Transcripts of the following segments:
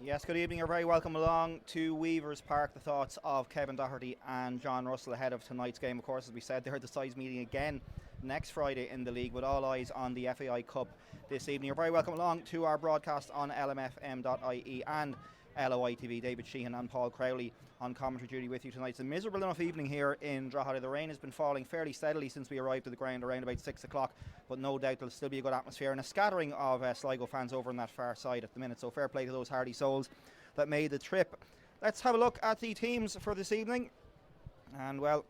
Yes, good evening. You're very welcome along to Weavers Park. The thoughts of Kevin Doherty and John Russell ahead of tonight's game. Of course, as we said, they're the sides meeting again next Friday in the league with all eyes on the FAI Cup this evening. You're very welcome along to our broadcast on LMFM.ie and LOI TV. David Sheehan and Paul Crowley on commentary duty with you tonight. It's a miserable enough evening here in Drogheda. The rain has been falling fairly steadily since we arrived at the ground around about 6 o'clock, but no doubt there'll still be a good atmosphere and a scattering of Sligo fans over on that far side at the minute, so fair play to those hardy souls that made the trip. Let's have a look at the teams for this evening. And well,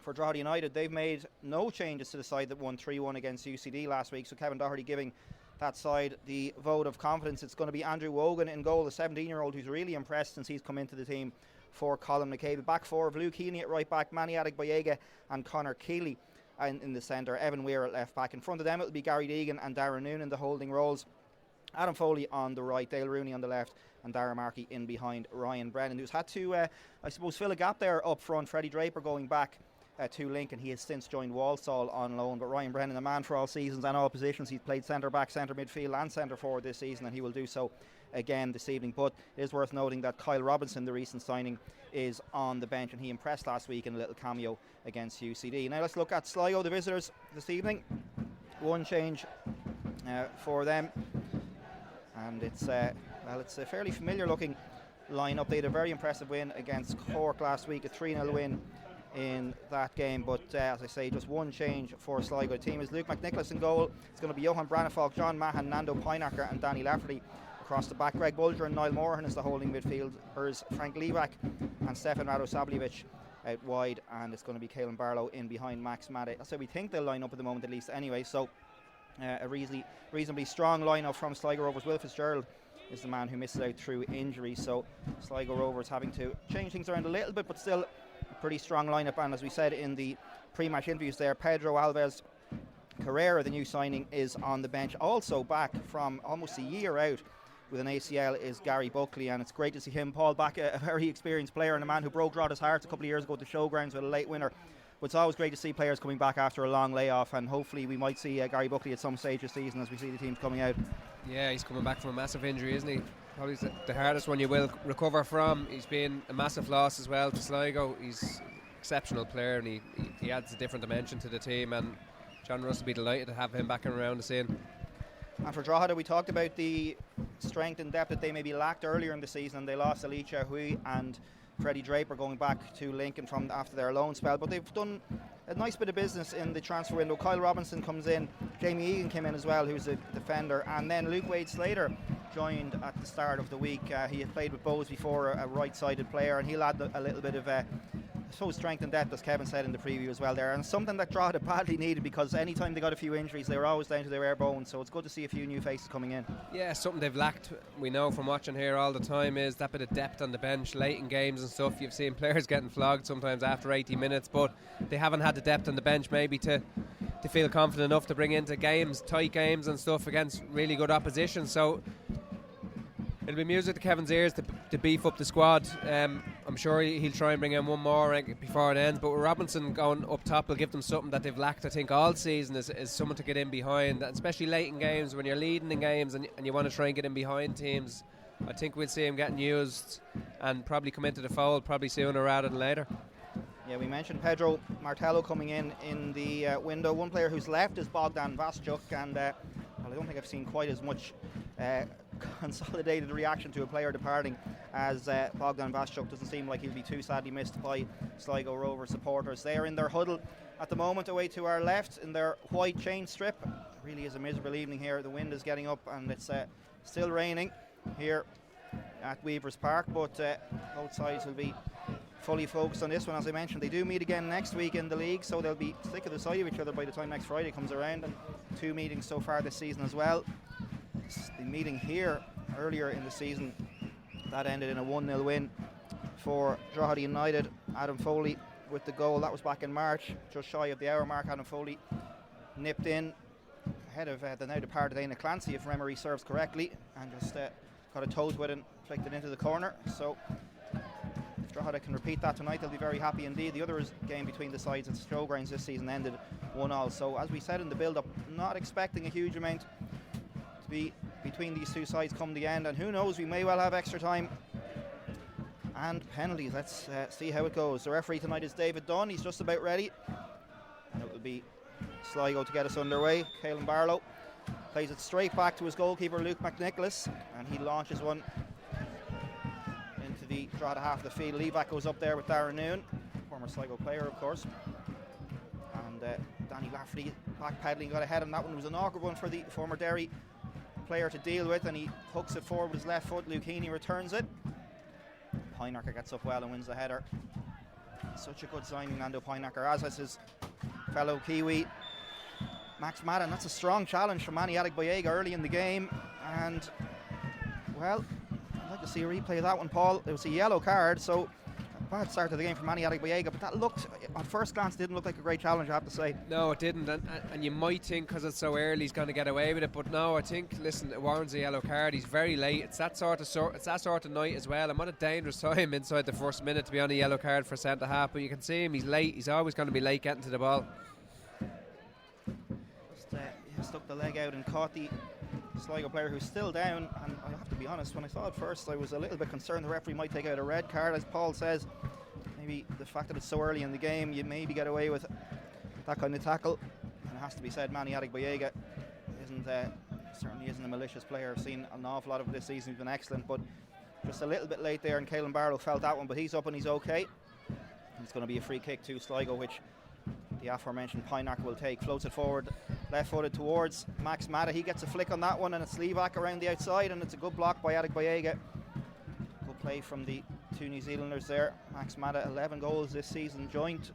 for Drogheda United, they've made no changes to the side that won 3-1 against UCD last week, so Kevin Doherty giving that side the vote of confidence. It's going to be Andrew Wogan in goal, the 17-year-old who's really impressed since he's come into the team for Colin McCabe. Back four of Luke Heaney at right back, Manny Adegboyega and Conor Keeley in the centre, Evan Weir at left back. In front of them it'll be Gary Deegan and Darren Noon in the holding roles, Adam Foley on the right, Dale Rooney on the left, and Dara Markey in behind Ryan Brennan, who's had to I suppose fill a gap there up front. Freddie Draper going back to Lincoln. He has since joined Walsall on loan, but Ryan Brennan, the man for all seasons and all positions, he's played centre back, centre midfield and centre forward this season, and he will do so again this evening. But it is worth noting that Kyle Robinson, the recent signing, is on the bench, and he impressed last week in a little cameo against UCD. Now let's look at Sligo, the visitors this evening. One change for them, and it's a fairly familiar looking lineup. They had a very impressive win against Cork last week, a 3-0 win in that game, but as I say, just one change for Sligo. The team is Luke McNicholas in goal. It's going to be Johan Brannefalk, John Mahan, Nando Pinacker and Danny Lafferty across the back. Greg Bulger and Niall Morahan is the holding midfielders. Frank Levac and Stefan Radosavljevic out wide, and it's going to be Caelan Barlow in behind Max Madde. That's how we think they'll line up at the moment, at least anyway, so a reasonably strong lineup from Sligo Rovers. Will Fitzgerald is the man who misses out through injury, so Sligo Rovers having to change things around a little bit, but still a pretty strong lineup. And as we said in the pre-match interviews there, Pedro Alves Carrera, the new signing, is on the bench. Also back from almost a year out with an ACL is Gary Buckley, and it's great to see him, Paul, back, a very experienced player and a man who broke Drogheta's hearts a couple of years ago at the Showgrounds with a late winner. But it's always great to see players coming back after a long layoff, and hopefully we might see Gary Buckley at some stage this season as we see the teams coming out. Yeah, he's coming back from a massive injury, isn't he? Probably the hardest one you will recover from. He's been a massive loss as well to Sligo. He's an exceptional player, and he adds a different dimension to the team, and John Russell will be delighted to have him back around the scene. And for Drogheda, we talked about the strength and depth that they maybe lacked earlier in the season, and they lost Alicia Hui and Freddie Draper going back to Lincoln from after their loan spell, but they've done a nice bit of business in the transfer window. Kyle Robinson comes in, Jamie Egan came in as well, who's a defender, and then Luke Wade-Slater joined at the start of the week. He had played with Bowes before, a right-sided player, and he'll add a little bit of I suppose strength and depth, as Kevin said in the preview as well there, and something that Drogheda badly needed, because anytime they got a few injuries they were always down to their bare bones, so it's good to see a few new faces coming in. Yeah, something they've lacked, we know from watching here all the time, is that bit of depth on the bench late in games and stuff. You've seen players getting flogged sometimes after 80 minutes, but they haven't had the depth on the bench maybe to feel confident enough to bring into games, tight games and stuff against really good opposition. So it'll be music to Kevin's ears to beef up the squad. I'm sure he'll try and bring in one more before it ends, but with Robinson going up top will give them something that they've lacked, I think, all season, is someone to get in behind, especially late in games when you're leading in games and you want to try and get in behind teams. I think we'll see him getting used and probably come into the fold probably sooner rather than later. Yeah, we mentioned Pedro Martello coming in the window. One player who's left is Bogdan Vaschuk, and I don't think I've seen quite as much consolidated reaction to a player departing as Bogdan Vaschuk. Doesn't seem like he'll be too sadly missed by Sligo Rovers supporters. They are in their huddle at the moment away to our left in their white chain strip. It really is a miserable evening here. The wind is getting up and it's still raining here at Weavers Park, but both sides will be fully focused on this one. As I mentioned, they do meet again next week in the league, so they'll be sick of the sight of each other by the time next Friday comes around, and two meetings so far this season as well. The meeting here earlier in the season that ended in a 1-0 win for Drogheda United. Adam Foley with the goal. That was back in March, just shy of the hour mark. Adam Foley nipped in ahead of the now departed Éanna Clancy, if memory serves correctly, and just got a toes with it and flicked it into the corner. So if Drogheda can repeat that tonight, they'll be very happy indeed. The other game between the sides at Showgrounds this season ended 1-1. So as we said in the build-up, not expecting a huge amount to be between these two sides come the end, and who knows, we may well have extra time and penalties. Let's see how it goes. The referee tonight is David Dunn. He's just about ready, and it will be Sligo to get us underway. Caelan Barlow plays it straight back to his goalkeeper Luke McNicholas, and he launches one into the Drogheda half of the field. Levac goes up there with Darren Noon, former Sligo player of course, and Danny Lafferty backpedaling, got ahead on that one. It was an awkward one for the former Derry player to deal with, and he hooks it forward with his left foot. Luke Heaney returns it. Pineacker gets up well and wins the header. Such a good signing, Nando Pineacker, as is his fellow Kiwi Max Madden. That's a strong challenge from Manny Adegboyega early in the game, and well, I'd like to see a replay of that one, Paul. It was a yellow card, so a bad start to the game for Manny Adegboyega, but that looked, on first glance, didn't look like a great challenge, I have to say. No, it didn't, and you might think because it's so early he's going to get away with it, but no, I think, listen, it warrants a yellow card. He's very late. It's that sort of night as well, and what a dangerous time inside the first minute to be on a yellow card for centre half. But you can see him, he's late. He's always going to be late getting to the ball. He stuck the leg out and caught the Sligo player who's still down, and I have to be honest, when I saw it first I was a little bit concerned the referee might take out a red card. As Paul says, maybe the fact that it's so early in the game, you maybe get away with that kind of tackle. And it has to be said, Manny Adegboyega certainly isn't a malicious player. I've seen an awful lot of it this season. He's been excellent, but just a little bit late there, and Caelan Barlow felt that one, but he's up and he's okay. It's going to be a free kick to Sligo, which the aforementioned Pineacker will take. Floats it forward, left-footed towards Max Mata. He gets a flick on that one, and it's Levac around the outside, and it's a good block by Adegboyega. Good play from the two New Zealanders there. Max Mata, 11 goals this season, joint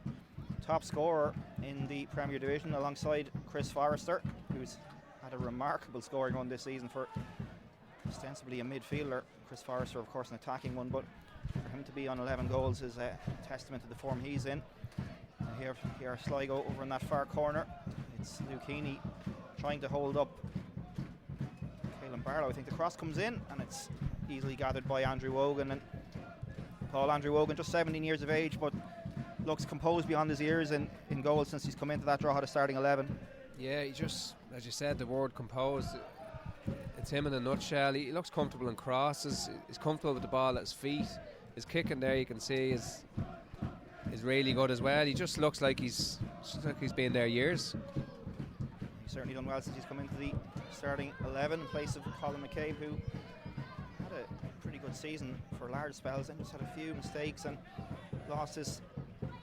top scorer in the Premier Division alongside Chris Forrester, who's had a remarkable scoring run this season for ostensibly a midfielder. Chris Forrester, of course, an attacking one, but for him to be on 11 goals is a testament to the form he's in. Here are Sligo over in that far corner. It's Luke Heaney trying to hold up Caelan Barlow. I think the cross comes in, and it's easily gathered by Andrew Wogan. And Andrew Wogan, just 17 years of age, but looks composed beyond his years in goal since he's come into that Drogheda starting 11. Yeah, he just, as you said, the word composed, it's him in a nutshell. He looks comfortable in crosses. He's comfortable with the ball at his feet. His kicking there, you can see, is really good as well. He just looks like he's been there years. He's certainly done well since he's come into the starting 11 in place of Colin McCabe, who had a pretty good season for large spells and just had a few mistakes and lost his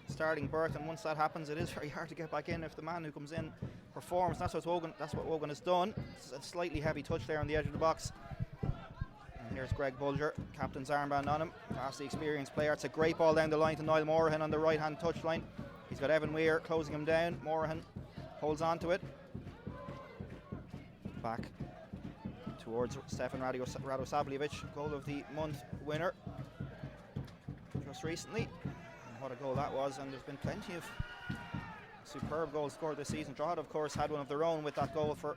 starting berth. And once that happens, it is very hard to get back in if the man who comes in performs. That's what Wogan has done. It's a slightly heavy touch there on the edge of the box. And here's Greg Bulger, captain's armband on him, vastly experienced player. It's a great ball down the line to Niall Morahan on the right hand touchline. He's got Evan Weir closing him down. Morahan holds on to it. Back towards Stefan Radosavljevic, goal of the month winner just recently. And what a goal that was, and there's been plenty of superb goals scored this season. Drogheda, of course, had one of their own with that goal for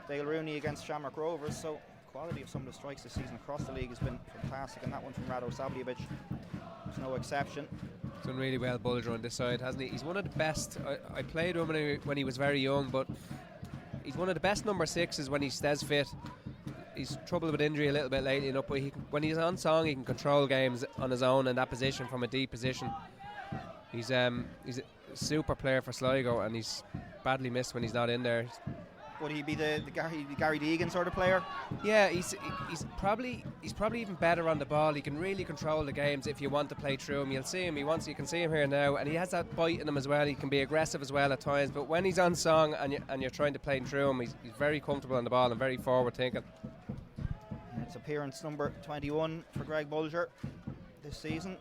Dale Rooney against Shamrock Rovers, so quality of some of the strikes this season across the league has been fantastic, and that one from Radosavljevic was no exception. He's done really well, Bulger, on this side, hasn't he? He's one of the best. I played him when he was very young, but he's one of the best number sixes when he stays fit. He's troubled with injury a little bit lately, but when he's on song, he can control games on his own in that position, from a deep position. He's a super player for Sligo, and he's badly missed when he's not in there. Would he be the Gary Deegan sort of player? Yeah, he's probably even better on the ball. He can really control the games if you want to play through him. You'll see him. You can see him here now, and he has that bite in him as well. He can be aggressive as well at times. But when he's on song and you're trying to play through him, he's very comfortable on the ball and very forward thinking. It's appearance number 21 for Greg Bulger this season.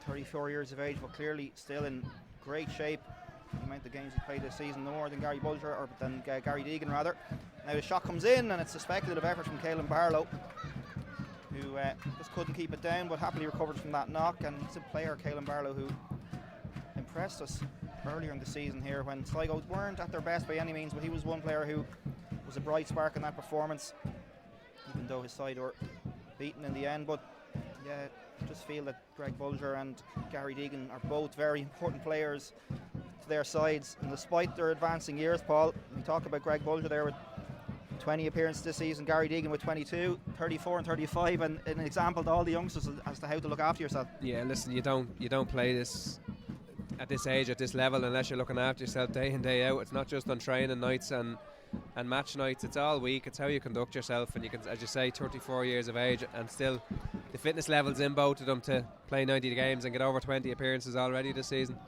34 years of age, but clearly still in great shape. The amount of games he played this season, no more than Gary Bulger, or than Gary Deegan rather. Now the shot comes in, and it's a speculative effort from Caelan Barlow, who just couldn't keep it down, but happily recovered from that knock. And it's a player, Caelan Barlow, who impressed us earlier in the season here when Sligo weren't at their best by any means, but he was one player who was a bright spark in that performance, even though his side were beaten in the end. But yeah, I just feel that Greg Bulger and Gary Deegan are both very important players to their sides, and despite their advancing years, Paul, we talk about Greg Bulger there with 20 appearances this season. Gary Deegan with 22, 34 and 35, and an example to all the youngsters as to how to look after yourself. Yeah, listen, you don't play this at this age, at this level, unless you're looking after yourself day in, day out. It's not just on training nights and match nights, it's all week. It's how you conduct yourself, and you can, as you say, 34 years of age, and still the fitness levels in both of them to play 90 games and get over 20 appearances already this season.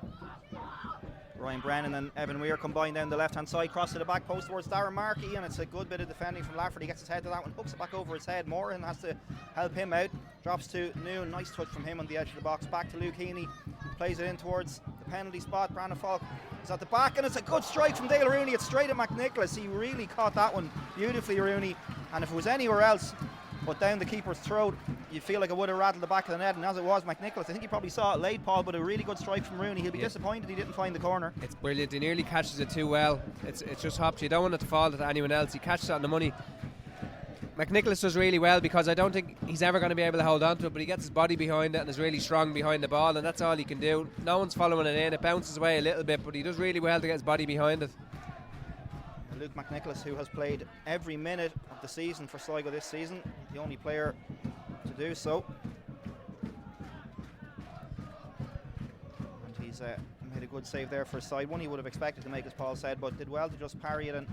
Ryan Brennan and Evan Weir combined down the left hand side, cross to the back post towards Darren Markey, and it's a good bit of defending from Lafferty. Gets his head to that one, hooks it back over his head. Moran has to help him out, drops to Noon, nice touch from him on the edge of the box. Back to Luke Heaney, plays it in towards the penalty spot. Brandon Falk is at the back, and it's a good strike from Dale Rooney. It's straight at McNicholas. He really caught that one beautifully, Rooney, and if it was anywhere else but down the keeper's throat, you feel like it would have rattled the back of the net, and as it was, McNicholas, I think he probably saw it late, Paul, but a really good strike from Rooney. He'll be disappointed he didn't find the corner. It's brilliant. He nearly catches it too well. It's just hopped. You don't want it to fall to anyone else. He catches it on the money. McNicholas does really well, because I don't think he's ever going to be able to hold on to it, but he gets his body behind it and is really strong behind the ball, and that's all he can do. No one's following it in. It bounces away a little bit, but he does really well to get his body behind it. Luke McNicholas, who has played every minute of the season for Sligo this season, the only player to do so. And he's made a good save there for his side. One he would have expected to make, as Paul said, but did well to just parry it and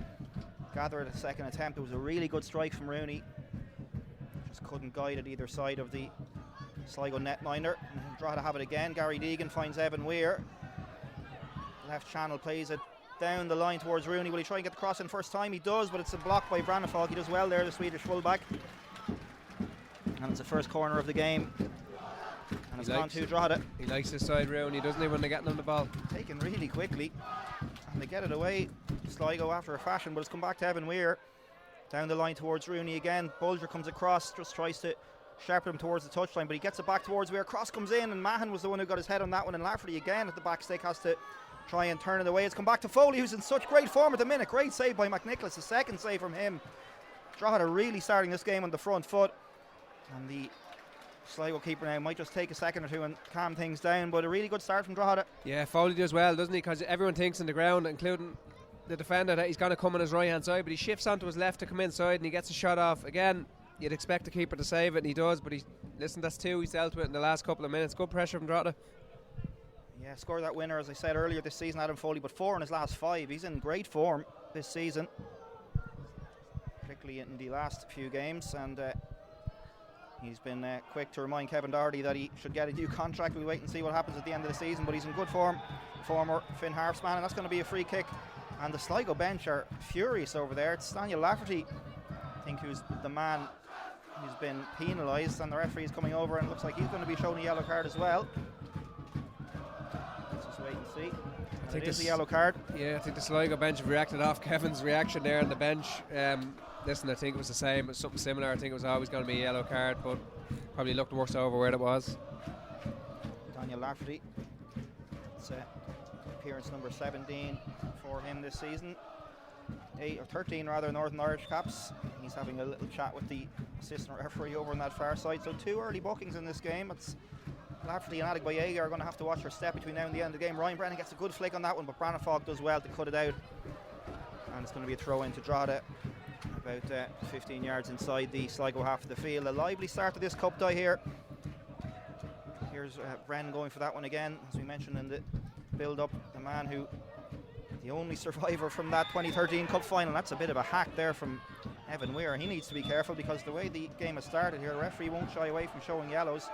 gather it at a second attempt. It was a really good strike from Rooney. Just couldn't guide it either side of the Sligo netminder. Drogheda have it again. Gary Deegan finds Evan Weir. Left channel, plays it down the line towards Rooney. Will he try and get the cross in first time? He does, but it's a block by Brandon Falk. He does well there, the Swedish fullback. And it's the first corner of the game. And it's gone to Drogheda. He likes this side, Rooney, doesn't he, when they're getting on the ball? Taken really quickly. And they get it away, Sligo, after a fashion, but it's come back to Evan Weir. Down the line towards Rooney again. Bulger comes across, just tries to sharpen him towards the touchline, but he gets it back towards Weir. Cross comes in, and Mahan was the one who got his head on that one, and Lafferty again at the back stick has to try and turn it away. It's come back to Foley, who's in such great form at the minute. Great save by McNicholas, a second save from him. Drogheda really starting this game on the front foot, and the Sligo keeper now might just take a second or two and calm things down, but a really good start from Drogheda. Yeah, Foley does well, doesn't he, because everyone thinks on the ground, including the defender, that he's going to come on his right hand side, but he shifts onto his left to come inside and he gets a shot off. Again, you'd expect the keeper to save it, and he does, but that's two he's dealt with in the last couple of minutes. Good pressure from Drogheda. Yeah, scored that winner, as I said earlier this season, Adam Foley, but 4 in his last 5. He's in great form this season, particularly in the last few games, and he's been quick to remind Kevin Doherty that he should get a new contract. We'll wait and see what happens at the end of the season, but he's in good form. Former Finn Harpsman, and that's going to be a free kick, and the Sligo bench are furious over there. It's Daniel Lafferty, I think, who's the man who's been penalised, and the referee is coming over and it looks like he's going to be shown a yellow card as well. Wait and see. I think it's a yellow card. Yeah, I think the Sligo bench have reacted off Kevin's reaction there on the bench. Listen, I think it was the same, it was something similar. I think it was always going to be a yellow card, but probably looked worse over where it was. Daniel Lafferty, it's appearance number 17 for him this season. 13 rather, Northern Irish caps. He's having a little chat with the assistant referee over on that far side. So 2 early bookings in this game. It's Lafferty and Adegboyega are going to have to watch their step between now and the end of the game. Ryan Brennan gets a good flick on that one, but Brandon Falk does well to cut it out. And it's going to be a throw into Drogheda, about 15 yards inside the Sligo half of the field. A lively start to this cup tie here. Here's Brennan going for that one again, as we mentioned in the build-up. The man who, the only survivor from that 2013 cup final. That's a bit of a hack there from Evan Weir. He needs to be careful, because the way the game has started here, the referee won't shy away from showing yellows.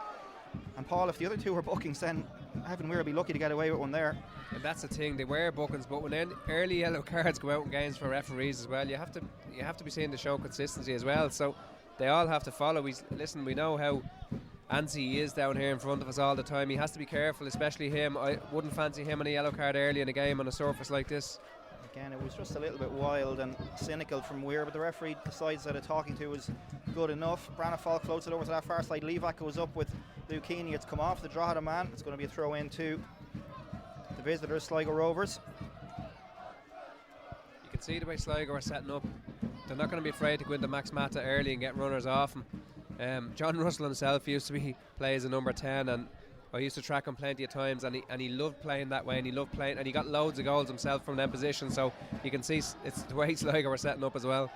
And Paul, if the other 2 were bookings, then Evan Weir will be lucky to get away with one there. And that's the thing, they were bookings, but when early yellow cards go out in games for referees as well, you have to be seen to show consistency as well. So they all have to follow. We know how antsy he is down here in front of us all the time. He has to be careful, especially him. I wouldn't fancy him on a yellow card early in a game on a surface like this. Again, it was just a little bit wild and cynical from Weir, but the referee decides that a talking to is good enough. Brandon Falk floats it over to that far side. Levac goes up with Luke Heaney. It's come off the Drogheda man. It's going to be a throw in to the visitors, Sligo Rovers. You can see the way Sligo are setting up. They're not going to be afraid to go into Max Mata early and get runners off him. John Russell himself used to play as a number 10, and I used to track him plenty of times, and he loved playing that way, and he got loads of goals himself from that position. So you can see it's the way Sligo are setting up as well.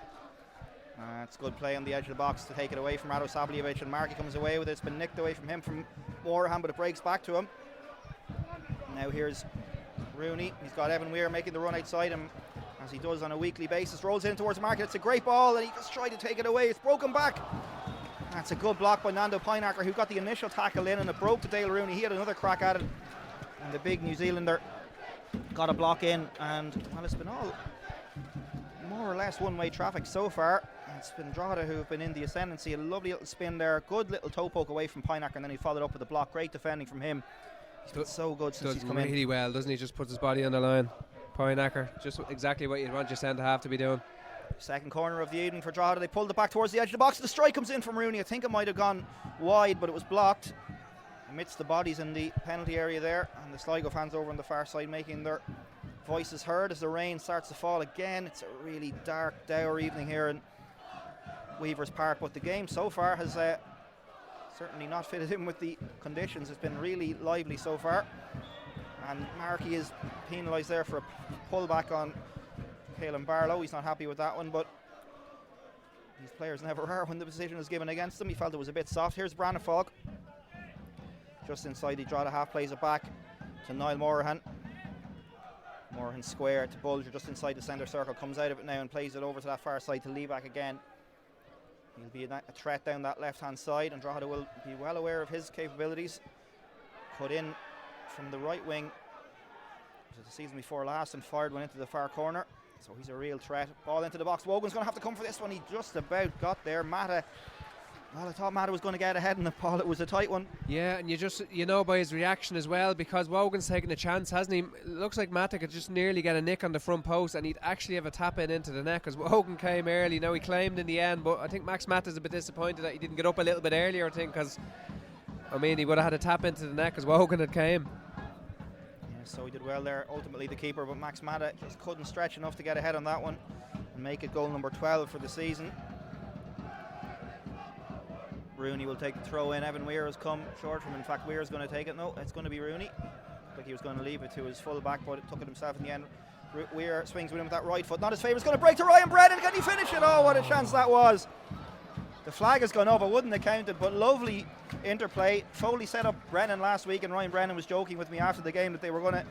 It's good play on the edge of the box to take it away from Radosavljevic, and Markey comes away with it. It's been nicked away from him from Morahan, but it breaks back to him. Now here's Rooney. He's got Evan Weir making the run outside him, as he does on a weekly basis. Rolls in towards Markey. It's a great ball, and he just tried to take it away. It's broken back. That's a good block by Nando Pinacker, who got the initial tackle in, and it broke to Dale Rooney. He had another crack at it, and the big New Zealander got a block in, and well, it's been all more or less one-way traffic so far. It's been Drogheda who have been in the ascendancy. A lovely little spin there, good little toe poke away from Pinacker, and then he followed up with a block. Great defending from him. He's been so good since he's come in. Really well, doesn't he? Just puts his body on the line. Pinacker, just exactly what you'd want your centre half to be doing. Second corner of the evening for Drogheda. They pulled it back towards the edge of the box. The strike comes in from Rooney. I think it might have gone wide, but it was blocked amidst the bodies in the penalty area there, and the Sligo fans over on the far side making their voices heard as the rain starts to fall again. It's a really dark, dour evening here in Weavers Park, but the game so far has certainly not fitted in with the conditions. It's been really lively so far, and Markey is penalised there for a pullback on Caelan Barlow. He's not happy with that one, but these players never are when the decision is given against them. He felt it was a bit soft. Here's Brandon Falk just inside the Drogheda half, plays it back to Niall Morahan. Morahan square to Bulger just inside the centre circle, comes out of it now and plays it over to that far side to Levac again. He'll be a threat down that left hand side, and Drogheda will be well aware of his capabilities. Cut in from the right wing the season before last and fired one into the far corner, so he's a real threat. Ball into the box. Wogan's going to have to come for this one. He just about got there. Mata, well, I thought Mata was going to get ahead in the ball. It was a tight one. Yeah, and you know by his reaction as well, because Wogan's taking a chance, hasn't he? It looks like Mata could just nearly get a nick on the front post, and he'd actually have a tap in into the net, because Wogan came early. Now he claimed in the end, but I think Max Mata's a bit disappointed that he didn't get up a little bit earlier, I think, because I mean he would have had a tap into the net because Wogan had came. So he did well there, ultimately the keeper, but Max Mata just couldn't stretch enough to get ahead on that one and make it goal number 12 for the season. Rooney will take the throw in. Evan Weir has come short from him. In fact, Weir is going to take it. No, it's going to be Rooney. Like he was going to leave it to his full back, but it took it himself in the end. Weir swings with him with that right foot, not his favourite. It's going to break to Ryan Brennan. Can he finish it? Oh, what a chance that was. The flag has gone up. I wouldn't have counted, but lovely interplay. Foley set up Brennan last week, and Ryan Brennan was joking with me after the game that they were going to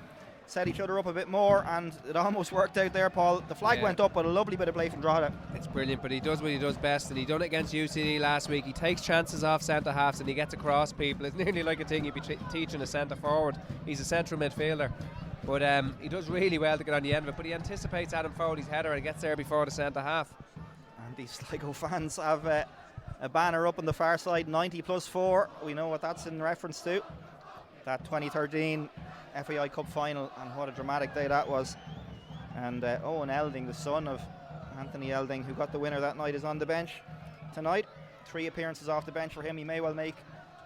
set each other up a bit more, and it almost worked out there, Paul. The flag went up, but a lovely bit of play from Drogheda. It's brilliant, but he does what he does best, and he done it against UCD last week. He takes chances off centre halves and he gets across people. It's nearly like a thing you'd be teaching a centre forward. He's a central midfielder, but he does really well to get on the end of it, but he anticipates Adam Foley's header and gets there before the centre half. And these Sligo fans have a banner up on the far side, 90+4. We know what that's in reference to. That 2013 FAI Cup final, and what a dramatic day that was. And Owen Elding, the son of Anthony Elding, who got the winner that night, is on the bench tonight. 3 appearances off the bench for him. He may well make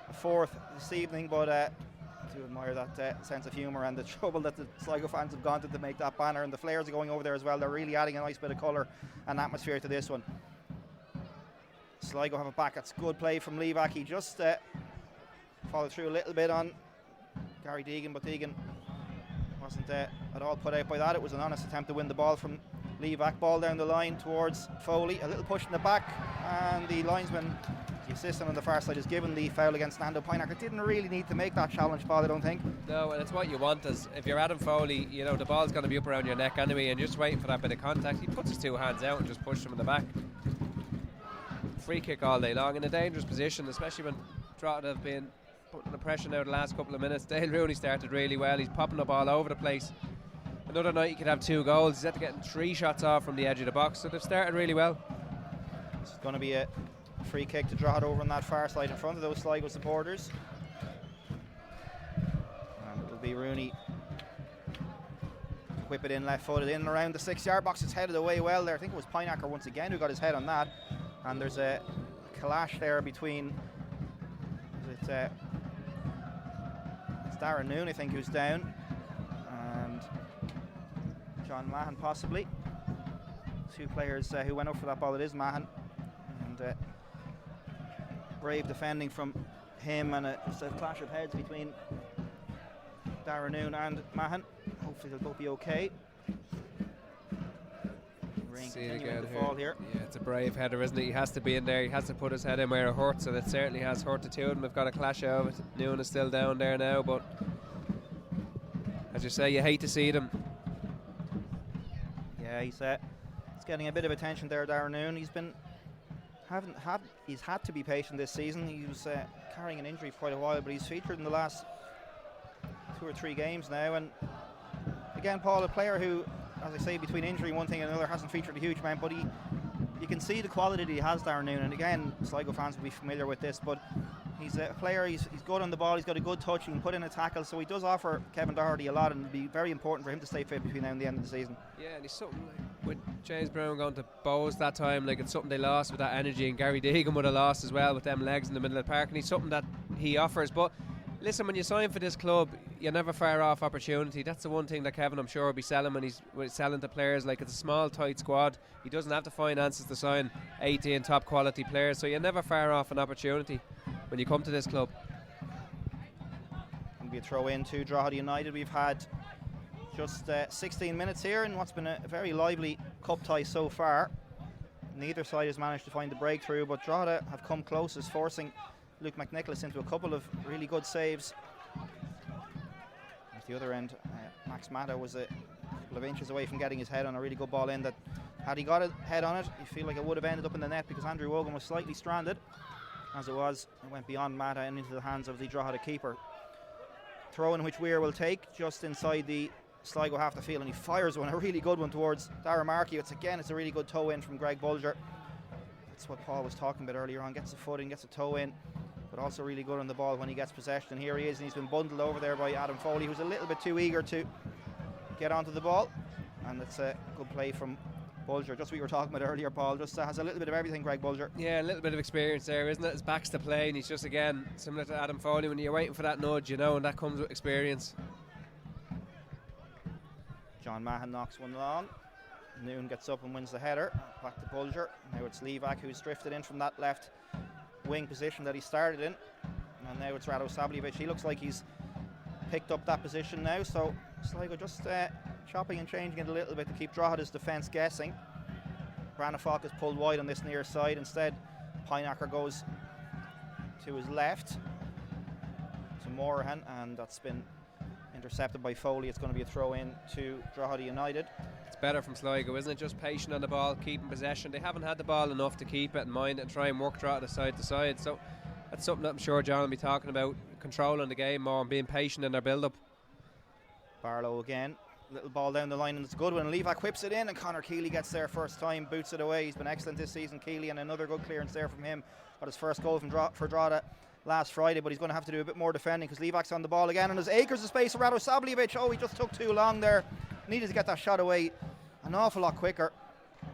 a 4th this evening, but I do admire that sense of humour and the trouble that the Sligo fans have gone to make that banner, and the flares are going over there as well. They're really adding a nice bit of colour and atmosphere to this one. Sligo have it back. That's good play from Levac. He just followed through a little bit on Gary Deegan, but Deegan wasn't at all put out by that. It was an honest attempt to win the ball from Levac. Ball down the line towards Foley. A little push in the back, and the linesman, the assistant on the far side, has given the foul against Nando Pinacker. Didn't really need to make that challenge, Paul, I don't think. No, and it's what you want. Is if you're Adam Foley, you know the ball's going to be up around your neck anyway, and you're just waiting for that bit of contact. He puts his 2 hands out and just pushes him in the back. Free kick all day long in a dangerous position, especially when Drogheda have been putting the pressure now the last couple of minutes. Dale Rooney started really well. He's popping the ball over the place. Another night he could have 2 goals. He's had to get 3 shots off from the edge of the box, so they've started really well. It's going to be a free kick to Drogheda over on that far side in front of those Sligo supporters. And it'll be Rooney. Whip it in left footed in and around the 6-yard box. It's headed away well there. I think it was Pinacker once again who got his head on that. And there's a clash there between it's Darren Noon, I think, who's down, and John Mahan possibly. 2 players who went up for that ball. It is Mahan, and brave defending from him, and it's a clash of heads between Darren Noon and Mahan. Hopefully they'll both be okay. Rain See it continuing again to fall here. Yeah, it's a brave header, isn't it? He has to be in there. He has to put his head in where it hurts, and it certainly has hurt the two of them. We've got a clash of it. Noon is still down there now, but as you say, you hate to see them. Yeah, he's getting a bit of attention there, Darren Noon. He's had to be patient this season. He was carrying an injury for quite a while, but he's featured in the last 2 or 3 games now. And again, Paul, a player who, as I say, between injury, one thing and another, hasn't featured a huge amount, but you can see the quality that he has, Darren Noon. And again, Sligo fans will be familiar with this, but he's a player, he's good on the ball, he's got a good touch, he can put in a tackle, so he does offer Kevin Doherty a lot, and it'll be very important for him to stay fit between now and the end of the season. Yeah, and he's something like, with James Brown going to Bowes that time, like, it's something they lost with that energy, and Gary Deegan would have lost as well with them legs in the middle of the park, and he's something that he offers. But listen, when you sign for this club, you're never far off opportunity. That's the one thing that Kevin, I'm sure, will be selling when he's selling to players. Like, it's a small, tight squad. He doesn't have the finances to sign 18 top quality players, so you're never far off an opportunity when you come to this club. Be a throw in to Drogheda United. We've had just 16 minutes here in what's been a very lively cup tie so far. Neither side has managed to find the breakthrough, but Drogheda have come closest, forcing Luke McNicholas into a couple of really good saves. At the other end, Max Mata was a couple of inches away from getting his head on a really good ball in that, had he got his head on it, you feel like it would have ended up in the net, because Andrew Wogan was slightly stranded. As it was, it went beyond Mata and into the hands of the Drogheda keeper. Throw in which Weir will take just inside the Sligo half the field, and he fires one, a really good one towards Dara Markey. It's a really good toe in from Greg Bulger. That's what Paul was talking about earlier on. Gets a foot in, gets a toe in, but also really good on the ball when he gets possession. And here he is, and he's been bundled over there by Adam Foley, who's a little bit too eager to get onto the ball. And it's a good play from Bulger. Just what you were talking about earlier, Paul. Just has a little bit of everything, Greg Bulger. Yeah, a little bit of experience there, isn't it? His back's to play, and he's just, again, similar to Adam Foley, when you're waiting for that nudge, you know, and that comes with experience. John Mahan knocks one long. Noon gets up and wins the header. Back to Bulger. Now it's Levac, who's drifted in from that left wing position that he started in. And now it's Rado Sabljevic. He looks like he's picked up that position now. So Sligo just chopping and changing it a little bit to keep Drogheda's defence guessing. Branafalk is pulled wide on this near side. Instead, Pineacker goes to his left to Morahan, and that's been intercepted by Foley. It's going to be a throw in to Drogheda United. It's better from Sligo, isn't it? Just patient on the ball, keeping possession. They haven't had the ball enough to keep it in mind and try and work Drogheda side to side. So that's something that I'm sure John will be talking about, controlling the game more and being patient in their build-up. Barlow again. Little ball down the line, and it's a good one. Levac whips it in, and Conor Keeley gets there first time, boots it away. He's been excellent this season, Keeley, and another good clearance there from him. Got his first goal for Drogheda last Friday, but he's going to have to do a bit more defending because Levac's on the ball again, and there's acres of space for Rado Sabljevic. Oh, he just took too long there. Needed to get that shot away an awful lot quicker.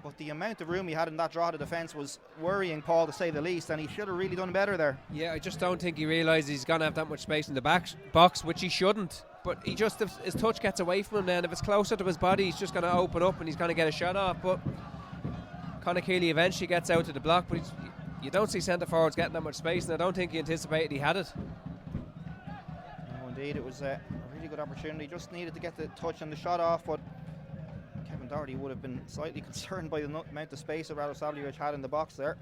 But the amount of room he had in that Drogheda defence was worrying, Paul, to say the least, and he should have really done better there. Yeah, I just don't think he realises he's going to have that much space in the box, which he shouldn't. But he just, if his touch gets away from him then, if it's closer to his body, he's just going to open up and he's going to get a shot off. But Conor Keeley eventually gets out to the block, but you don't see centre forwards getting that much space, and I don't think he anticipated he had it. No, indeed, it was a really good opportunity. Just needed to get the touch and the shot off, but Kevin Doherty would have been slightly concerned by the amount of space that Rado Sabljevic had in the box there.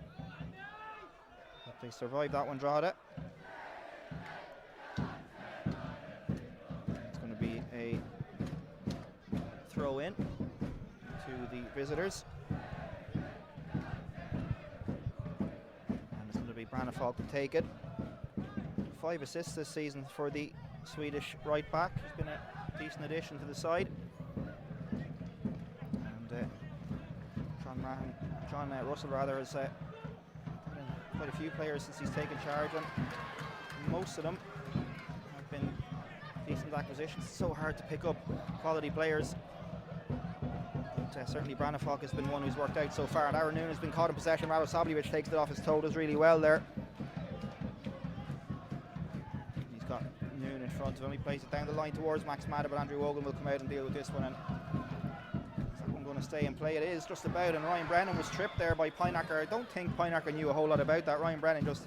But they survived that one, Drogheda. It's going to be a throw in to the visitors. And it's going to be Branafalk to take it. 5 assists this season for the Swedish right back. He's been a decent addition to the side. John Russell has put in quite a few players since he's taken charge, and most of them have been decent acquisitions. It's so hard to pick up quality players, but certainly Branafalk has been one who's worked out so far. And Aaron Noon has been caught in possession. Rado Sabljevic takes it off his toe, does really well there. He's got Noon in front of him. He plays it down the line towards Max Mata, but Andrew Wogan will come out and deal with this one. And to stay and play. It is just about, and Ryan Brennan was tripped there by Pineacker. I don't think Pineacker knew a whole lot about that. Ryan Brennan just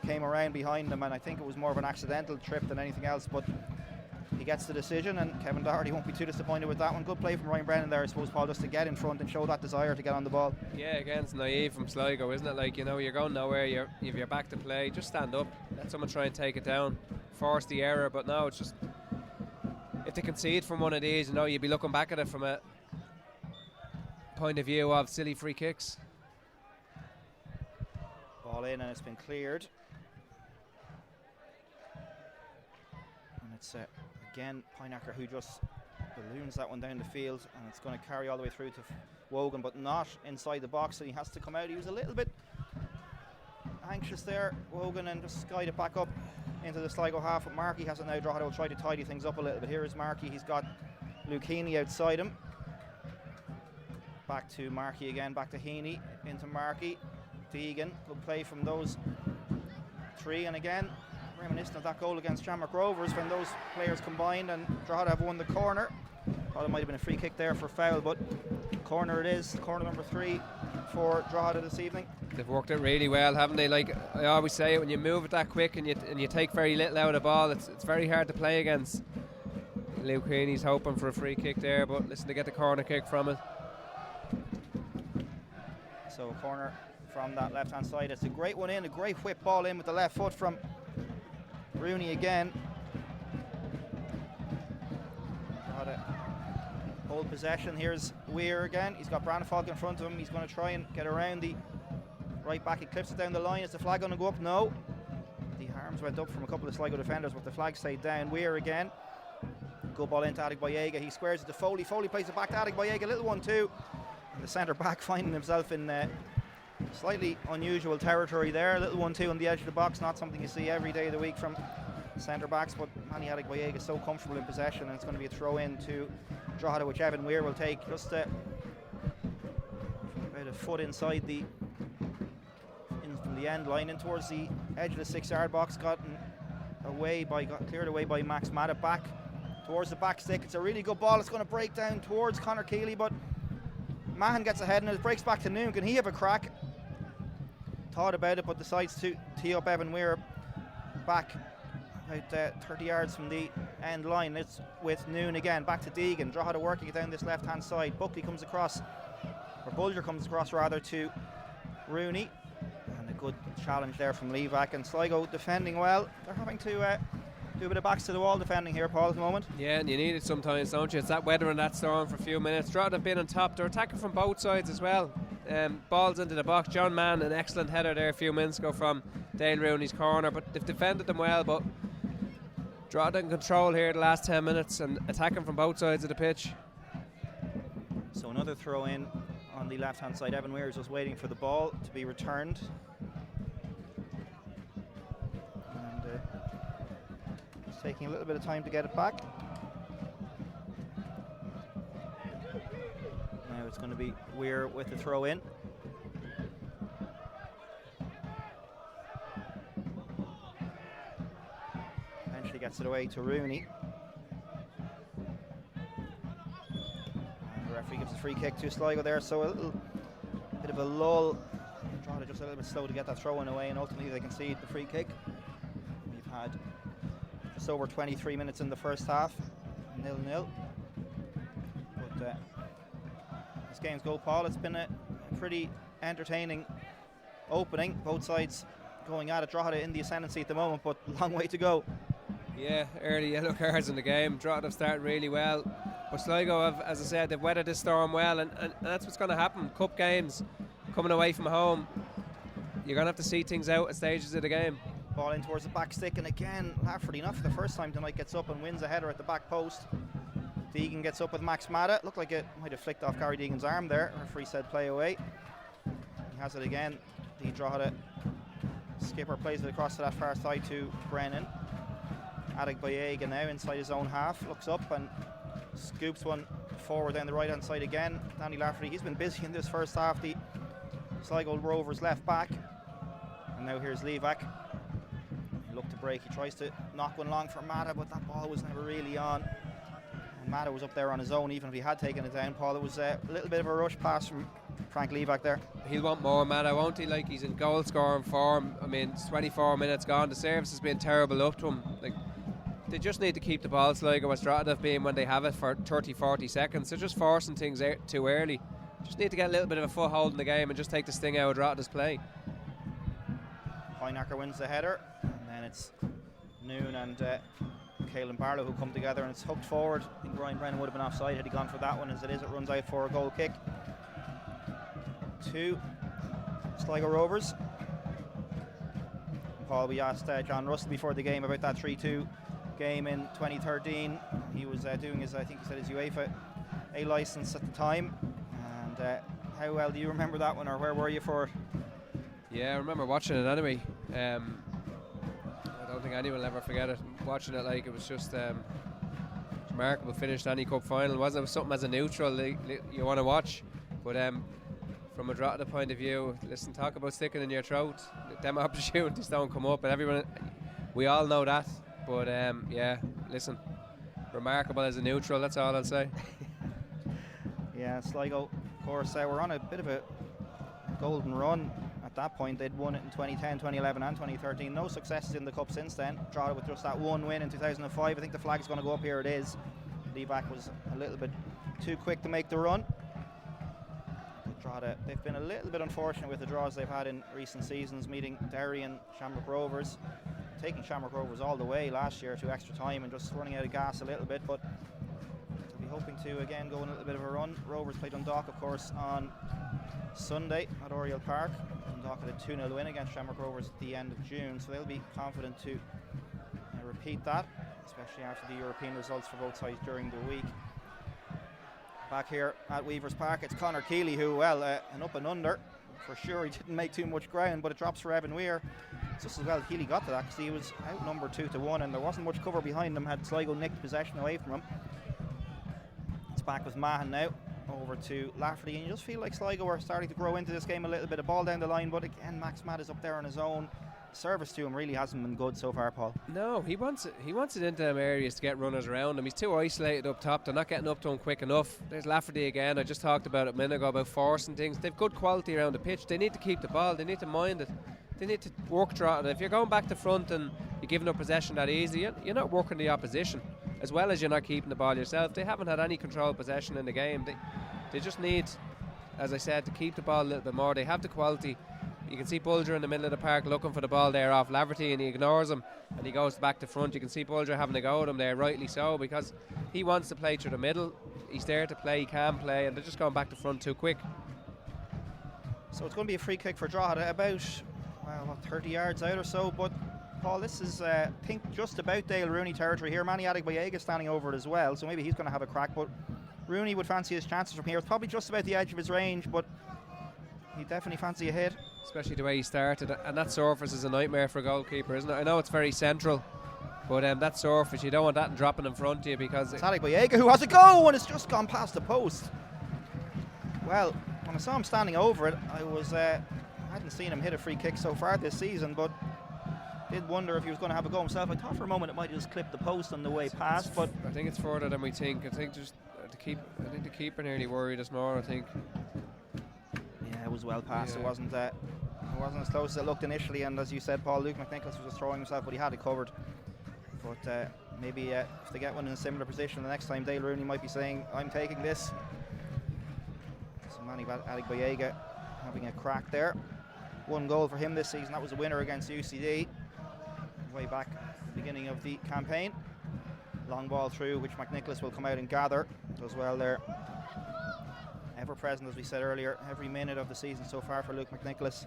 came around behind him, and I think it was more of an accidental trip than anything else, but he gets the decision, and Kevin Doherty won't be too disappointed with that one. Good play from Ryan Brennan there, I suppose, Paul, just to get in front and show that desire to get on the ball. Yeah, again, it's naive from Sligo, isn't it? Like, you're going nowhere, you've your back to play, just stand up, let someone try and take it down, force the error. But no, it's just, if they concede from one of these, you'd be looking back at it from a point of view of silly free kicks. Ball in, and it's been cleared. And it's again Pineacker who just balloons that one down the field, and it's going to carry all the way through to Wogan, but not inside the box, so he has to come out. He was a little bit anxious there, Wogan, and just guide it back up into the Sligo half. But Markey has it now. Drogheda will try to tidy things up a little bit. Here is Markey. He's got Luke Heaney outside him. Back to Markey again, back to Heaney, into Markey. Deegan, good play from those three, and again reminiscent of that goal against Sligo Rovers when those players combined and Drogheda have won the corner. Thought it might have been a free kick there for foul, but corner it is, corner number 3 for Drogheda this evening. They've worked it really well, haven't they? Like I always say, when you move it that quick and you take very little out of the ball, it's very hard to play against. Luke Heaney's hoping for a free kick there, but listen, to get the corner kick from it. So a corner from that left hand side. It's a great one in, a great whip ball in with the left foot from Rooney again. Hold possession. Here's Weir again. He's got Branfalk in front of him. He's going to try and get around the right back. He clips it down the line. Is the flag going to go up? No. The arms went up from a couple of Sligo defenders, but the flag stayed down. Weir again. Good ball into Adegboyega. He squares it to Foley. Foley plays it back to Adegboyega. Little 1-2. And the centre back finding himself in slightly unusual territory there. A little 1-2 on the edge of the box. Not something you see every day of the week from centre backs, but Manny Adegboyega is so comfortable in possession, and it's going to be a throw in to Drogheda, which Evan Weir will take just about a foot inside from the end line in towards the edge of the 6-yard box. Got cleared away by Max Matta, back towards the back stick. It's a really good ball. It's going to break down towards Conor Keeley, but Mahan gets ahead and it breaks back to Noon. Can he have a crack? Thought about it, but decides to tee up Evan Weir back about 30 yards from the end line. It's with Noon again, back to Deegan. Drogheda working it down this left hand side. Buckley comes across, or Bulger comes across rather, to Rooney, and a good challenge there from Levac. And Sligo defending well. They're having to do a bit of backs to the wall defending here, Paul, at the moment. Yeah, and you need it sometimes, don't you? It's that weather and that storm for a few minutes. Drogheda have been on top. They're attacking from both sides as well. Balls into the box. John Mann, an excellent header there a few minutes ago from Dale Rooney's corner, but they've defended them well. But Drogheda in control here the last 10 minutes and attacking from both sides of the pitch. So another throw in on the left hand side. Evan Weir is just waiting for the ball to be returned. Taking a little bit of time to get it back. Now it's going to be Weir with the throw in. Eventually gets it away to Rooney. And the referee gives a free kick to Sligo there, so a little bit of a lull. Drogheda just a little bit slow to get that throw in away, and ultimately they concede the free kick. We've had just over 23 minutes in the first half, 0-0. But this game's goal, Paul, it's been a pretty entertaining opening. Both sides going at it. Drogheda in the ascendancy at the moment, but long way to go. Yeah, early yellow cards in the game. Drogheda have started really well, but Sligo have, as I said, they've weathered this storm well, and that's what's going to happen. Cup games coming away from home, you're going to have to see things out at stages of the game. Ball in towards the back stick, and again Lafferty, not for the first time tonight, gets up and wins a header at the back post. Deegan gets up with Max Matta. Looked like it might have flicked off Gary Deegan's arm there. Referee said play away. He has it again. The Drogheda skipper plays it across to that far side to Brennan. Adegboyega now inside his own half, looks up and scoops one forward down the right hand side again. Danny Lafferty, he's been busy in this first half, the Sligo Rovers left back. And now here's Levac. Look to break, he tries to knock one long for Matta, but that ball was never really on. And Matta was up there on his own, even if he had taken it down, Paul. It was a little bit of a rush pass from Frank Levac there. He'll want more, Matta, won't he? Like, he's in goal scoring form. I mean, it's 24 minutes gone. The service has been terrible up to him. Like, They just need to keep the ball, Sligo, as Drogheda have been when they have it for 30-40 seconds. They're just forcing things out too early. Just need to get a little bit of a foothold in the game and just take the sting out of Drogheda's play. Heinacher wins the header, and then it's Noon and Caelan Barlow who come together, and it's hooked forward. I think Ryan Brennan would have been offside had he gone for that one. As it is, it runs out for a goal kick to Sligo Rovers. Paul, we asked John Russell before the game about that 3-2 game in 2013. He was doing his, I think he said, his UEFA A licence at the time. And how well do you remember that one, or where were you for it? Yeah, I remember watching it anyway. I don't think anyone will ever forget it. Watching it, like, it was just remarkable finish to any cup final. It was something as a neutral you want to watch. But from a Drogheda point of view, listen, talk about sticking in your throat. Them opportunities don't come up, and everyone, we all know that. But yeah, listen, remarkable as a neutral, that's all I'll say. Yeah, Sligo, of course, we're on a bit of a golden run. At that point, they'd won it in 2010, 2011 and 2013. No successes in the cup since then. Drogheda with just that one win in 2005. I think the flag's going to go up. Here it is. Levac was a little bit too quick to make the run. Drogheda, they've been a little bit unfortunate with the draws they've had in recent seasons, meeting Derry and Shamrock Rovers, taking Shamrock Rovers all the way last year to extra time and just running out of gas a little bit, but they'll be hoping to again go on a little bit of a run. Rovers played Dundalk, of course, on Sunday at Oriel Park. Dundalk had a 2-0 win against Shamrock Rovers at the end of June, so they'll be confident to repeat that, especially after the European results for both sides during the week. Back here at Weavers Park, it's Conor Keeley who, well, an up and under. For sure, he didn't make too much ground, but it drops for Evan Weir. It's just as well Keeley got to that because he was outnumbered 2-1 and there wasn't much cover behind him had Sligo nicked possession away from him. It's back with Mahan now, over to Lafferty, and you just feel like Sligo are starting to grow into this game a little bit. A ball down the line, but again, Max Matt is up there on his own. Service to him really hasn't been good so far, Paul. No, he wants it into them areas to get runners around him. He's too isolated up top. They're not getting up to him quick enough. There's Lafferty again. I just talked about it a minute ago about forcing things. They've good quality around the pitch. They need to keep the ball. They need to mind it. They need to work Drogheda. If you're going back to front and you're giving up possession that easy, you're not working the opposition, as well as you're not keeping the ball yourself. They haven't had any controlled possession in the game. They just need, as I said, to keep the ball a little bit more. They have the quality. You can see Bulger in the middle of the park looking for the ball there off Laverty, and he ignores him and he goes back to front. You can see Bulger having a go at him there, rightly so, because he wants to play through the middle. He's there to play, he can play, and they're just going back to front too quick. So it's going to be a free kick for Drogheda, about 30 yards out or so. But Paul, this is I think just about Dale Rooney territory here. Manny Adegboyega standing over it as well, so maybe he's going to have a crack, but Rooney would fancy his chances from here. It's probably just about the edge of his range, but he'd definitely fancy a hit. Especially the way he started, and that surface is a nightmare for a goalkeeper, isn't it? I know it's very central, but that surface, you don't want that dropping in front of you, because it's Adegboyega who has a go, and it's just gone past the post. Well, when I saw him standing over it, I hadn't seen him hit a free kick so far this season, but did wonder if he was going to have a go himself. I thought for a moment it might have just clipped the post on the way past, but I think it's further than we think. I think the keeper nearly worried us more, I think. Yeah, it was well past. Yeah. It wasn't as close as it looked initially, and as you said, Paul, Luke McNicholas was just throwing himself, but he had it covered. But maybe if they get one in a similar position the next time, Dale Rooney might be saying, I'm taking this. So Manny Adegboyega having a crack there. One goal for him this season, that was a winner against UCD way back at the beginning of the campaign. Long ball through, which McNicholas will come out and gather. Does well there. Ever present, as we said earlier, every minute of the season so far for Luke McNicholas.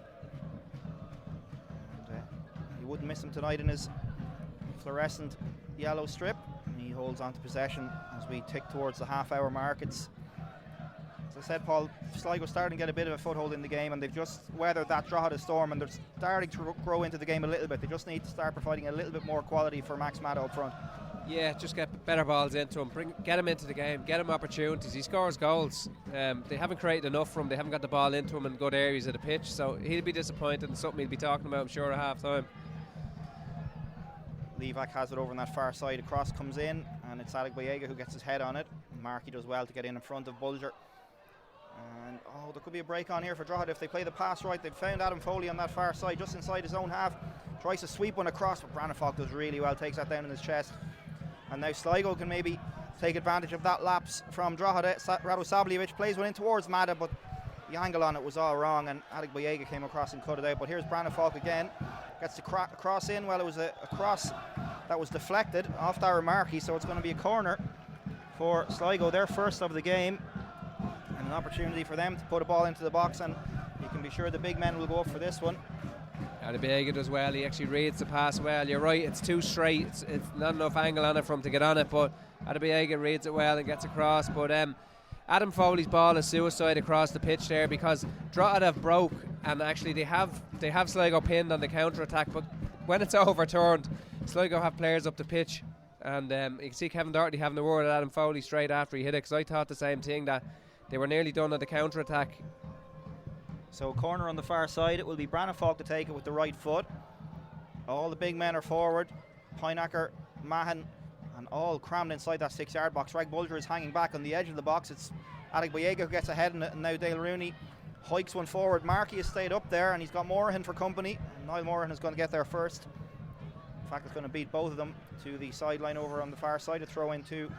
And you wouldn't miss him tonight in his fluorescent yellow strip. And he holds on to possession as we tick towards the half-hour mark. It's, as I said, Paul, Sligo starting to get a bit of a foothold in the game, and they've just weathered that Drogheda storm, and they're starting to grow into the game a little bit. They just need to start providing a little bit more quality for Max Matta up front. Yeah, just get better balls into him, get him into the game, get him opportunities. He scores goals. They haven't created enough for him. They haven't got the ball into him in good areas of the pitch, so he'll be disappointed, and something he'll be talking about, I'm sure, at half time. Levac has it over on that far side. A cross comes in, and it's Adegboyega who gets his head on it. Markey does well to get in front of Bulger. And there could be a break on here for Drogheda if they play the pass right. They've found Adam Foley on that far side, just inside his own half. Tries to sweep one across, but Brandon Falk does really well, takes that down in his chest. And now Sligo can maybe take advantage of that lapse from Drogheda. Radosavljevic plays one in towards Mata, but the angle on it was all wrong, and Adegboyega came across and cut it out. But here's Brandon Falk again. Gets the cross in. Well, it was a cross that was deflected off Darragh Markey, so it's going to be a corner for Sligo, their first of the game, and an opportunity for them to put a ball into the box, and you can be sure the big men will go up for this one. Adegboyega does well. He actually reads the pass well. You're right, it's too straight. It's not enough angle on it for him to get on it, but Adegboyega reads it well and gets across. But Adam Foley's ball is suicide across the pitch there, because Drogheda have broke, and actually they have Sligo pinned on the counter attack, but when it's overturned, Sligo have players up the pitch, and you can see Kevin Doherty having a word at Adam Foley straight after he hit it, because I thought the same thing, that they were nearly done on the counter attack. So corner on the far side. It will be Brandon Falk to take it with the right foot. All the big men are forward. Pynacker, Mahan, and all crammed inside that 6-yard box. Reg Bulger is hanging back on the edge of the box. It's Adegboyega who gets ahead in it, and now Dale Rooney hikes one forward. Markey has stayed up there, and he's got Morahan for company. Niall Morahan is going to get there first. In fact, it's going to beat both of them to the sideline over on the far side. A throw into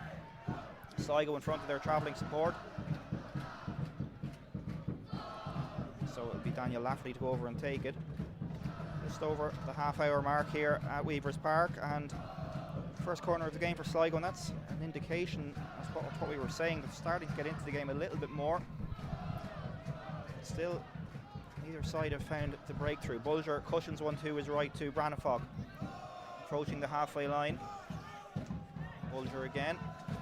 Sligo in front of their travelling support. So it'll be Daniel Lafferty to go over and take it. Just over the half-hour mark here at Weavers Park, and first corner of the game for Sligo, and that's an indication of what we were saying. They're starting to get into the game a little bit more. Still, neither side have found the breakthrough. Bulger cushions one to his right to Brandon Falk, approaching the halfway line. Bulger again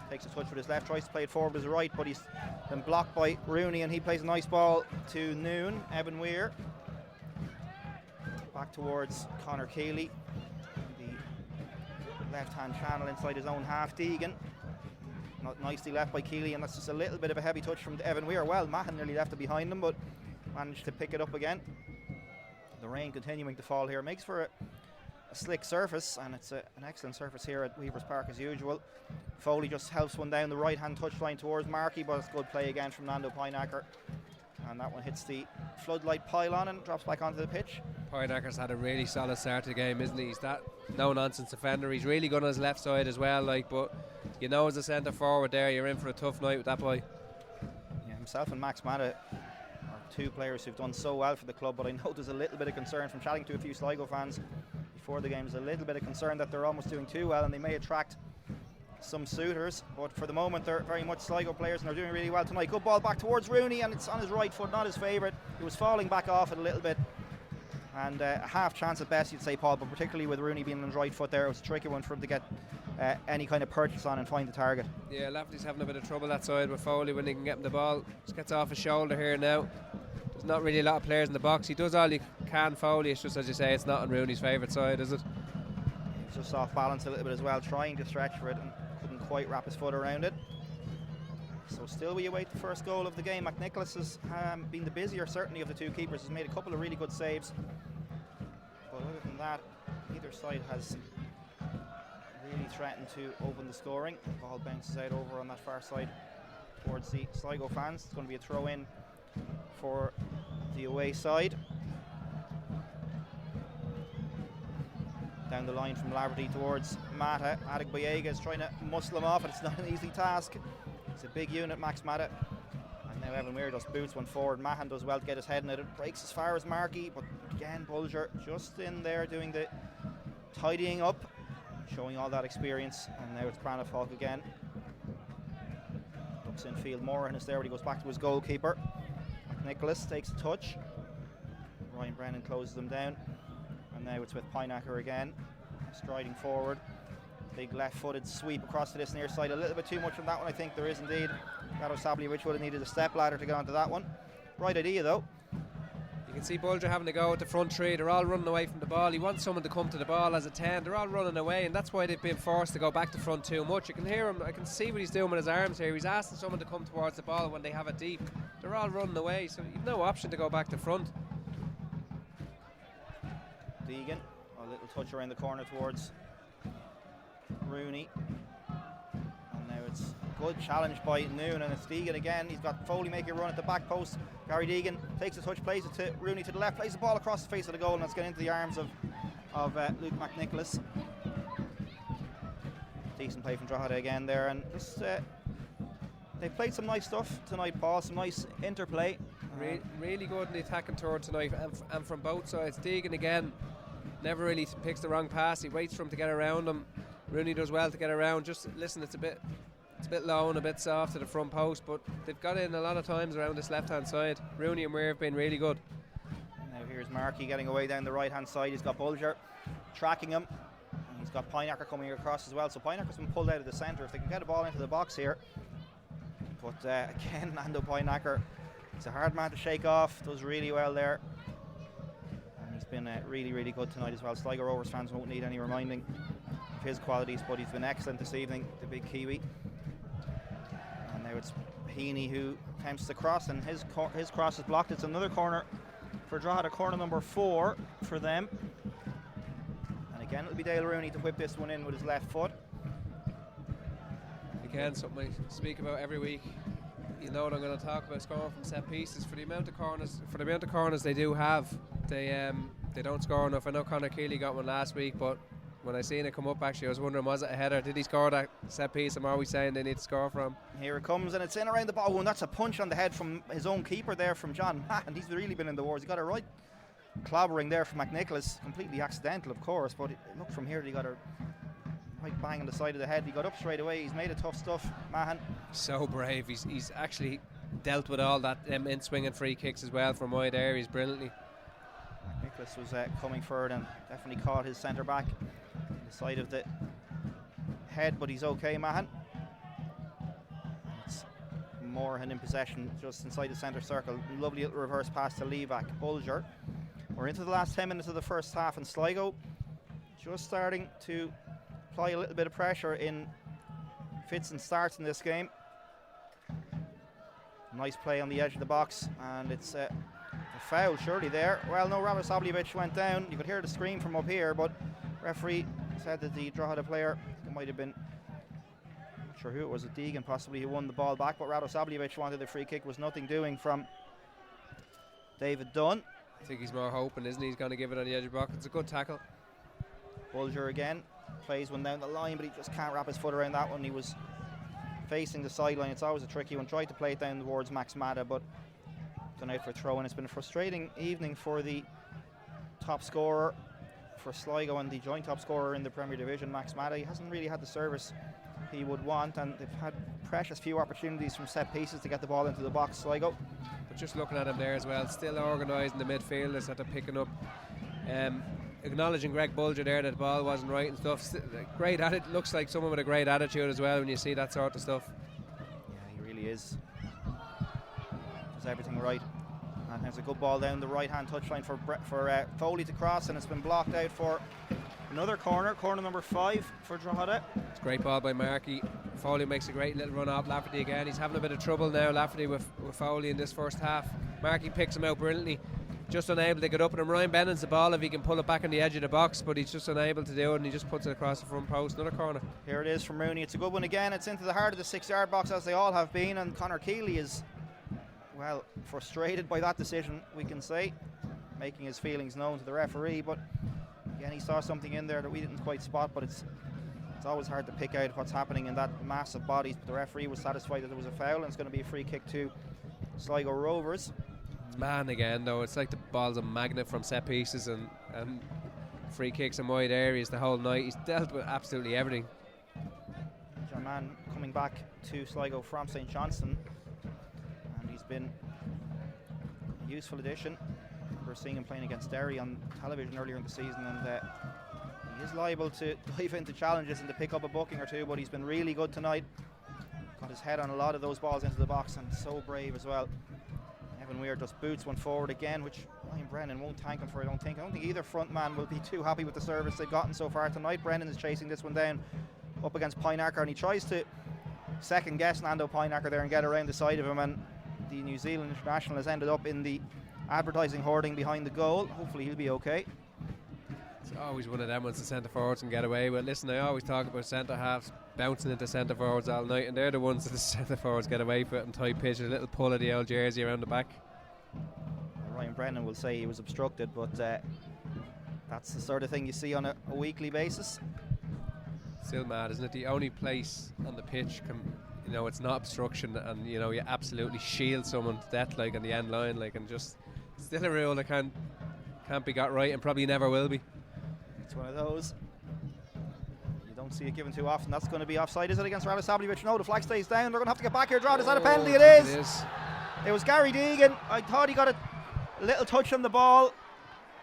takes a touch with his left, tries to play it forward with his right, but he's been blocked by Rooney, and he plays a nice ball to Noon. Evan Weir back towards Conor Keeley, the left-hand channel inside his own half. Deegan, not nicely left by Keeley, and that's just a little bit of a heavy touch from Evan Weir. Well, Mahan nearly left it behind him, but managed to pick it up again. The rain continuing to fall here makes for a slick surface, and it's an excellent surface here at Weavers Park as usual. Foley just helps one down the right hand touchline towards Markey, but it's good play again from Nando Pynacker, and that one hits the floodlight pylon and drops back onto the pitch. Pynacker's had a really solid start to the game, isn't he? He's that no nonsense defender. He's really good on his left side as well, but you know, as a centre forward there, you're in for a tough night with that boy. Yeah, himself and Max Mata are two players who've done so well for the club, but I know there's a little bit of concern from chatting to a few Sligo fans before the game. There's a little bit of concern that they're almost doing too well, and they may attract some suitors, but for the moment they're very much Sligo players, and they're doing really well tonight. Good ball back towards Rooney, and it's on his right foot, not his favourite. He was falling back off it a little bit, and a half chance at best, you'd say, Paul, but particularly with Rooney being on his right foot there, it was a tricky one for him to get any kind of purchase on and find the target. Yeah, Lafferty's having a bit of trouble that side with Foley when he can get him the ball. Just gets off his shoulder here now. There's not really a lot of players in the box. He does all he can, Foley. It's just, as you say, it's not on Rooney's favourite side, is it? He's just off balance a little bit as well, trying to stretch for it and couldn't quite wrap his foot around it. So still we await the first goal of the game. McNicholas has been the busier certainly of the two keepers. He's made a couple of really good saves, but other than that, neither side has really threatened to open the scoring. The ball bounces out over on that far side towards the Sligo fans. It's going to be a throw in for the away side. Down the line from Laverty towards Mata. Adegboyega is trying to muscle him off, and it's not an easy task. It's a big unit, Max Mata. And now Evan Weir just boots one forward. Mahan does well to get his head in it. It breaks as far as Markey, but again Bulger just in there doing the tidying up, showing all that experience. And now it's Brandon Falk again. Looks in field. Morahan is there, but he goes back to his goalkeeper. Nicholas takes a touch. Ryan Brennan closes them down. And now it's with Pynacker again, striding forward. Big left-footed sweep across to this near side. A little bit too much on that one, I think there is indeed. Radosavljevic would have needed a step ladder to get onto that one. Right idea though. You can see Bulger having to go with the front three. They're all running away from the ball. He wants someone to come to the ball as a 10. They're all running away, and that's why they've been forced to go back to front too much. You can hear him, I can see what he's doing with his arms here. He's asking someone to come towards the ball when they have it deep. They're all running away, so you've no option to go back to front. Deegan, a little touch around the corner towards Rooney. And now it's a good challenge by Noon, and it's Deegan again. He's got Foley making a run at the back post. Gary Deegan takes a touch, plays it to Rooney to the left, plays the ball across the face of the goal, and it's getting into the arms of Luke McNicholas. Decent play from Drogheda again there, and just they played some nice stuff tonight, Paul. Some nice interplay. Really good in the attacking third tonight, and from both sides. Deegan again never really picks the wrong pass. He waits for him to get around him. Rooney does well to get around. Just listen, it's a bit low and a bit soft to the front post, but they've got in a lot of times around this left hand side. Rooney and Weir have been really good. Now here's Markey getting away down the right hand side. He's got Bulger tracking him. And he's got Pineacker coming across as well. So Pinacker's been pulled out of the centre. If they can get a ball into the box here. But again, Nando Pineacker, he's a hard man to shake off. Does really well there. And he's been really, really good tonight as well. Sligo Rovers fans won't need any reminding of his qualities, but he's been excellent this evening, the big Kiwi. And now it's Heaney who attempts to cross, and his cross is blocked. It's another corner for Drogheda, corner number 4 for them. And again, it'll be Dale Rooney to whip this one in with his left foot. Again, something I speak about every week. You know what I'm going to talk about, scoring from set pieces. For the amount of corners they do have, they don't score enough. I know Conor Keeley got one last week, but when I seen it come up, actually I was wondering, was it a header? Did he score that set piece? I'm always saying they need to score from. Here it comes, and it's in around the ball. Oh, and that's a punch on the head from his own keeper there, from John Matt, and he's really been in the wars. He got a right clobbering there from McNicholas, completely accidental of course, but look from here, he got a right bang on the side of the head. He got up straight away. He's made it tough stuff, Mahan. So brave. He's actually dealt with all that in swinging free kicks as well from wide areas brilliantly. McNicholas was coming forward and definitely caught his centre back on the side of the head, but he's okay, Mahan. It's Morahan in possession just inside the centre circle. Lovely little reverse pass to Levac. Bulger. We're into the last 10 minutes of the first half, and Sligo just starting to apply a little bit of pressure in fits and starts in this game. Nice play on the edge of the box, and it's a foul surely there. Well, no, Radosavljevic went down. You could hear the scream from up here, but referee said that the Drogheda player, it might have been, I'm not sure who it was, Deegan possibly, who won the ball back, but Radosavljevic wanted the free kick. Was nothing doing from David Dunn. I think he's more hoping, isn't he? He's going to give it on the edge of the box. It's a good tackle. Bulger again plays one down the line, but he just can't wrap his foot around that one. He was facing the sideline. It's always a tricky one. Tried to play it down towards Max Mata, but gone out for a throw, and it's been a frustrating evening for the top scorer for Sligo and the joint top scorer in the Premier Division, Max Mata. He hasn't really had the service he would want, and they've had precious few opportunities from set pieces to get the ball into the box, Sligo. But just looking at him there as well, still organising the midfielders that they're picking up. Acknowledging Greg Bulger there that the ball wasn't right and stuff. Great at it. Looks like someone with a great attitude as well when you see that sort of stuff. Yeah, he really is. Does everything right. And there's a good ball down the right hand touchline for Foley to cross, and it's been blocked out for another corner number 5 for Drogheda. It's a great ball by Markey. Foley makes a great little run off Lafferty again. He's having a bit of trouble now, Lafferty, with Foley in this first half. Markey picks him out brilliantly. Just unable to get up, and Ryan Bennon's the ball if he can pull it back on the edge of the box, but he's just unable to do it, and he just puts it across the front post. Another corner. Here it is from Rooney. It's a good one again. It's into the heart of the 6-yard box, as they all have been, and Conor Keeley is, well, frustrated by that decision, we can say, making his feelings known to the referee. But again, he saw something in there that we didn't quite spot, but it's always hard to pick out what's happening in that mass of bodies. But the referee was satisfied that there was a foul, and it's going to be a free kick to Sligo Rovers. It's man again though. It's like the ball's a magnet from set pieces and free kicks in wide areas the whole night. He's dealt with absolutely everything. John Mann coming back to Sligo from St Johnstone, and he's been a useful addition. We're seeing him playing against Derry on television earlier in the season, and he is liable to dive into challenges and to pick up a booking or two, but he's been really good tonight. Got his head on a lot of those balls into the box, and so brave as well. Evan Weir just boots one forward again, which Ryan Brennan won't thank him for, I don't think either front man will be too happy with the service they've gotten so far tonight. Brennan is chasing this one down up against Pineacker, and he tries to second guess Nando Pineacker there and get around the side of him, and the New Zealand international has ended up in the advertising hoarding behind the goal. Hopefully he'll be okay. It's always one of them ones the centre forwards can get away with. Listen, I always talk about centre halves bouncing into centre forwards all night, and they're the ones that the centre forwards get away with it and tight pitch, a little pull of the old jersey around the back. Ryan Brennan will say he was obstructed, but that's the sort of thing you see on a weekly basis. Still mad, isn't it? The only place on the pitch it's not obstruction, and you absolutely shield someone to death, like on the end line, like, and just still a rule that can't be got right, and probably never will be. It's one of those. You don't see it given too often. That's going to be offside, is it, against Rado Sabljevic? No, the flag stays down. They're going to have to get back here. Is that a penalty? It is. It was Gary Deegan. I thought he got a little touch on the ball,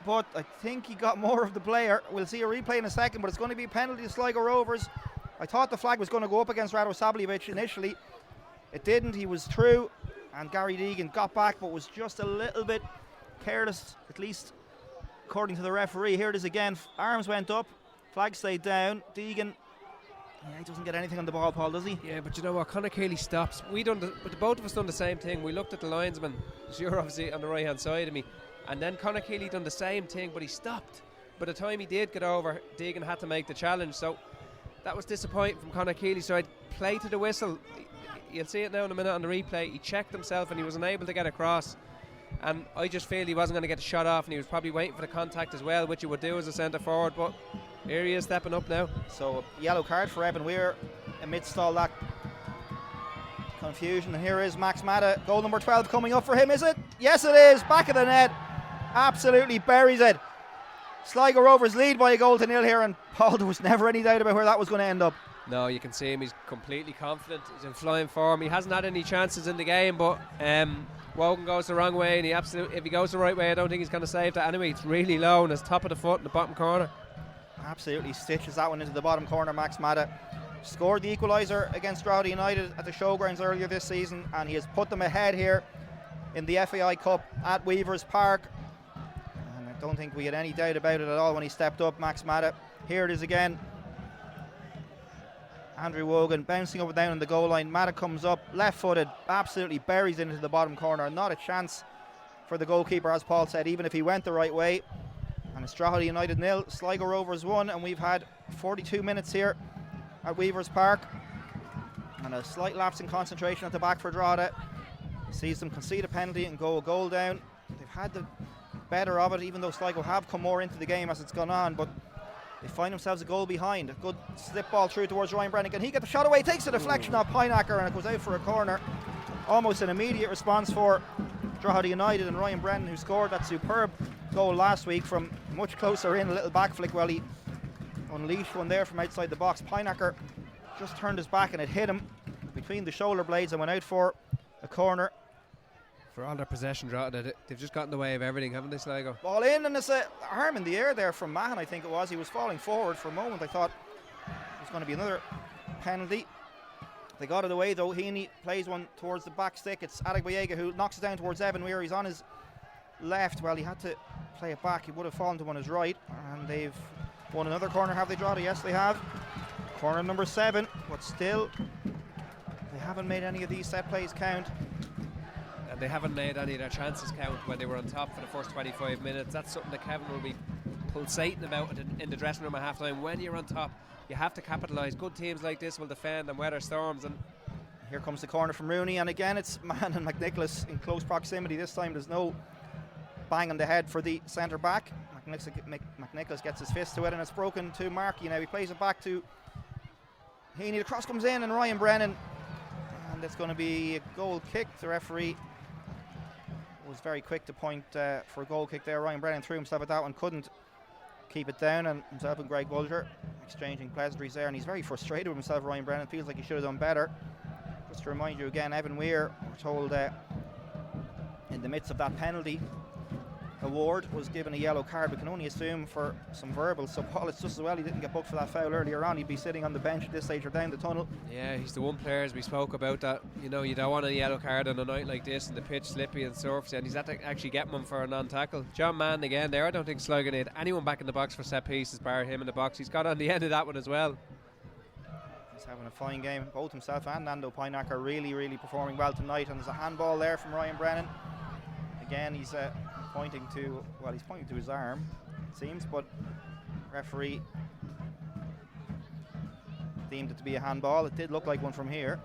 but I think he got more of the player. We'll see a replay in a second, but it's going to be a penalty to Sligo Rovers. I thought the flag was going to go up against Rado Sabljevic initially. It didn't. He was through, and Gary Deegan got back, but was just a little bit careless, at least according to the referee. Here it is again. Arms went up, flag stayed down. Deegan, he doesn't get anything on the ball, Paul, does he? Yeah, but you know what? Conor Keeley stops. But both of us done the same thing. We looked at the linesman. You're obviously on the right hand side of me, and then Conor Keeley done the same thing, but he stopped. By the time he did get over, Deegan had to make the challenge. So that was disappointing from Conor Keeley. So I'd play to the whistle. You'll see it now in a minute on the replay. He checked himself and he was unable to get across. And I just feel he wasn't going to get the shot off, and he was probably waiting for the contact as well, which he would do as a centre forward. But here he is stepping up now. So a yellow card for Evan Weir amidst all that confusion. And here is Max Mata, goal number 12 coming up for him, is it? Yes, it is. Back of the net. Absolutely buries it. Sligo Rovers lead by a goal to nil here, and Paul, there was never any doubt about where that was going to end up. No, you can see him. He's completely confident. He's in flying form. He hasn't had any chances in the game, but Wogan goes the wrong way, and if he goes the right way, I don't think he's going to save that anyway. It's really low, and it's top of the foot in the bottom corner. Absolutely stitches that one into the bottom corner. Max Mata scored the equaliser against Drogheda United at the Showgrounds earlier this season, and he has put them ahead here in the FAI Cup at Weavers Park. And I don't think we had any doubt about it at all when he stepped up, Max Mata. Here it is again. Andrew Wogan bouncing up and down on the goal line. Mata comes up, left-footed, absolutely buries it into the bottom corner. Not a chance for the goalkeeper, as Paul said, even if he went the right way. And it's Drogheda United 0, Sligo Rovers 1, and we've had 42 minutes here at Weavers Park. And a slight lapse in concentration at the back for Drogheda. Sees them concede a penalty and go a goal down. They've had the better of it, even though Sligo have come more into the game as it's gone on, but they find themselves a goal behind. A good slip ball through towards Ryan Brennan. Can he get the shot away? Takes a deflection off Pineacker, and it goes out for a corner. Almost an immediate response for Drogheda United, and Ryan Brennan, who scored that superb goal last week from much closer in, a little back flick, well, he unleashed one there from outside the box. Pineacker just turned his back and it hit him between the shoulder blades and went out for a corner. For all their possession, Drogheda, they've just gotten in the way of everything, haven't they, Sligo? Ball in, and it's a arm in the air there from Mahan, I think it was. He was falling forward for a moment. I thought it was going to be another penalty. They got it away though. Heaney plays one towards the back stick. It's Adegboyega who knocks it down towards Evan Weir. He's on his left. Well, he had to play it back. He would have fallen to on his right. And they've won another corner, have they, Drogheda? Yes, they have. Corner number 7, but still they haven't made any of these set plays count. And they haven't made any of their chances count when they were on top for the first 25 minutes. That's something that Kevin will be pulsating about in the dressing room at half time. When you're on top, you have to capitalise. Good teams like this will defend and weather storms. And here comes the corner from Rooney, and again it's Mahan and McNicholas in close proximity. This time there's no bang on the head for the centre back. McNicholas gets his fist to it, and it's broken to Markey. Now he plays it back to Heaney. The cross comes in, and Ryan Brennan, and it's going to be a goal kick. The referee was very quick to point for a goal kick there. Ryan Brennan threw himself at that one, couldn't keep it down, and himself and Greg Bulger exchanging pleasantries there, and he's very frustrated with himself. Ryan Brennan feels like he should have done better. Just to remind you again, Evan Weir, we're told in the midst of that penalty award, was given a yellow card. We can only assume for some verbal. So Paul, it's just as well he didn't get booked for that foul earlier on. He'd be sitting on the bench at this stage or down the tunnel. Yeah, he's the one player, as we spoke about, that you don't want a yellow card on a night like this and the pitch slippy and surfy, and he's had to actually get one for a non-tackle. John Mann again there. I don't think Sligo need anyone back in the box for set pieces bar him in the box. He's got on the end of that one as well. He's having a fine game. Both himself and Nando Pineacker really performing well tonight, and there's a handball there from Ryan Brennan. Again, he's pointing to his arm, it seems, but referee deemed it to be a handball. It did look like one from here.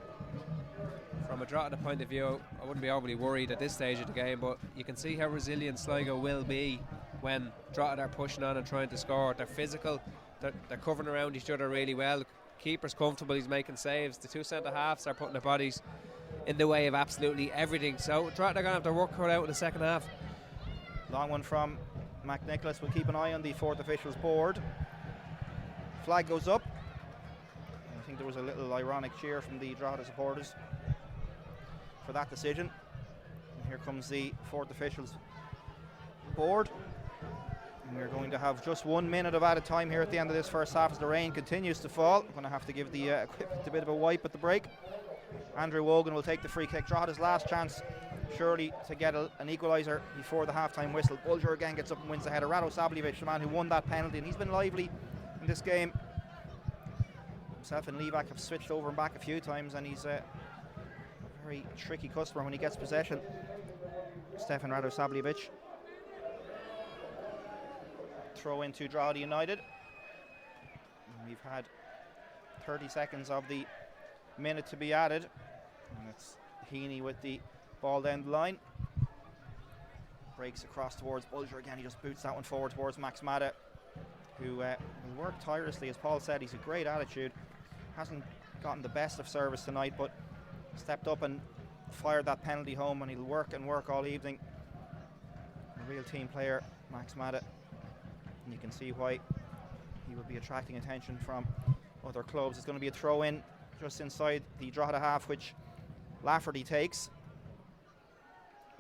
From a Drogheda point of view, I wouldn't be overly worried at this stage of the game, but you can see how resilient Sligo will be when Drogheda are pushing on and trying to score. They're physical, they're covering around each other really well. keeper's comfortable, he's making saves. The two centre halves are putting their bodies in the way of absolutely everything. So Drogheda are going to have their work cut out in the second half. Long one from McNicholas. We'll keep an eye on the fourth official's board. Flag goes up. I think there was a little ironic cheer from the Drogheda supporters for that decision. And here comes the fourth official's board. And we're going to have just 1 minute of added time here at the end of this first half as the rain continues to fall. I'm going to have to give the equipment a bit of a wipe at the break. Andrew Wogan will take the free kick. Drogheda's last chance surely to get an equaliser before the half-time whistle. Bulger again gets up and wins the header. Rado Sabljevic, the man who won that penalty, and he's been lively in this game. Himself and Levac have switched over and back a few times, and he's a very tricky customer when he gets possession. Stefan Rado Sabljevic. Throw into Drogheda United. And we've had 30 seconds of the minute to be added, and it's Heaney with the ball down the line. Breaks across towards Bulger again. He just boots that one forward towards Max Mata, who will work tirelessly. As Paul said, he's a great attitude. Hasn't gotten the best of service tonight, but stepped up and fired that penalty home, and he'll work and work all evening. A real team player, Max Mata, and you can see why he will be attracting attention from other clubs. It's going to be a throw in just inside the Drogheda half, which Lafferty takes.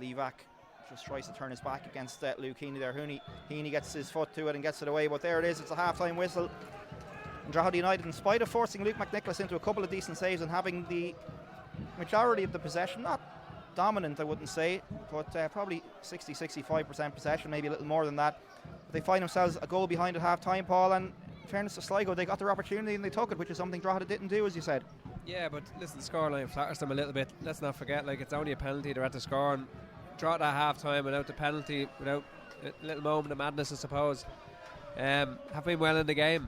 Levac just tries to turn his back against Luke Heaney there. Heaney gets his foot to it and gets it away, but there it is. It's a half-time whistle. And Drogheda United, in spite of forcing Luke McNicholas into a couple of decent saves and having the majority of the possession, not dominant I wouldn't say, but probably 60-65% possession, maybe a little more than that. But they find themselves a goal behind at half-time, Paul, and in fairness to Sligo, they got their opportunity and they took it, which is something Drogheda didn't do, as you said. Yeah, but listen, the scoreline flatters them a little bit. Let's not forget, it's only a penalty they're at the score, and Drogheda at half-time without the penalty, without a little moment of madness, I suppose, have been well in the game.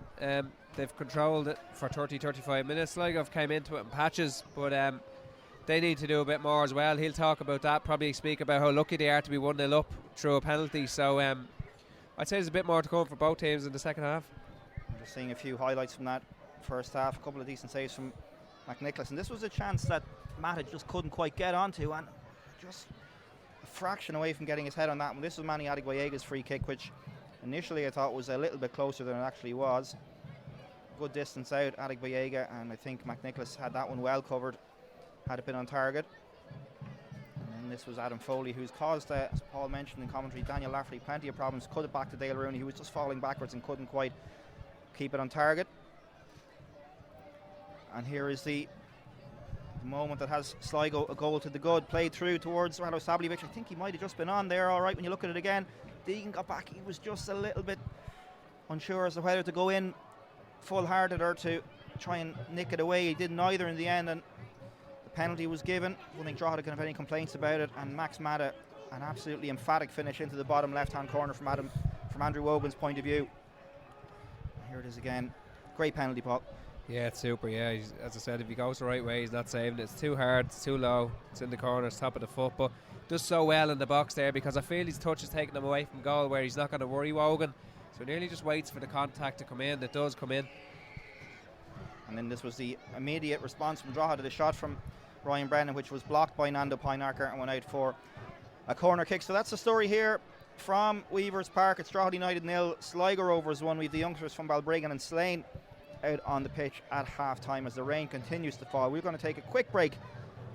They've controlled it for 30-35 minutes. Sligo have came into it in patches, but they need to do a bit more as well. He'll talk about that, probably speak about how lucky they are to be 1-0 up through a penalty. So I'd say there's a bit more to come for both teams in the second half. I'm just seeing a few highlights from that first half, a couple of decent saves from McNicholas, and this was a chance that Matt just couldn't quite get onto, and just a fraction away from getting his head on that one. This was Manny Adegboyega's free kick, which initially I thought was a little bit closer than it actually was. Good distance out, Adegboyega, and I think McNicholas had that one well covered had it been on target. And then this was Adam Foley, who's caused, as Paul mentioned in commentary, Daniel Lafferty plenty of problems. Cut it back to Dale Rooney, who was just falling backwards and couldn't quite keep it on target. And here is the moment that has Sligo a goal to the good. Played through towards Rado Sabljevic. I think he might have just been on there all right when you look at it again. Deegan got back. He was just a little bit unsure as to whether to go in full-hearted or to try and nick it away. He did neither in the end, and the penalty was given. I don't think Drogheda can have any complaints about it. And Max Mata, an absolutely emphatic finish into the bottom left-hand corner from Andrew Wogan's point of view. Here it is again. Great penalty, Paul. Yeah, it's super. Yeah, as I said, if he goes the right way, he's not saving it. It's too hard, it's too low, it's in the corner, it's top of the foot, but does so well in the box there, because I feel his touch is taking him away from goal, where he's not going to worry Wogan, so he nearly just waits for the contact to come in. It does come in. And then this was the immediate response from Drogheda, the shot from Ryan Brennan, which was blocked by Nando Pinarker and went out for a corner kick. So that's the story here from Weavers Park. It's Drogheda United 0, Sligo Rovers 1. We've the youngsters from Balbriggan and Slane out on the pitch at half-time as the rain continues to fall. We're going to take a quick break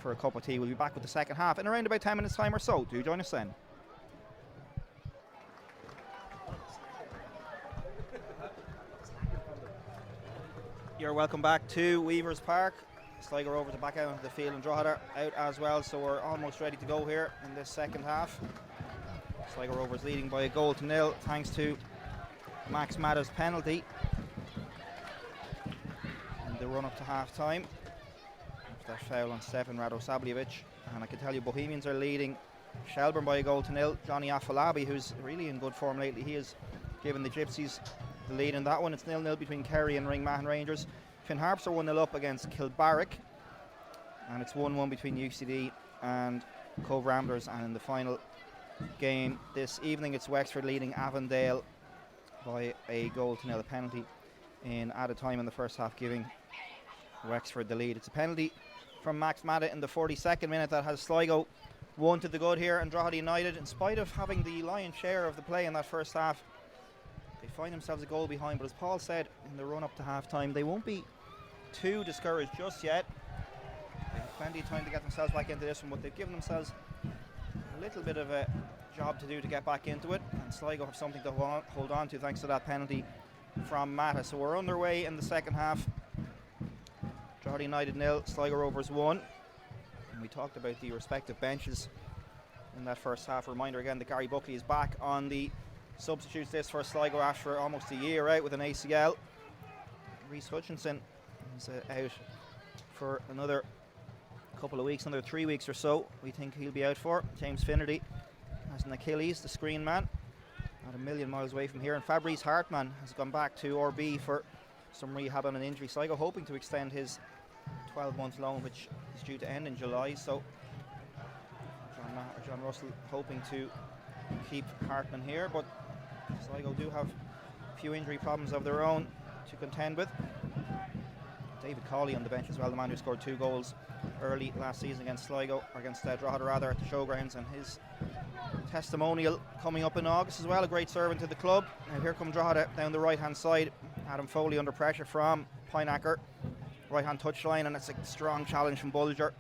for a cup of tea. We'll be back with the second half in around about 10 minutes time or so. Do join us then. You're welcome back to Weavers Park. Sligo Rovers are back out onto the field and Drogheda out as well, so we're almost ready to go here in this second half. Sligo Rovers leading by a goal to nil thanks to Max Mata's penalty. The run up to half time after that foul on Stefan Rado Sabljevic, and I can tell you Bohemians are leading Shelburne by a goal to nil. Johnny Afolabi, who's really in good form lately, he has given the Gypsies the lead in that one. It's 0-0 between Kerry and Ringmahon Rangers. Finn Harps are 1-0 up against Kilbarrack, and it's 1-1 between UCD and Cove Ramblers. And in the final game this evening, it's Wexford leading Avondale by a goal to nil. A penalty in added time in the first half, giving Wexford the lead. It's a penalty from Max Matta in the 42nd minute that has Sligo one to the good here, and Drogheda United, in spite of having the lion's share of the play in that first half, they find themselves a goal behind. But as Paul said in the run up to half time, they won't be too discouraged just yet. They have plenty of time to get themselves back into this one, but they've given themselves a little bit of a job to do to get back into it, and Sligo have something to hold on to thanks to that penalty from Matta. So we're underway in the second half. Drogheda United 0, Sligo Rovers 1. And we talked about the respective benches in that first half. Reminder again that Gary Buckley is back on the substitutes list for Sligo after almost a year out with an ACL. Rhys Hutchinson is out for another couple of weeks, another 3 weeks or so. We think he'll be out for. James Finnerty has an Achilles, the screen man, not a million miles away from here. And Fabrice Hartman has gone back to RB for some rehab on an injury. Sligo hoping to extend his 12-month loan, which is due to end in July. So John Russell hoping to keep Hartman here, but Sligo do have a few injury problems of their own to contend with. David Cawley on the bench as well, the man who scored 2 goals early last season against Sligo, or against Drogheda rather, at the showgrounds, and his testimonial coming up in August as well. A great servant to the club. Now here come Drogheda down the right hand side. Adam Foley under pressure from Pineacker, right hand touchline, and it's a strong challenge from Bulger.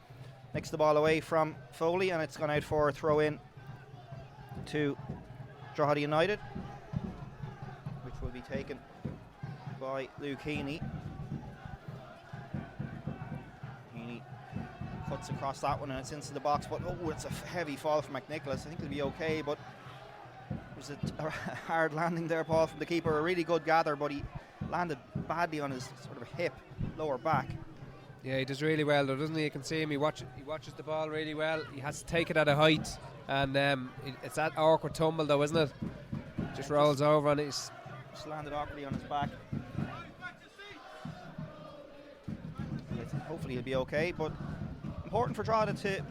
Nicks the ball away from Foley, and it's gone out for a throw in to Drogheda United, which will be taken by Luke Heaney. Heaney cuts across that one and it's into the box, but it's a heavy fall from McNicholas. I think he'll be okay, but it was a hard landing there, Paul, from the keeper. A really good gather, but he landed badly on his sort of hip, lower back. Yeah, he does really well though, doesn't he? You can see him, he watches the ball really well. He has to take it at a height, and it's that awkward tumble though, isn't it? Just rolls over and he's just landed awkwardly on his back. Hopefully he'll be okay, but important for Drogheda to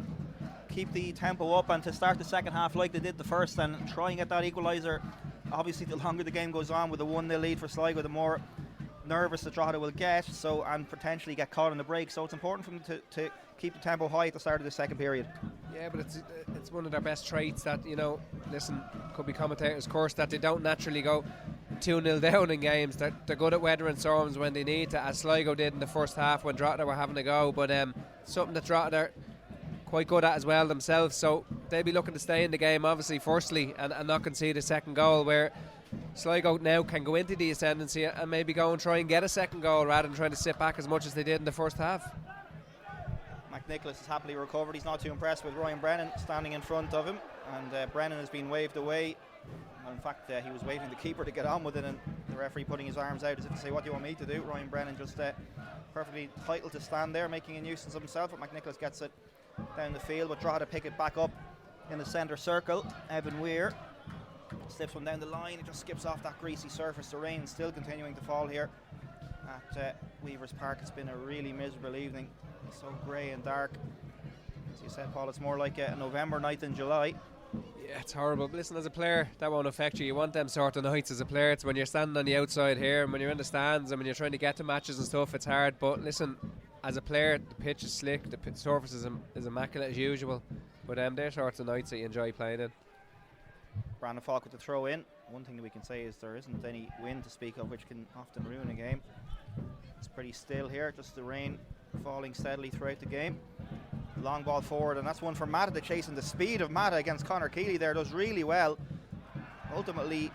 keep the tempo up and to start the second half like they did the first and try and get that equaliser. Obviously the longer the game goes on with a 1-0 lead for Sligo, the more nervous that Drogheda will get, so, and potentially get caught in the break. So it's important for them to keep the tempo high at the start of the second period. Yeah, but it's one of their best traits that, you know, listen, could be commentators' course, that they don't naturally go 2-0 down in games. They're good at weathering storms when they need to, as Sligo did in the first half when Drogheda were having a go. But something that Drogheda are quite good at as well themselves. So they'll be looking to stay in the game, obviously, firstly, and not concede a second goal, where Sligo now can go into the ascendancy and maybe go and try and get a second goal rather than trying to sit back as much as they did in the first half. McNicholas is happily recovered. He's not too impressed with Ryan Brennan standing in front of him, and Brennan has been waved away. In fact, he was waving the keeper to get on with it, and the referee putting his arms out as if to say, what do you want me to do? Ryan Brennan just perfectly entitled to stand there making a nuisance of himself, but McNicholas gets it down the field. But Drogheda pick it back up in the centre circle. Evan Weir slips one down the line. It just skips off that greasy surface. The rain still continuing to fall here at Weavers Park. It's been a really miserable evening. It's so grey and dark. As you said, Paul, it's more like a November night than July. Yeah, it's horrible. But listen, as a player, that won't affect you. You want them sort of nights as a player. It's when you're standing on the outside here and when you're in the stands and when you're trying to get to matches and stuff, it's hard. But listen, as a player, the pitch is slick, the surface is immaculate as usual. But they're sorts of nights that you enjoy playing in. Brandon Falk with the throw in. One thing that we can say is there isn't any wind to speak of, which can often ruin a game. It's pretty still here, just the rain falling steadily throughout the game. Long ball forward, and that's one for Matta, chasing the speed of Matta against Conor Keeley there. Does really well. Ultimately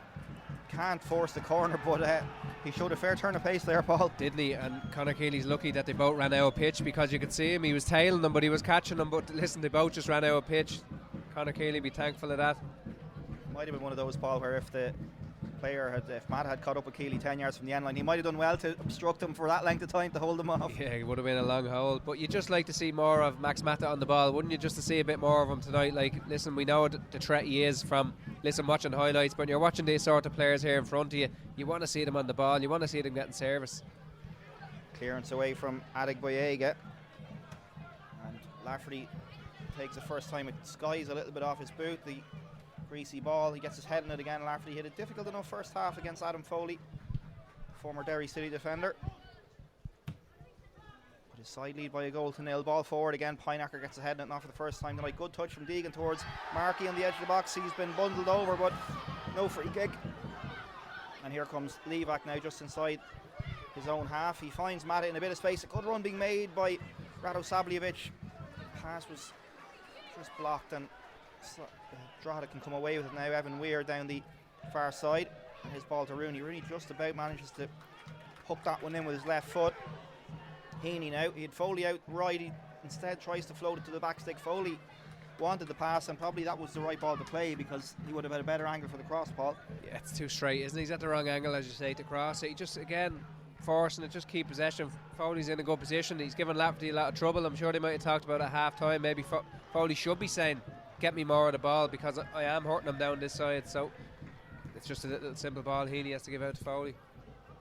can't force the corner, but he showed a fair turn of pace there, Paul. Didn't he? And Conor Keeley's lucky that they both ran out of pitch, because you could see him, he was tailing them but he was catching them, but listen, they both just ran out of pitch. Conor Keeley be thankful of that. Might have been one of those, Paul, where if Matt had caught up with Keeley 10 yards from the end line, he might have done well to obstruct him for that length of time to hold him off. Yeah, it would have been a long hole. But you'd just like to see more of Max Matta on the ball, wouldn't you? Just to see a bit more of him tonight. Like, listen, we know the threat he is from watching highlights, but when you're watching these sort of players here in front of you, you want to see them on the ball, you want to see them getting service. Clearance away from Adegboyega, and Lafferty takes the first time. It skies a little bit off his boot, the greasy ball. He gets his head in it again. Lafferty hit a difficult enough first half against Adam Foley, former Derry City defender. His side lead by a goal to nil. Ball forward again. Pineacker gets ahead, not for the first time tonight. Good touch from Deegan towards Markey on the edge of the box. He's been bundled over, but no free kick. And here comes Levac now, just inside his own half. He finds Mata in a bit of space. A good run being made by Rado Sabljevic. Pass was just blocked, and Drogheda can come away with it now. Evan Weir down the far side, and his ball to Rooney. Rooney just about manages to hook that one in with his left foot. Heaney now, he had Foley out right, he instead tries to float it to the back stick. Foley wanted the pass, and probably that was the right ball to play, because he would have had a better angle for the cross, Paul. Yeah, it's too straight, isn't he? He's at the wrong angle, as you say, to cross it. He just, again, forcing it, just keep possession. Foley's in a good position. He's given Lafferty a lot of trouble. I'm sure they might have talked about it at half time. Maybe Foley should be saying, get me more of the ball, because I am hurting him down this side. So it's just a little simple ball Heaney has to give out to Foley.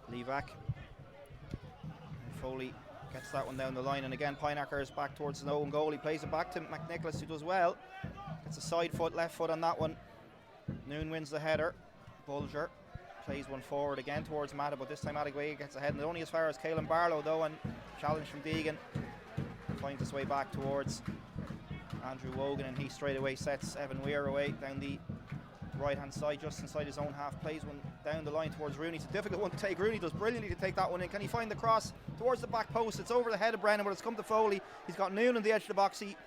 Levac. Foley gets that one down the line, and again Pineacker is back towards his own goal. He plays it back to McNicholas, who does well. Gets a side foot, left foot on that one. Noon wins the header. Bulger plays one forward again towards Mata, but this time Adigway gets ahead, and only as far as Caelan Barlow though, and challenge from Deegan. Finds his way back towards Andrew Wogan, and he straight away sets Evan Weir away down the right hand side, just inside his own half. Plays one down the line towards Rooney. It's a difficult one to take. Rooney does brilliantly to take that one in. Can he find the cross towards the back post? It's over the head of Brennan, but it's come to Foley. He's got Noon on the edge of the box. He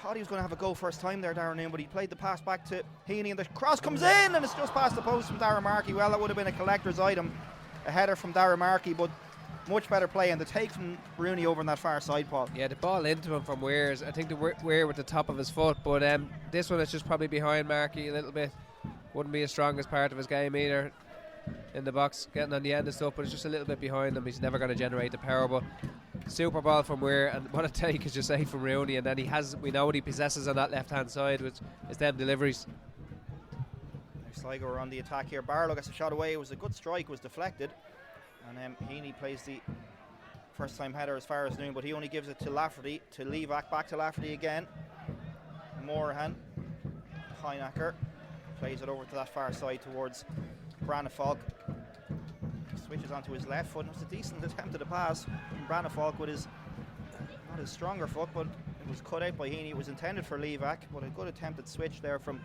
thought he was going to have a go first time there, Darren Noon, but he played the pass back to Heaney, and the cross comes in, and it's just past the post from Darren Markey. Well, that would have been a collector's item, a header from Darren Markey, but much better play, and the take from Rooney over on that far side, Paul. Yeah, the ball into him from Weir's. I think the Weir with the top of his foot, but this one is just probably behind Markey a little bit. Wouldn't be his strongest part of his game either, in the box, getting on the end and stuff, but it's just a little bit behind him. He's never going to generate the power, but super ball from Weir, and what a take, as you say, from Rooney. And then we know what he possesses on that left hand side, which is them deliveries. Sligo are on the attack here. Barlow gets a shot away. It was a good strike, was deflected, and Heaney plays the first time header as far as Noon, but he only gives it to Lafferty, to Levac, back to Lafferty again. Morahan, Pineacker plays it over to that far side towards Branafalk. Switches onto his left foot, and it was a decent attempt at a pass from Branafalk with his, not his stronger foot, but it was cut out by Heaney. It was intended for Levac, but a good attempted switch there from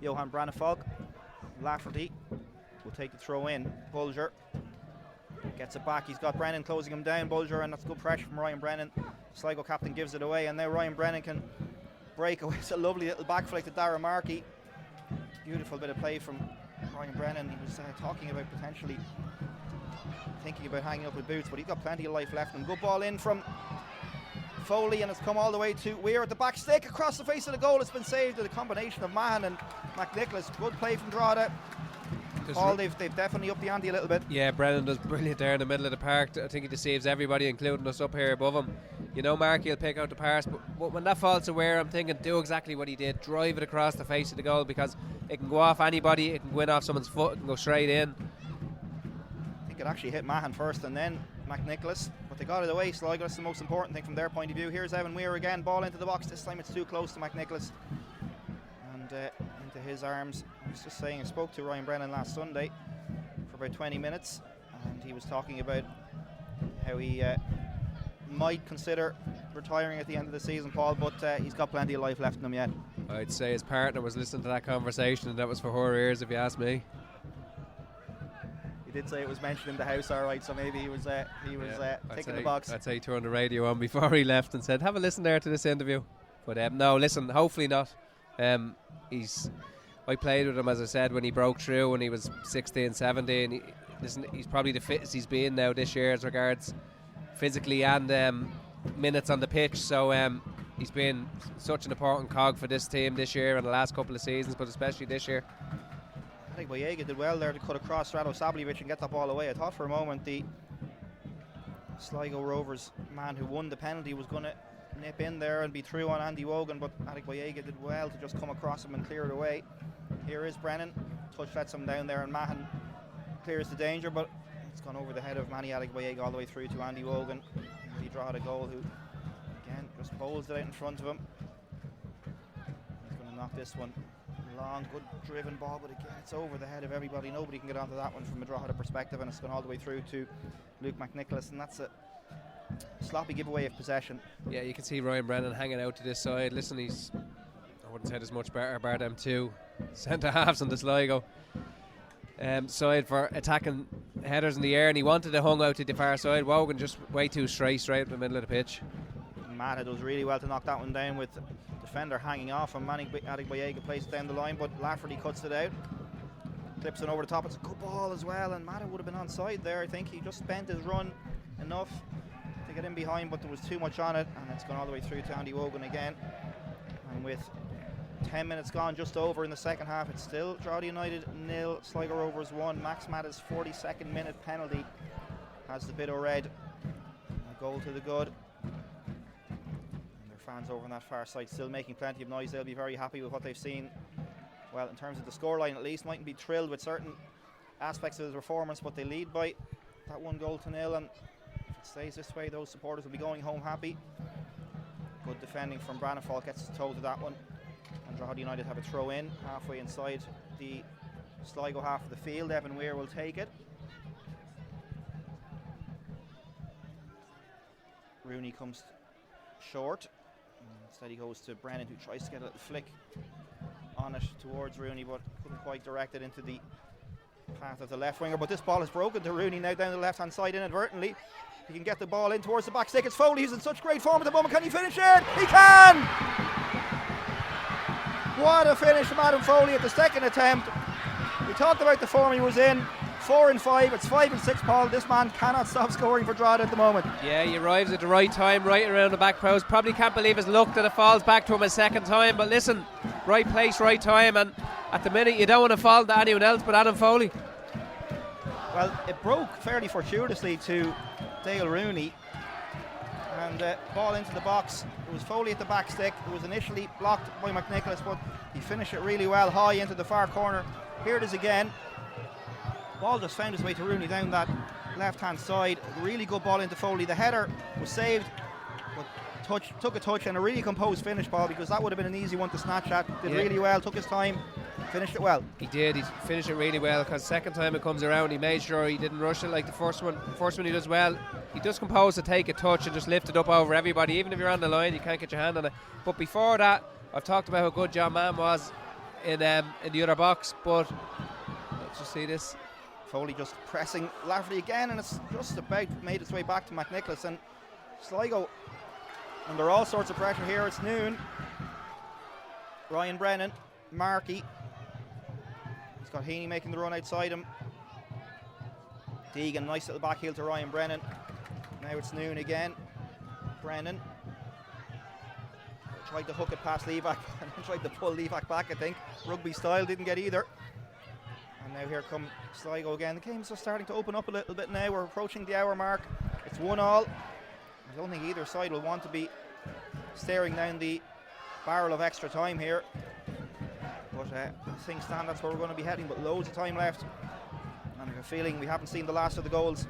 Johan Branafalk. Lafferty will take the throw in. Bulger gets it back. He's got Brennan closing him down. Bulger, and that's good pressure from Ryan Brennan. Sligo captain gives it away, and now Ryan Brennan can break away. It's a lovely little back flick to Darragh Markey. Beautiful bit of play from Ryan Brennan. He was talking about potentially thinking about hanging up with boots, but he's got plenty of life left in him. Good ball in from Foley, and it's come all the way to Weir at the back stick across the face of the goal. It's been saved with a combination of Mahan and McNicholas. Good play from Drogheda. Paul, they've definitely upped the ante a little bit. Yeah, Brennan does brilliant there in the middle of the park. I think he deceives everybody, including us up here above him. You know, Markey will pick out the pass, but when that falls to Weir, I'm thinking do exactly what he did. Drive it across the face of the goal, because it can go off anybody. It can go in off someone's foot. It can go straight in. I think it actually hit Mahan first and then McNicholas, but they got it away. Sligo, that's the most important thing from their point of view. Here's Evan Weir again, ball into the box. This time it's too close to McNicholas and into his arms. I was just saying, I spoke to Ryan Brennan last Sunday for about 20 minutes, and he was talking about how he might consider retiring at the end of the season, Paul, but he's got plenty of life left in him yet. I'd say his partner was listening to that conversation, and that was for her ears, if you ask me. He did say it was mentioned in the house, all right, so maybe he was ticking the box. I'd say he turned the radio on before he left and said, have a listen there to this interview. But no, listen, hopefully not. I played with him, as I said, when he broke through when he was 16, 17. He's probably the fittest he's been now this year as regards physically and minutes on the pitch. So he's been such an important cog for this team this year and the last couple of seasons, but especially this year. I think Boyega did well there to cut across Rado Sabljevic and get that ball away. I thought for a moment the Sligo Rovers man who won the penalty was going to nip in there and be through on Andy Wogan, but Adik Boyega did well to just come across him and clear it away. Here is Brennan, touch lets him down there, and Mahan clears the danger, but it's gone over the head of Manny Adik Boyega all the way through to Andy Wogan. He drawed a goal, who again just bowls it out in front of him. He's going to knock this one long, good driven ball, but again it's over the head of everybody. Nobody can get onto that one from a Drogheda perspective, and it's gone all the way through to Luke McNicholas, and that's a sloppy giveaway of possession. Yeah, you can see Ryan Brennan hanging out to this side. Listen, he's, I wouldn't say there's much better bar them two centre halves on the Sligo side for attacking headers in the air, and he wanted to hung out to the far side. Wogan just way too straight in the middle of the pitch. Mata does really well to knock that one down with the defender hanging off, and Manning Adegboyega plays it down the line, but Lafferty cuts it out. Clips it over the top. It's a good ball as well, and Mata would have been onside there. I think he just bent his run enough to get in behind, but there was too much on it, and it's gone all the way through to Andy Wogan again. And with 10 minutes gone, just over in the second half, it's still Drogheda United 0, Sligo Rovers 1. Max Mata's 42nd minute penalty has the bit of red. A goal to the good. And their fans over on that far side still making plenty of noise. They'll be very happy with what they've seen. Well, in terms of the scoreline at least, mightn't be thrilled with certain aspects of his performance, but they lead by that 1-0, and if it stays this way, those supporters will be going home happy. Good defending from Branafall gets the toe to that one, and Drogheda United have a throw in halfway inside the Sligo half of the field. Evan Weir will take it. Rooney comes short. Instead he goes to Brennan, who tries to get a little flick on it towards Rooney, but couldn't quite direct it into the path of the left winger. But this ball is broken to Rooney now down the left hand side inadvertently. He can get the ball in towards the back stick. It's Foley who's in such great form at the moment. Can he finish it? He can! What a finish from Adam Foley at the second attempt. We talked about the form he was in. 4 and 5, it's 5 and 6, Paul. This man cannot stop scoring for Drogheda at the moment. Yeah, he arrives at the right time, right around the back post. Probably can't believe his luck that it falls back to him a second time. But listen, right place, right time, and at the minute you don't want to fall to anyone else but Adam Foley. Well, it broke fairly fortuitously to Dale Rooney, and ball into the box. It was Foley at the back stick. It was initially blocked by McNicholas, but he finished it really well high into the far corner. Here it is again. Ball just found its way to Rooney down that left hand side. Really good ball into Foley. The header was saved, but took a touch, and a really composed finish, Paul, because that would have been an easy one to snatch at. Did really well, took his time, finished it well. He did, he finished it really well, because second time it comes around he made sure he didn't rush it like the first one. First one he does well. He does compose to take a touch and just lift it up over everybody. Even if you're on the line you can't get your hand on it. But before that, I've talked about how good John Mann was in the other box, but let's just see this. Foley just pressing Lafferty again, and it's just about made its way back to McNicholas. And Sligo under all sorts of pressure here. It's noon. Ryan Brennan, Markey. He's got Heaney making the run outside him. Deegan, nice little back heel to Ryan Brennan. Now it's noon again. Brennan tried to hook it past Levac and tried to pull Levac back, I think. Rugby style, didn't get either. And now here come Sligo again. The game's just starting to open up a little bit now. We're approaching the hour mark. It's 1-1. I don't think either side will want to be staring down the barrel of extra time here. But as things stand, that's where we're going to be heading. But loads of time left. And I have a feeling we haven't seen the last of the goals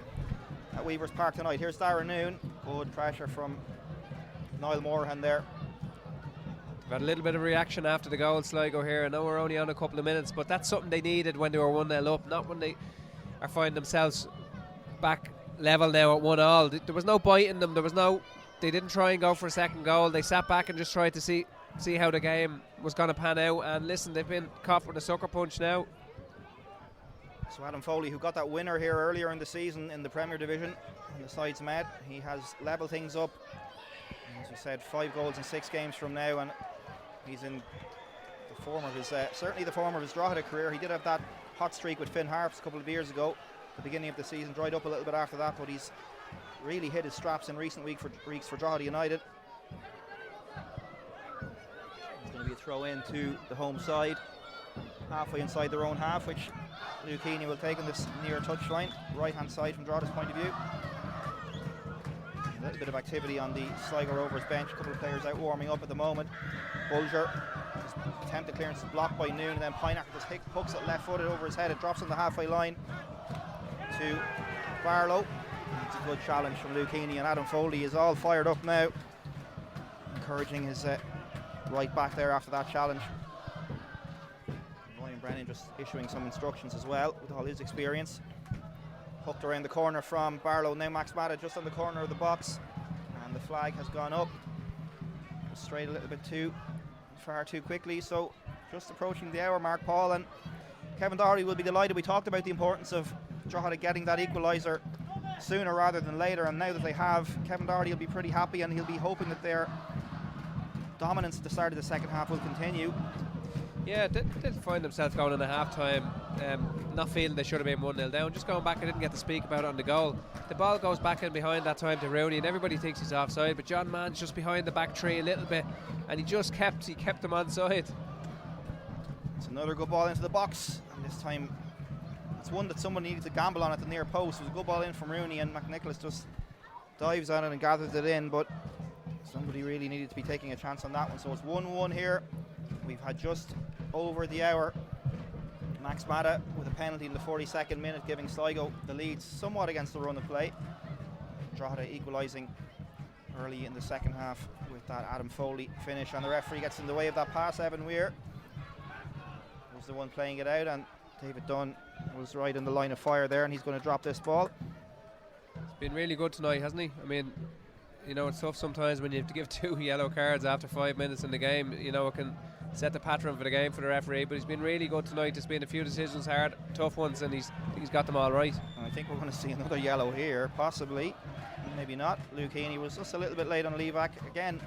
at Weavers Park tonight. Here's Darren Noon. Good pressure from Niall Moorhan there. We've had a little bit of reaction after the goal, Sligo here. I know we're only on a couple of minutes, but that's something they needed when they were 1-0 up, not when they are finding themselves back level now at 1-1. There was no bite in them. They didn't try and go for a second goal. They sat back and just tried to see how the game was going to pan out. And listen, they've been caught with a sucker punch now. So Adam Foley, who got that winner here earlier in the season in the Premier Division, and the side's met, he has levelled things up. As we said, 5 goals in 6 games from now, and he's in the form of his, certainly the form of his Drogheda career. He did have that hot streak with Finn Harps a couple of years ago. The beginning of the season dried up a little bit after that, but he's really hit his straps in recent weeks for Drogheda United. It's going to be a throw in to the home side, halfway inside their own half, which Luke Heaney will take on this near touchline, right hand side from Drogheda's point of view. A little bit of activity on the Sligo Rovers bench. A couple of players out warming up at the moment. Bulger, attempted clearance is blocked by Noon, and then Pineacker just hooks it left footed over his head. It drops on the halfway line to Barlow. It's a good challenge from Luke Heaney, and Adam Foley is all fired up now, encouraging his right back there after that challenge. Ryan Brennan just issuing some instructions as well with all his experience. Hooked around the corner from Barlow. Now Max Mata just on the corner of the box. flag has gone up. Straight a little bit far too quickly. So just approaching the hour mark, Paul, and Kevin Doherty will be delighted. We talked about the importance of Drogheda getting that equaliser sooner rather than later, and now that they have, Kevin Doherty will be pretty happy, and he'll be hoping that their dominance at the start of the second half will continue. Yeah, they find themselves going in a half-time, not feeling they should have been 1-0 down. Just going back, I didn't get to speak about it on the goal. The ball goes back in behind that time to Rooney, and everybody thinks he's offside, but John Mann's just behind the back three a little bit, and he kept them onside. It's another good ball into the box, and this time it's one that someone needed to gamble on at the near post. It was a good ball in from Rooney, and McNicholas just dives on it and gathers it in, but somebody really needed to be taking a chance on that one. So it's 1-1 here. We've had just over the hour. Max Mata with a penalty in the 42nd minute, giving Sligo the lead somewhat against the run of play. Drogheda equalising early in the second half with that Adam Foley finish, and the referee gets in the way of that pass. Evan Weir was the one playing it out, and David Dunn was right in the line of fire there, and he's going to drop this ball. He's been really good tonight, hasn't he? I mean, you know, it's tough sometimes when you have to give 2 yellow cards after 5 minutes in the game. You know, it can set the pattern for the game for the referee, but he's been really good tonight. There's been a few decisions, hard, tough ones, and he's got them all right. And I think we're going to see another yellow here, possibly, maybe not. Luke Heaney was just a little bit late on Levac. Again,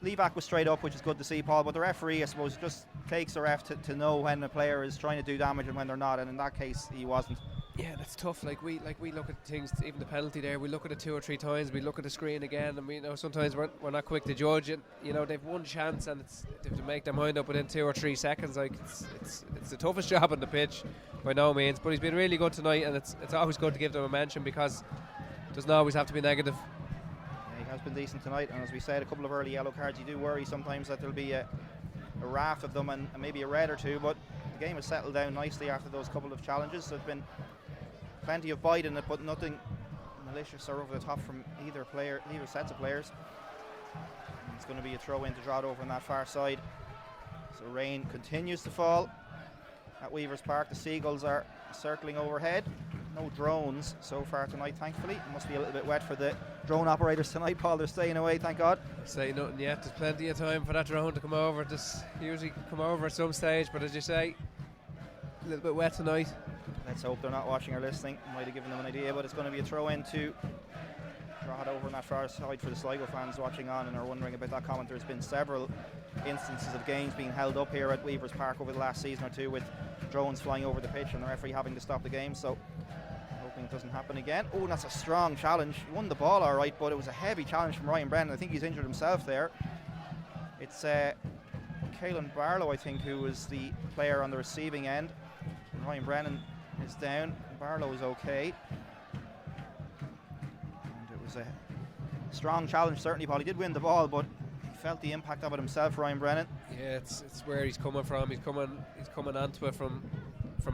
Levac was straight up, which is good to see, Paul, but the referee, I suppose, just takes a ref to know when a player is trying to do damage and when they're not, and in that case he wasn't. Yeah, that's tough. Like we look at things, even the penalty there, we look at it 2 or 3 times, we look at the screen again, and we, you know, sometimes we're not quick to judge it. You know, they've one chance, and they have to make their mind up within 2 or 3 seconds. Like it's the toughest job on the pitch by no means, but he's been really good tonight, and it's always good to give them a mention, because it doesn't always have to be negative. Yeah, he has been decent tonight, and as we said, a couple of early yellow cards. You do worry sometimes that there'll be a raft of them, and maybe a red or two, but the game has settled down nicely after those couple of challenges. So there's been plenty of bite in it, but nothing malicious or over the top from either sets of players. And it's going to be a throw in to Drogheda over on that far side. So rain continues to fall at Weavers Park. The seagulls are circling overhead. No drones so far tonight, thankfully. It must be a little bit wet for the drone operators tonight, Paul. They're staying away, thank God. Say nothing yet. There's plenty of time for that drone to come over. Just usually come over at some stage, but as you say, a little bit wet tonight. Let's hope they're not watching or listening. Might have given them an idea, but it's going to be a throw in to Drogheda over on that far side for the Sligo fans watching on and are wondering about that comment. There's been several instances of games being held up here at Weavers Park over the last season or two, with drones flying over the pitch and the referee having to stop the game. So hoping it doesn't happen again. Oh, that's a strong challenge. He won the ball all right, but it was a heavy challenge from Ryan Brennan. I think he's injured himself there. It's Caelan Barlow, I think, who was the player on the receiving end. And Ryan Brennan is down. Barlow is okay. And it was a strong challenge, certainly, Paul. He did win the ball, but he felt the impact of it himself, Ryan Brennan. Yeah, it's where he's coming from. He's coming onto it from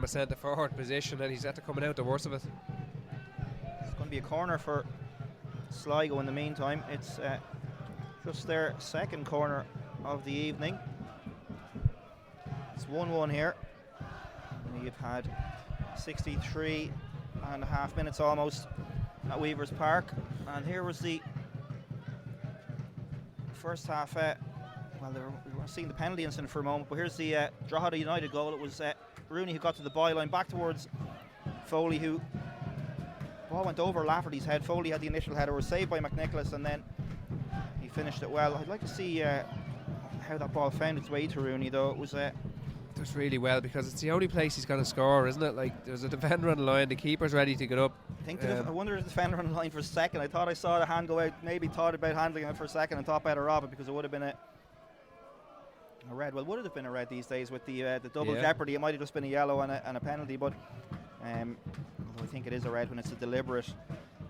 a centre forward position, and he's had to coming out the worst of it. It's going to be a corner for Sligo in the meantime. It's just their second corner of the evening. It's 1-1 here. We've had 63 and a half minutes almost at Weavers Park, and here was the first half. We were seeing the penalty incident for a moment, but here's the Drogheda United goal. It was Rooney who got to the byline, back towards Foley, who ball went over Lafferty's head. Foley had the initial header, was saved by McNicholas, and then he finished it well. I'd like to see how that ball found its way to Rooney, though. It was does really well, because it's the only place he's going to score, isn't it? Like, there's a defender on the line, the keeper's ready to get up. I wonder if the defender on the line for a second. I thought I saw the hand go out, maybe thought about handling it for a second and thought better of it, because it would have been a red. Well, would it have been a red these days with the double jeopardy? It might have just been a yellow and a penalty, but although I think it is a red when it's a deliberate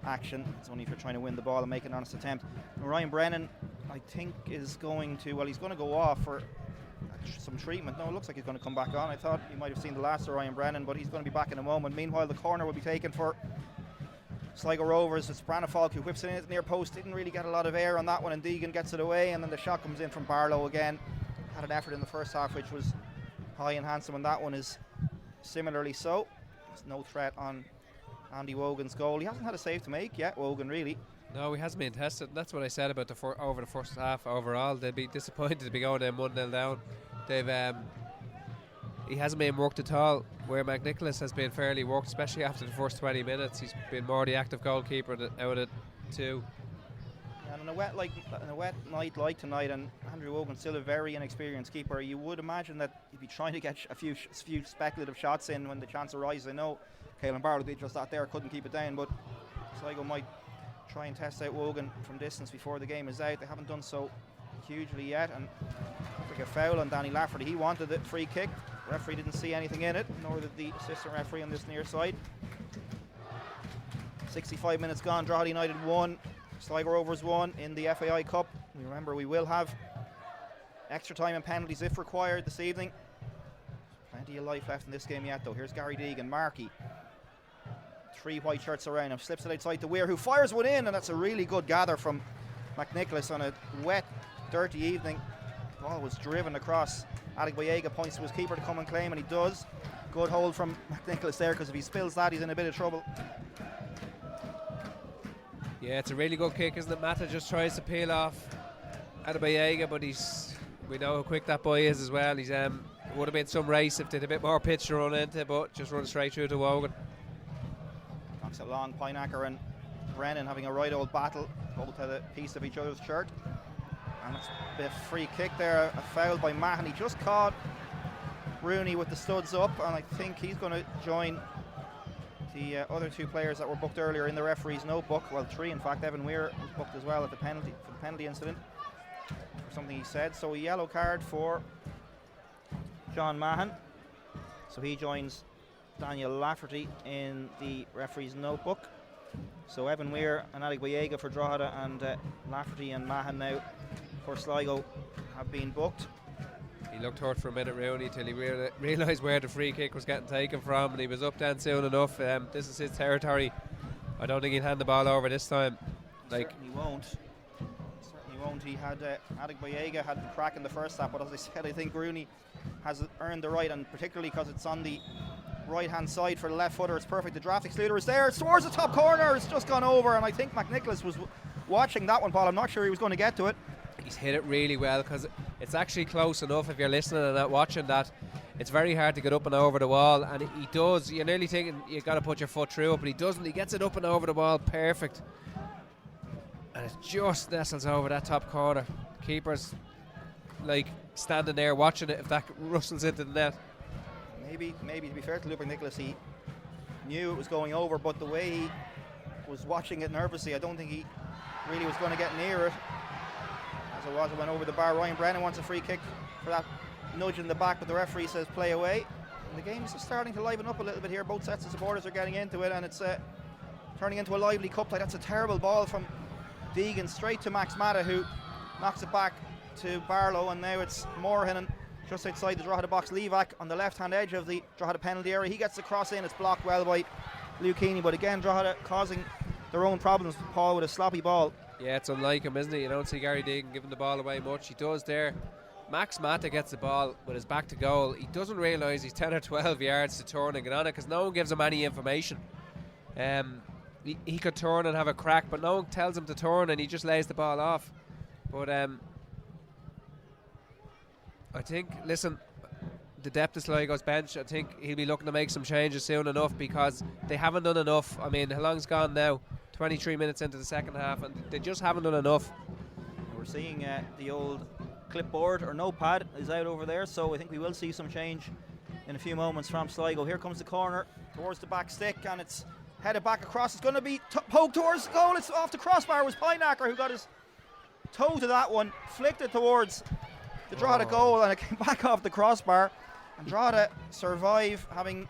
action. It's only if you're trying to win the ball and make an honest attempt. And Ryan Brennan, I think, is going to, he's going to go off for some treatment. No, it looks like he's going to come back on. I thought you might have seen the last of Ryan Brennan, but he's going to be back in a moment. Meanwhile, the corner will be taken for Sligo Rovers. It's Brana Falk who whips it in at the near post. Didn't really get a lot of air on that one, and Deegan gets it away, and then the shot comes in from Barlow again. Had an effort in the first half which was high and handsome, and that one is similarly so. There's no threat on Andy Wogan's goal. He hasn't had a save to make yet, Wogan, really. No, he hasn't been tested. That's what I said about over the first half overall. They'd be disappointed to be going in 1-0 down. He hasn't been worked at all, where McNicholas has been fairly worked, especially after the first 20 minutes. He's been more the active goalkeeper out of the two. And on a wet night like tonight, and Andrew Wogan's still a very inexperienced keeper, you would imagine that he'd be trying to get a few speculative shots in when the chance arises. I know Caelan Barlow did just that there, couldn't keep it down, but Sligo might try and test out Wogan from distance before the game is out. They haven't done so hugely yet, and like a foul on Danny Lafferty. He wanted the free kick. The referee didn't see anything in it, nor did the assistant referee on this near side. 65 minutes gone. Drogheda United 1, Sligo Rovers 1 in the FAI Cup. Remember, we will have extra time and penalties if required this evening. Plenty of life left in this game yet, though. Here's Gary Deegan, Markey. 3 white shirts around him, slips it outside to Weir, who fires one in, and that's a really good gather from McNicholas on a wet, dirty evening. The ball was driven across. Adegboyega points to his keeper to come and claim, and he does. Good hold from McNicholas there, because if he spills that, he's in a bit of trouble. Yeah, it's a really good kick, isn't it? Mata just tries to peel off Adegboyega, but we know how quick that boy is as well. He's it would have been some race if they had a bit more pitch to run into, but just run straight through to Wogan. Knocks it long. Pineacker and Brennan having a right old battle. Both had a piece of each other's shirt. And it's a bit of free kick there, a foul by Mahon. He just caught Rooney with the studs up, and I think he's going to join the other 2 players that were booked earlier in the referee's notebook. Well, 3 in fact. Evan Weir was booked as well at the penalty incident for something he said. So a yellow card for John Mahon. So he joins Daniel Lafferty in the referee's notebook. So Evan Weir and Adegboyega for Drogheda, and Lafferty and Mahon now for Sligo have been booked. He looked hurt for a minute, Rooney, till he realised where the free kick was getting taken from, and he was up then soon enough. This is his territory. I don't think he'll hand the ball over this time. Certainly won't. He had Adegboyega had the crack in the first half, but as I said, I think Rooney has earned the right, and particularly because it's on the right hand side for the left footer, it's perfect. The draft excluder is there, it's towards the top corner, it's just gone over, and I think McNicholas was watching that one, Paul. I'm not sure he was going to get to it. He's hit it really well, because it's actually close enough. If you're listening and not watching that, it's very hard to get up and over the wall, and he does. You're nearly thinking you've got to put your foot through it, but he doesn't. He gets it up and over the wall, perfect, and it just nestles over that top corner. Keeper's like standing there watching it if that rustles into the net. Maybe to be fair to Luke McNicholas, he knew it was going over, but the way he was watching it nervously, I don't think he really was going to get near it. As it was, it went over the bar. Ryan Brennan wants a free kick for that nudge in the back, but the referee says play away. And the game's starting to liven up a little bit here. Both sets of supporters are getting into it, and it's turning into a lively cup play. That's a terrible ball from Deegan straight to Max Mata, who knocks it back to Barlow, and now it's Moorhan just outside the Drogheda box. Levac on the left hand edge of the Drogheda penalty area. He gets the cross in. It's blocked well by Luke Heaney, but again Drogheda causing their own problems, Paul, with a sloppy ball. Yeah, it's unlike him, isn't it? You don't see Gary Deegan giving the ball away much. He does there. Max Mata gets the ball with his back to goal. He doesn't realise he's 10 or 12 yards to turn and get on it, because no one gives him any information. He could turn and have a crack, but no one tells him to turn, and he just lays the ball off. But I think, listen, the depth of Sligo's bench, I think he'll be looking to make some changes soon enough, because they haven't done enough. I mean, how long's gone now? 23 minutes into the second half, and they just haven't done enough. We're seeing the old clipboard or notepad is out over there, so I think we will see some change in a few moments from Sligo. Here comes the corner towards the back stick, and it's headed back across. It's going to be poked towards the goal. It's off the crossbar. It was Pineacker who got his toe to that one, flicked it towards the Drogheda goal, and it came back off the crossbar. And Drogheda survive, having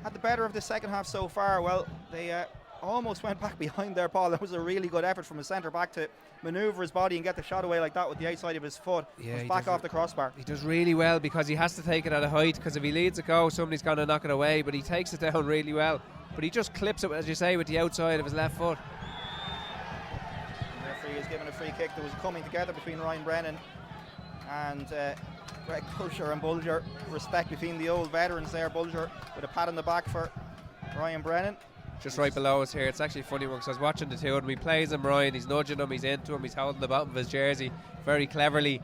had the better of the second half so far. Well, they almost went back behind there, Paul. That was a really good effort from a centre back to manoeuvre his body and get the shot away like that with the outside of his foot. Yeah, it was back off the crossbar. He does really well, because he has to take it at a height, because if he leads a go, somebody's going to knock it away, but he takes it down really well. But he just clips it, as you say, with the outside of his left foot. The referee is given a free kick. There was a coming together between Ryan Brennan and Greg Bulger and Bulger. Respect between the old veterans there. Bulger with a pat on the back for Ryan Brennan. just right below us here. It's actually funny because I was watching the two of them. He plays him, Ryan. He's nudging him. He's into him. He's holding the bottom of his jersey very cleverly.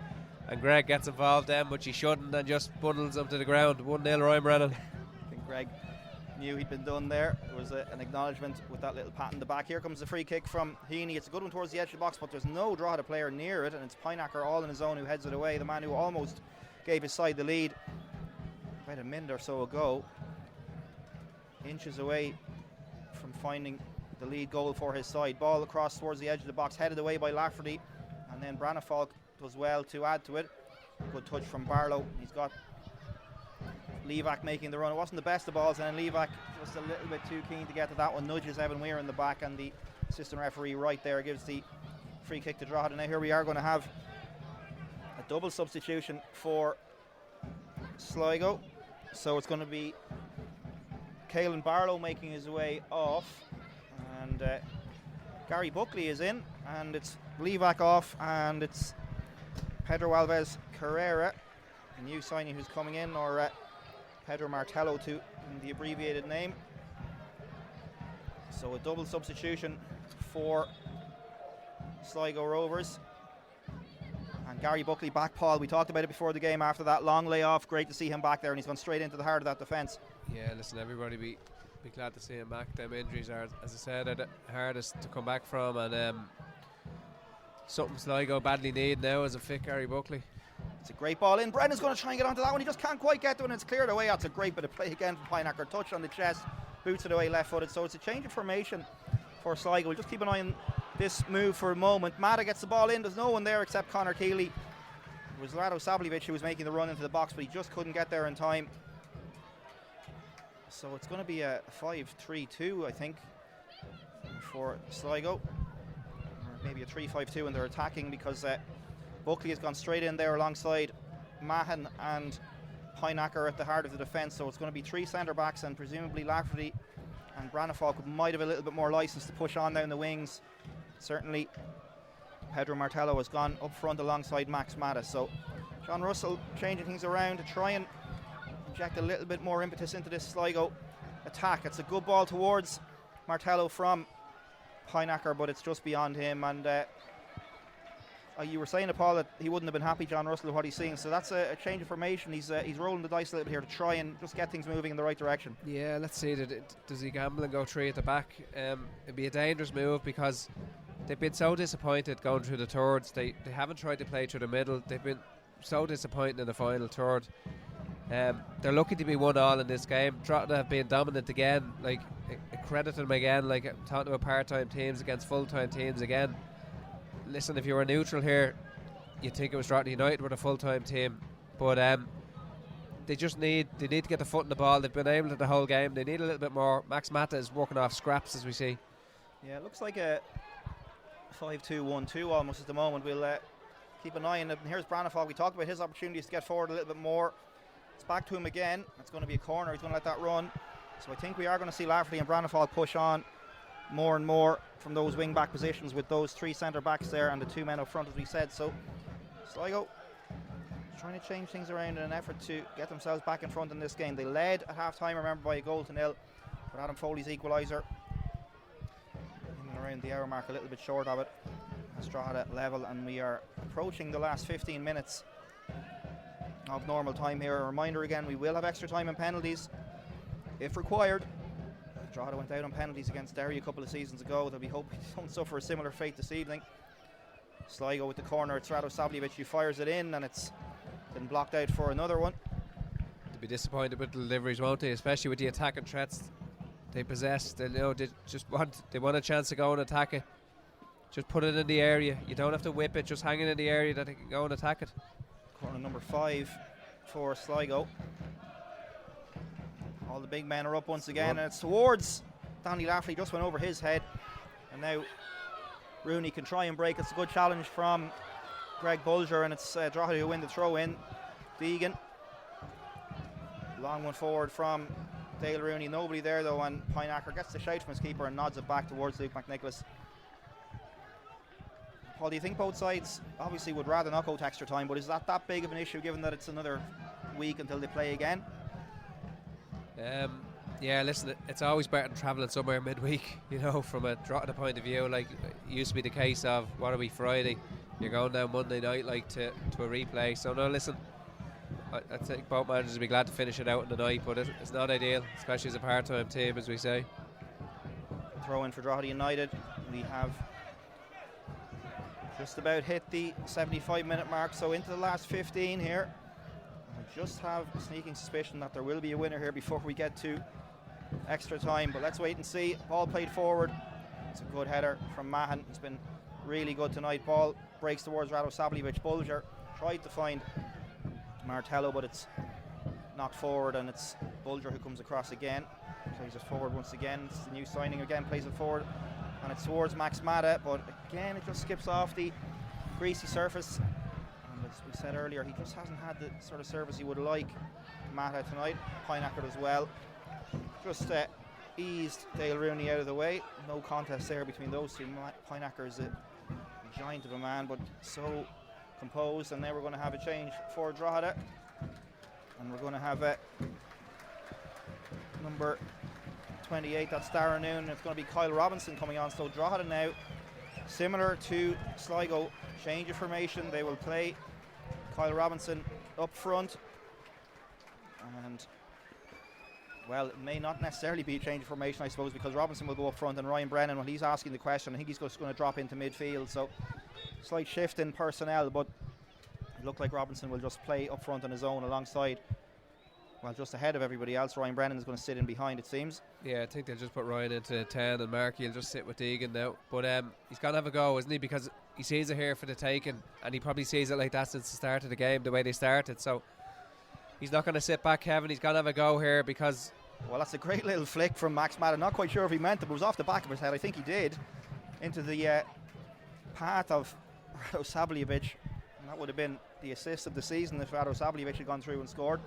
And Greg gets involved then, but he shouldn't, and just bundles him to the ground. 1-0 Ryan Brennan. I think Greg knew he'd been done there. There was an acknowledgement with that little pat in the back. Here comes the free kick from Heaney. It's a good one towards the edge of the box, but there's no Drogheda player near it, and it's Pinacker all in his own who heads it away. The man who almost gave his side the lead about a minute or so ago. Inches away from finding the lead goal for his side. Ball across towards the edge of the box, headed away by Lafferty, and then Branafalk does well to add to it. Good touch from Barlow. He's got Levac making the run. It wasn't the best of balls, and then Levac just a little bit too keen to get to that one. Nudges Evan Weir in the back, and the assistant referee right there gives the free kick to Drogheda. Now here we are going to have a double substitution for Sligo. So it's going to be Caelan Barlow making his way off, and Gary Buckley is in, and it's Levac off, and it's Pedro Alves Carrera, a new signing who's coming in, or Pedro Martello to the abbreviated name. So a double substitution for Sligo Rovers. And Gary Buckley back, Paul. We talked about it before the game after that long layoff. Great to see him back there, and he's gone straight into the heart of that defence. Yeah, listen, everybody be glad to see him back. Them injuries are, as I said, are the hardest to come back from, and something Sligo badly need now is a fit Gary Buckley. It's a great ball in. Brendan's going to try and get onto that one. He just can't quite get to it, and it's cleared away. That's a great bit of play again from Pinacker. Touch on the chest, boots it away left-footed. So it's a change of formation for Sligo. We'll just keep an eye on this move for a moment. Mata gets the ball in. There's no one there except Conor Keeley. It was Rado Sablivic who was making the run into the box, but he just couldn't get there in time. So it's going to be a 5-3-2, I think, for Sligo. Or maybe a 3-5-2 when they're attacking, because Buckley has gone straight in there alongside Mahan and Pinacker at the heart of the defence. So it's going to be three centre backs, and presumably Lafferty and Branafalk might have a little bit more licence to push on down the wings. Certainly Pedro Martello has gone up front alongside Max Mata. So John Russell changing things around to try and inject a little bit more impetus into this Sligo attack. It's a good ball towards Martello from Pinacker, but it's just beyond him. And you were saying to Paul that he wouldn't have been happy, John Russell, with what he's seeing. So that's a change of formation. He's rolling the dice a little bit here to try and just get things moving in the right direction. Yeah, let's see. Does he gamble and go three at the back? It'd be a dangerous move, because they've been so disappointed going through the thirds. They haven't tried to play through the middle. They've been so disappointing in the final third. They're lucky to be 1-1 in this game. Drogheda have been dominant again. Like, credit them again. Like, I'm talking about part-time teams against full-time teams again. Listen, if you were neutral here, you'd think it was Drogheda United with a full-time team, but they need to get the foot in the ball. They've been able to the whole game. They need a little bit more. Max Mata is working off scraps, as we see. Yeah, it looks like a 5-2-1-2 almost at the moment. We'll keep an eye on it. And here's Branafalk. We talked about his opportunities to get forward a little bit more. It's back to him again. It's going to be a corner. He's going to let that run. So I think we are going to see Lafferty and Branafalk push on more and more from those wing back positions, with those three centre backs there and the two men up front, as we said. So Sligo trying to change things around in an effort to get themselves back in front in this game. They led at half time, remember, by a 1-0, but Adam Foley's equaliser in and around the hour mark, a little bit short of it. Drogheda level, and we are approaching the last 15 minutes of normal time here. A reminder again, we will have extra time and penalties if required. Drogheda went out on penalties against Derry a couple of seasons ago. They'll be hoping they don't suffer a similar fate this evening. Sligo with the corner. It's Rado Sablivic who fires it in, and it's been blocked out for another one. They'll be disappointed with the deliveries, won't they? Especially with the attacking threats they possess. They want a chance to go and attack it. Just put it in the area. You don't have to whip it. Just hang it in the area that they can go and attack it. Corner number 5 for Sligo. All the big men are up once again, and it's towards Danny Lafferty. Just went over his head, and now Rooney can try and break. It's a good challenge from Greg Bulger, and it's Drogheda who win the throw in. Deegan, long one forward from Dale Rooney. Nobody there though, and Pinacker gets the shout from his keeper and nods it back towards Luke McNicholas. Paul, do you think both sides obviously would rather not go to extra time, but is that big of an issue given that it's another week until they play again? Yeah, listen, it's always better than travelling somewhere midweek, from a Drogheda point of view. Like, it used to be the case of, what are we, Friday? You're going down Monday night, to a replay. So, no, listen, I think both managers will be glad to finish it out in the night, but it's not ideal, especially as a part-time team, as we say. Throw in for Drogheda United. We have just about hit the 75-minute mark, so into the last 15 here. I just have a sneaking suspicion that there will be a winner here before we get to extra time, but let's wait and see. Ball played forward. It's a good header from Mahan. It's been really good tonight. Ball breaks towards Radosavljevic. Bulger tried to find Martello, but it's knocked forward, and it's Bulger who comes across again. Plays it forward once again. It's the new signing again, plays it forward, and it's towards Max Mata, but again it just skips off the greasy surface. And as we said earlier, he just hasn't had the sort of service he would like. Mata tonight, Pineacker as well. Just eased Dale Rooney out of the way. No contest there between those two. Pineacker is a giant of a man, but so composed. And now we're going to have a change for Drogheda, and we're going to have number 28, that's Darren Noon, and it's going to be Kyle Robinson coming on. So Drogheda now, similar to Sligo, change of formation. They will play Kyle Robinson up front, and well, it may not necessarily be a change of formation, I suppose, because Robinson will go up front, and Ryan Brennan, when he's asking the question, I think he's just going to drop into midfield. So slight shift in personnel, but it looked like Robinson will just play up front on his own alongside, well, just ahead of everybody else. Ryan Brennan is going to sit in behind, it seems. Yeah, I think they'll just put Ryan into 10, and Markey will just sit with Deegan now. But he's got to have a go, isn't he? Because he sees it here for the taking, and he probably sees it like that since the start of the game, the way they started. So he's not going to sit back, Kevin. He's got to have a go here, because... Well, that's a great little flick from Max Mata. Not quite sure if he meant it, but it was off the back of his head. I think he did. Into the path of Radosavljevic. And that would have been the assist of the season if Radosavljevic had gone through and scored.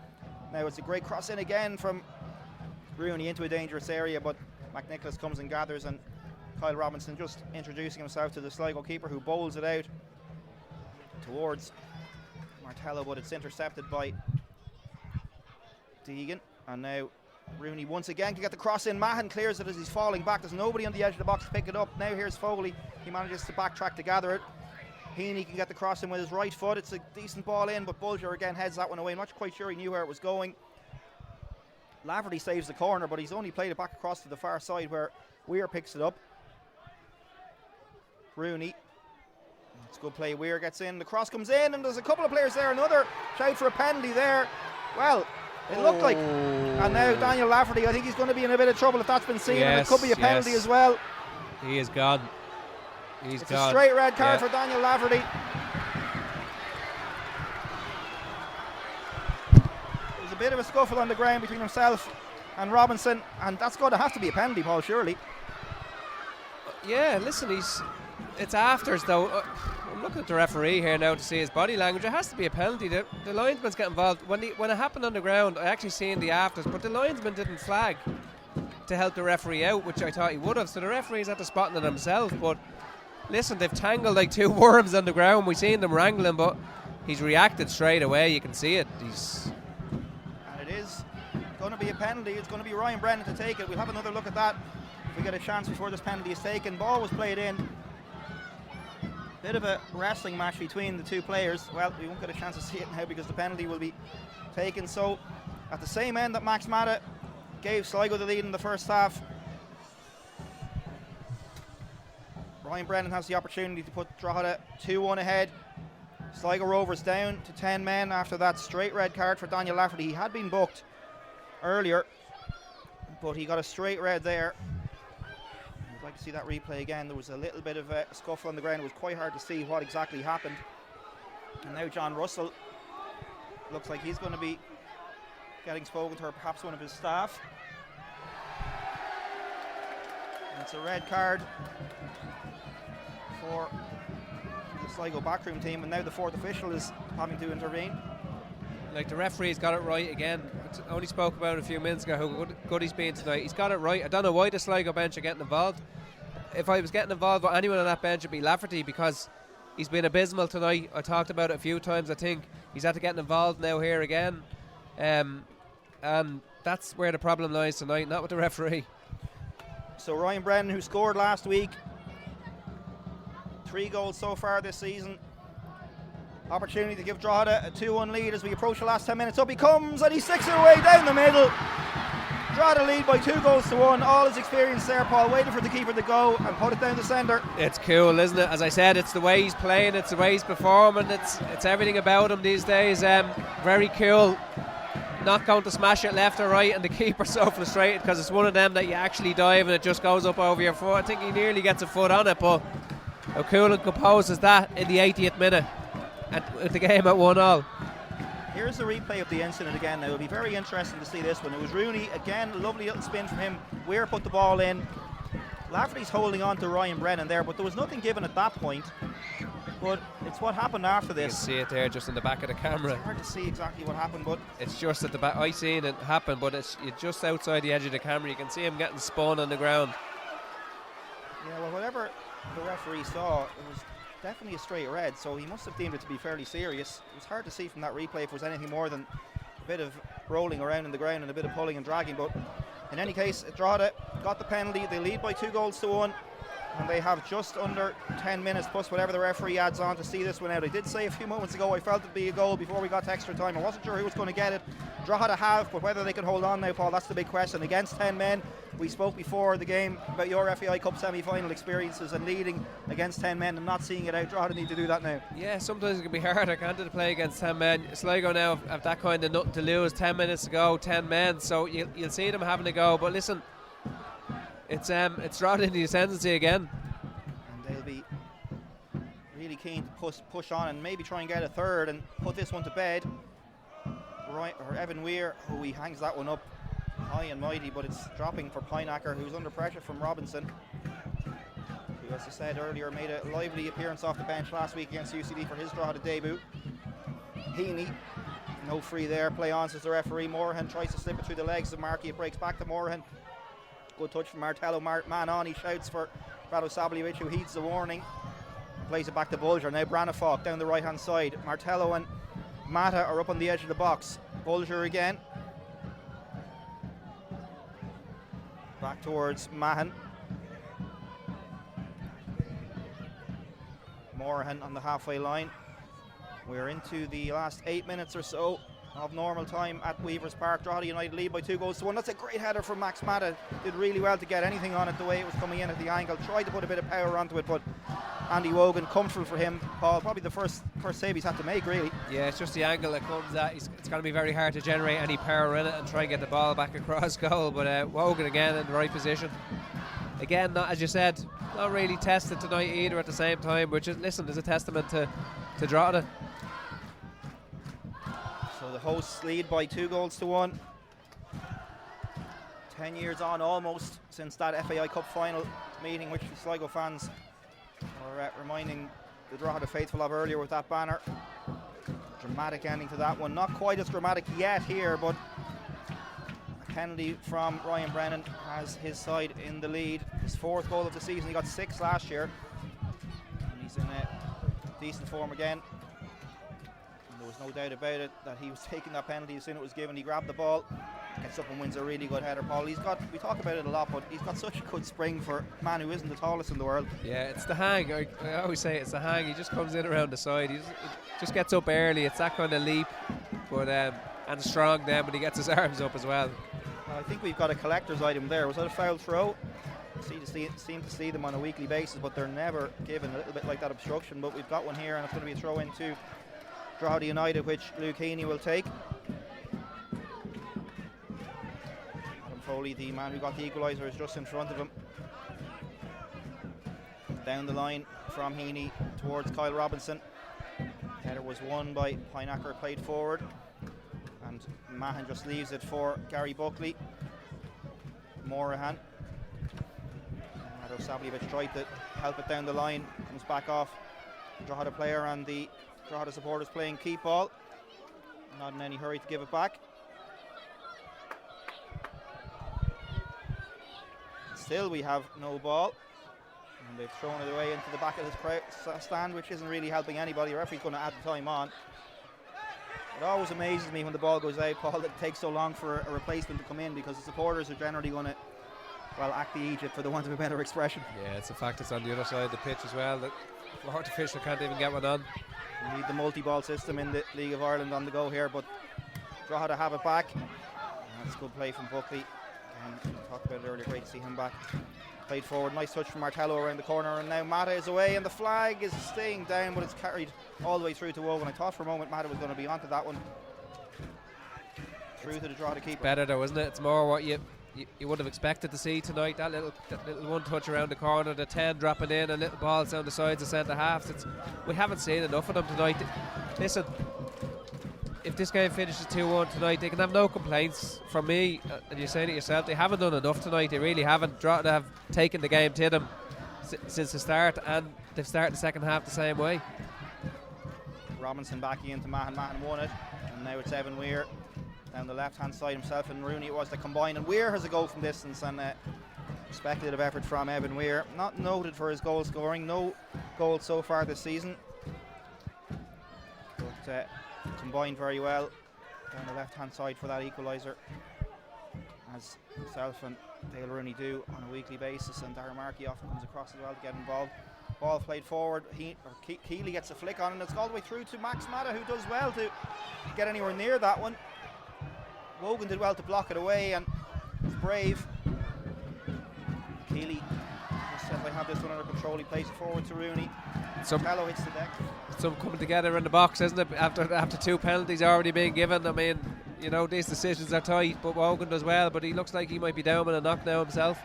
Now it's a great cross in again from Rooney into a dangerous area, but McNicholas comes and gathers, and Kyle Robinson just introducing himself to the Sligo keeper, who bowls it out towards Martello, but it's intercepted by Deegan. And now Rooney once again can get the cross in. Mahan clears it as he's falling back. There's nobody on the edge of the box to pick it up. Now here's Foley. He manages to backtrack to gather it. Heaney can get the cross in with his right foot. It's a decent ball in, but Bulger again heads that one away. I'm not quite sure he knew where it was going. Laverty saves the corner, but he's only played it back across to the far side where Weir picks it up. Rooney. It's a good play. Weir gets in. The cross comes in, and there's a couple of players there. Another shout for a penalty there. Well, it looked like. And now Daniel Lafferty, I think he's going to be in a bit of trouble if that's been seen. Yes, and it could be a penalty as well. He is gone. It's a straight red card for Daniel Lafferty. There's a bit of a scuffle on the ground between himself and Robinson, and that's going to have to be a penalty, Paul, surely. Yeah, listen, it's afters though. I'm looking at the referee here now to see his body language. It has to be a penalty. The linesman's get involved. When it happened on the ground, I actually seen the afters, but the linesman didn't flag to help the referee out, which I thought he would have. So the referee's had to spot it himself. But listen, they've tangled like two worms on the ground. We've seen them wrangling, but he's reacted straight away. You can see it. And it is going to be a penalty. It's going to be Ryan Brennan to take it. We'll have another look at that if we get a chance before this penalty is taken. Ball was played in. Bit of a wrestling match between the two players. Well, we won't get a chance to see it now because the penalty will be taken. So at the same end that Max Mata gave Sligo the lead in the first half, Ryan Brennan has the opportunity to put Drogheda 2-1 ahead. Sligo Rovers down to 10 men after that straight red card for Daniel Lafferty. He had been booked earlier, but he got a straight red there. I'd like to see that replay again. There was a little bit of a scuffle on the ground. It was quite hard to see what exactly happened. And now John Russell looks like he's going to be getting spoken to, or perhaps one of his staff. And it's a red card for the Sligo backroom team, and now the fourth official is having to intervene. Like, the referee's got it right again. I only spoke about it a few minutes ago how good he's been tonight. He's got it right. I don't know why the Sligo bench are getting involved. If I was getting involved with anyone on that bench, it'd be Lafferty, because he's been abysmal tonight. I talked about it a few times. I think he's had to get involved now here again, and that's where the problem lies tonight, not with the referee. So Ryan Brennan, who scored last week, 3 goals so far this season. Opportunity to give Drogheda a 2-1 lead as we approach the last 10 minutes. Up he comes and he sticks it away down the middle. Drogheda lead by 2-1. All his experience there, Paul, waiting for the keeper to go and put it down the centre. It's cool, isn't it? As I said, it's the way he's playing, it's the way he's performing, it's everything about him these days. Very cool. Not going to smash it left or right, and the keeper's so frustrated because it's one of them that you actually dive and it just goes up over your foot. I think he nearly gets a foot on it, but how cool and composed is that in the 80th minute with the game at 1-1. Here's the replay of the incident again. Now it'll be very interesting to see this one. It was Rooney again, a lovely little spin from him. Weir put the ball in. Lafferty's holding on to Ryan Brennan there, but there was nothing given at that point. But it's what happened after this. You can see it there just in the back of the camera. It's hard to see exactly what happened, but it's just at the back. I seen it happen, but it's just outside the edge of the camera. You can see him getting spun on the ground. Yeah, well, whatever the referee saw, it was definitely a straight red, so he must have deemed it to be fairly serious. It was hard to see from that replay if it was anything more than a bit of rolling around in the ground and a bit of pulling and dragging, but in any case, Drogheda got the penalty. They lead by 2-1, and they have just under 10 minutes plus whatever the referee adds on to see this one out. I did say a few moments ago I felt it'd be a goal before we got to extra time. I wasn't sure who was going to get it. Drogheda have, but whether they can hold on now, Paul, that's the big question. Against 10 men, we spoke before the game about your FAI Cup semi-final experiences and leading against 10 men and not seeing it out. Drogheda need to do that now. Yeah, sometimes it can be harder, can't it, to play against 10 men. Sligo now have that kind of nothing to lose. 10 minutes to go, 10 men, so you'll see them having to go. But listen, it's Drogheda in the ascendancy again. And they'll be really keen to push on and maybe try and get a third and put this one to bed. Right, or Evan Weir, who he hangs that one up high and mighty, but it's dropping for Pineacker, who's under pressure from Robinson, who, as I said earlier, made a lively appearance off the bench last week against UCD for his Drogheda debut. Heaney, no free there, play on, says the referee. Morahan tries to slip it through the legs of Markey, it breaks back to Morahan. Good touch from Martello, man on, he shouts for Radosavljevic, who heeds the warning. Plays it back to Bulger, now Branifalk down the right hand side. Martello and Mata are up on the edge of the box. Bulger again. Back towards Mahan. Morahan on the halfway line. We're into the last 8 minutes or so of normal time at Weavers Park. Drogheda United lead by 2-1. That's a great header from Max Mata. Did really well to get anything on it the way it was coming in at the angle. Tried to put a bit of power onto it, but Andy Wogan, comfortable for him, Paul. Probably the first save he's had to make, really. Yeah, it's just the angle that comes at. It's going to be very hard to generate any power in it and try and get the ball back across goal. But Wogan again in the right position. Again, not, as you said, not really tested tonight either at the same time, which is, listen, is a testament to Drogheda. So the hosts lead by 2-1. 10 years on almost since that FAI Cup final meeting, which the Sligo fans were reminding the Drogheda faithful of earlier with that banner. Dramatic ending to that one. Not quite as dramatic yet here, but a penalty from Ryan Brennan has his side in the lead. His 4th goal of the season. He got 6 last year. And he's in decent form again. And there was no doubt about it that he was taking that penalty as soon as it was given. He grabbed the ball, gets up and wins a really good header, Paul. We talk about it a lot, but he's got such a good spring for a man who isn't the tallest in the world. Yeah, it's the hang. I always say it's the hang. He just comes in around the side. He just gets up early. It's that kind of leap, but and strong then when he gets his arms up as well. I think we've got a collector's item there. Was that a foul throw? Seem to see them on a weekly basis, but they're never given, a little bit like that obstruction. But we've got one here, and it's going to be a throw into Drogheda United, which Luke Heaney will take. Foley, the man who got the equaliser, is just in front of him. Down the line from Heaney towards Kyle Robinson. Header was won by Pineacker, played forward, and Mahan just leaves it for Gary Buckley. Morahan. Savljevic tried to help it down the line, comes back off. Drogheda player and the Drogheda supporters playing keep ball. Not in any hurry to give it back. Still we have no ball, and they've thrown it away into the back of his stand, which isn't really helping anybody. The referee's going to add the time on. It always amazes me when the ball goes out, Paul, that it takes so long for a replacement to come in, because the supporters are generally going to, well, act the Egypt, for the want of a better expression. Yeah, it's a fact it's on the other side of the pitch as well. The Florida official can't even get one on. We need the multi-ball system in the League of Ireland on the go here, but Drogheda have it back. That's a good play from Buckley. We talked about it earlier, great to see him back. Played forward, nice touch from Martello around the corner, and now Mata is away, and the flag is staying down, but it's carried all the way through to Wogan. I thought for a moment Mata was going to be onto that one. Through to the Drogheda keeper. Better though, isn't it? It's more what you would have expected to see tonight. That little one touch around the corner, the 10 dropping in, and little balls down the sides of centre halves. We haven't seen enough of them tonight. Listen, if this game finishes 2-1 tonight, they can have no complaints from me. And you're saying it yourself, they haven't done enough tonight. They really haven't. Drogheda have taken the game to them since the start, and they've started the second half the same way. Robinson backing into Mahan. Mahan won it, and now it's Evan Weir down the left hand side. Himself and Rooney it was that combined, and Weir has a goal from distance, and speculative effort from Evan Weir. Not noted for his goal scoring, no goals so far this season, but combined very well down the left hand side for that equaliser, as himself and Dale Rooney do on a weekly basis, and Darren Markey often comes across as well to get involved. Ball played forward, Keeley gets a flick on, and it's all the way through to Max Mata, who does well to get anywhere near that one. Wogan did well to block it away, and was brave. Keeley says, I have this one under control. He plays it forward to Rooney. Mello hits the deck. Some coming together in the box, isn't it? After 2 penalties already being given. I mean, you know, these decisions are tight, but Wogan does well, but he looks like he might be down with a knock now himself.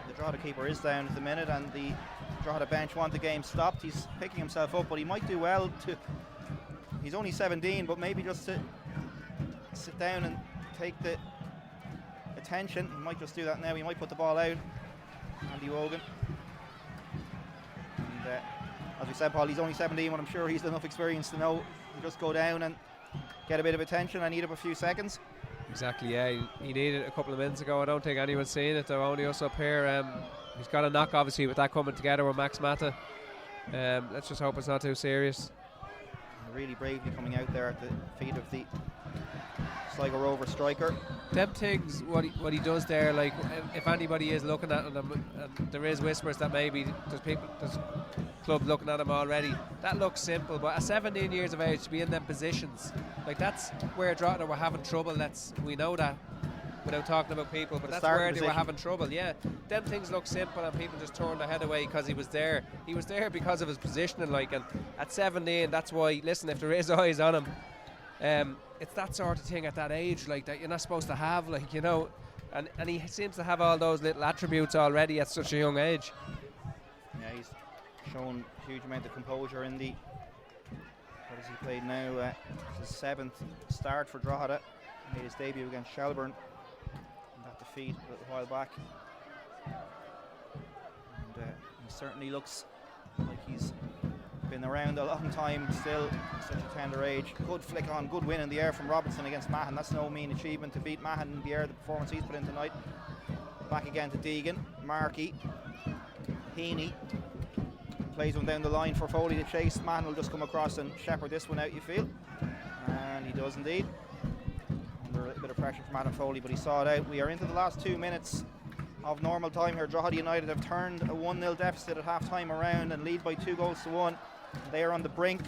The Drogheda keeper is down at the minute, and the Drogheda bench want the game stopped. He's picking himself up, but he might do well to. He's only 17, but maybe just to sit down and take the attention. He might just do that now. He might put the ball out. Andy Wogan. And as we said, Paul, he's only 17, but I'm sure he's enough experience to know to just go down and get a bit of attention. I need up a few seconds. Exactly, yeah. He needed it a couple of minutes ago. I don't think anyone's seen it, though, only us up here. He's got a knock, obviously, with that coming together with Max Mata. Let's just hope it's not too serious. Really bravely coming out there at the feet of the Sligo Rovers striker. Them things, what he does there, like if anybody is looking at him, and there is whispers that maybe there's clubs looking at him already. That looks simple, but at 17 years of age to be in them positions, like that's where Drogheda were having trouble. We know that without talking about people, but that's where they were having trouble. Yeah, them things look simple, and people just turned their head away because he was there. He was there because of his positioning, like, and at 17, that's why. Listen, if there is eyes on him, it's that sort of thing at that age, like that you're not supposed to have, like, you know, and he seems to have all those little attributes already at such a young age. Yeah, he's shown a huge amount of composure in the. What has he played now? His 7th start for Drogheda. Made his debut against Shelburne. That defeat a little while back, and he certainly looks like he's been around a long time still, such a tender age. Good flick on, good win in the air from Robinson against Mahan. That's no mean achievement to beat Mahan in the air, the performance he's put in tonight. Back again to Deegan, Markey, Heaney plays one down the line for Foley to chase. Mahan will just come across and shepherd this one out, you feel, and he does indeed. A little bit of pressure from Adam Foley, but he saw it out. We are into the last 2 minutes of normal time here. Drogheda United have turned a 1-0 deficit at half time around and lead by 2-1. They are on the brink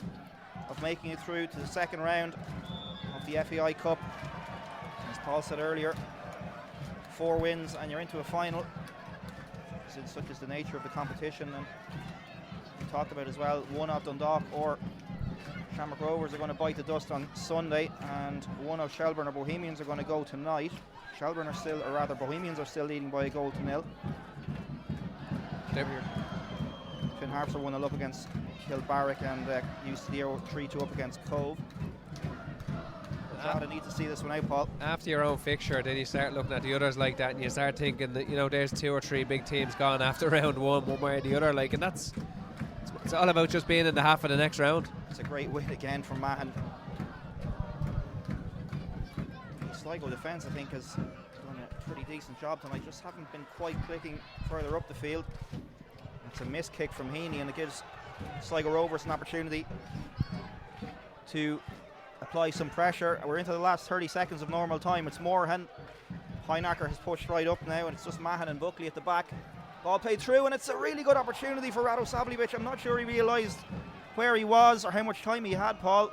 of making it through to the second round of the FAI Cup. As Paul said earlier, 4 wins and you're into a final. Such is the nature of the competition, and we talked about as well, one of Dundalk or Shamrock Rovers are going to bite the dust on Sunday, and one of Shelburne or Bohemians are going to go tonight. Shelburne are still, or rather Bohemians are still leading by a goal to nil. Finn Harps are 1-0 up against Kilbarrack, and UCD 3-2 up against Cove. Drogheda need to see this one out, Paul. After your own fixture, then you start looking at the others like that, and you start thinking that, you know, there's 2 or 3 big teams gone after round one way or the other, like, and that's. It's all about just being in the half of the next round. It's a great win again from Mahan. The Sligo defence, I think, has done a pretty decent job tonight. Just haven't been quite clicking further up the field. It's a missed kick from Heaney, and it gives Sligo Rovers an opportunity to apply some pressure. We're into the last 30 seconds of normal time. It's Moorhan. Heinacker has pushed right up now, and it's just Mahan and Buckley at the back. Ball played through, and it's a really good opportunity for Radosablic. I'm not sure he realised where he was or how much time he had, Paul.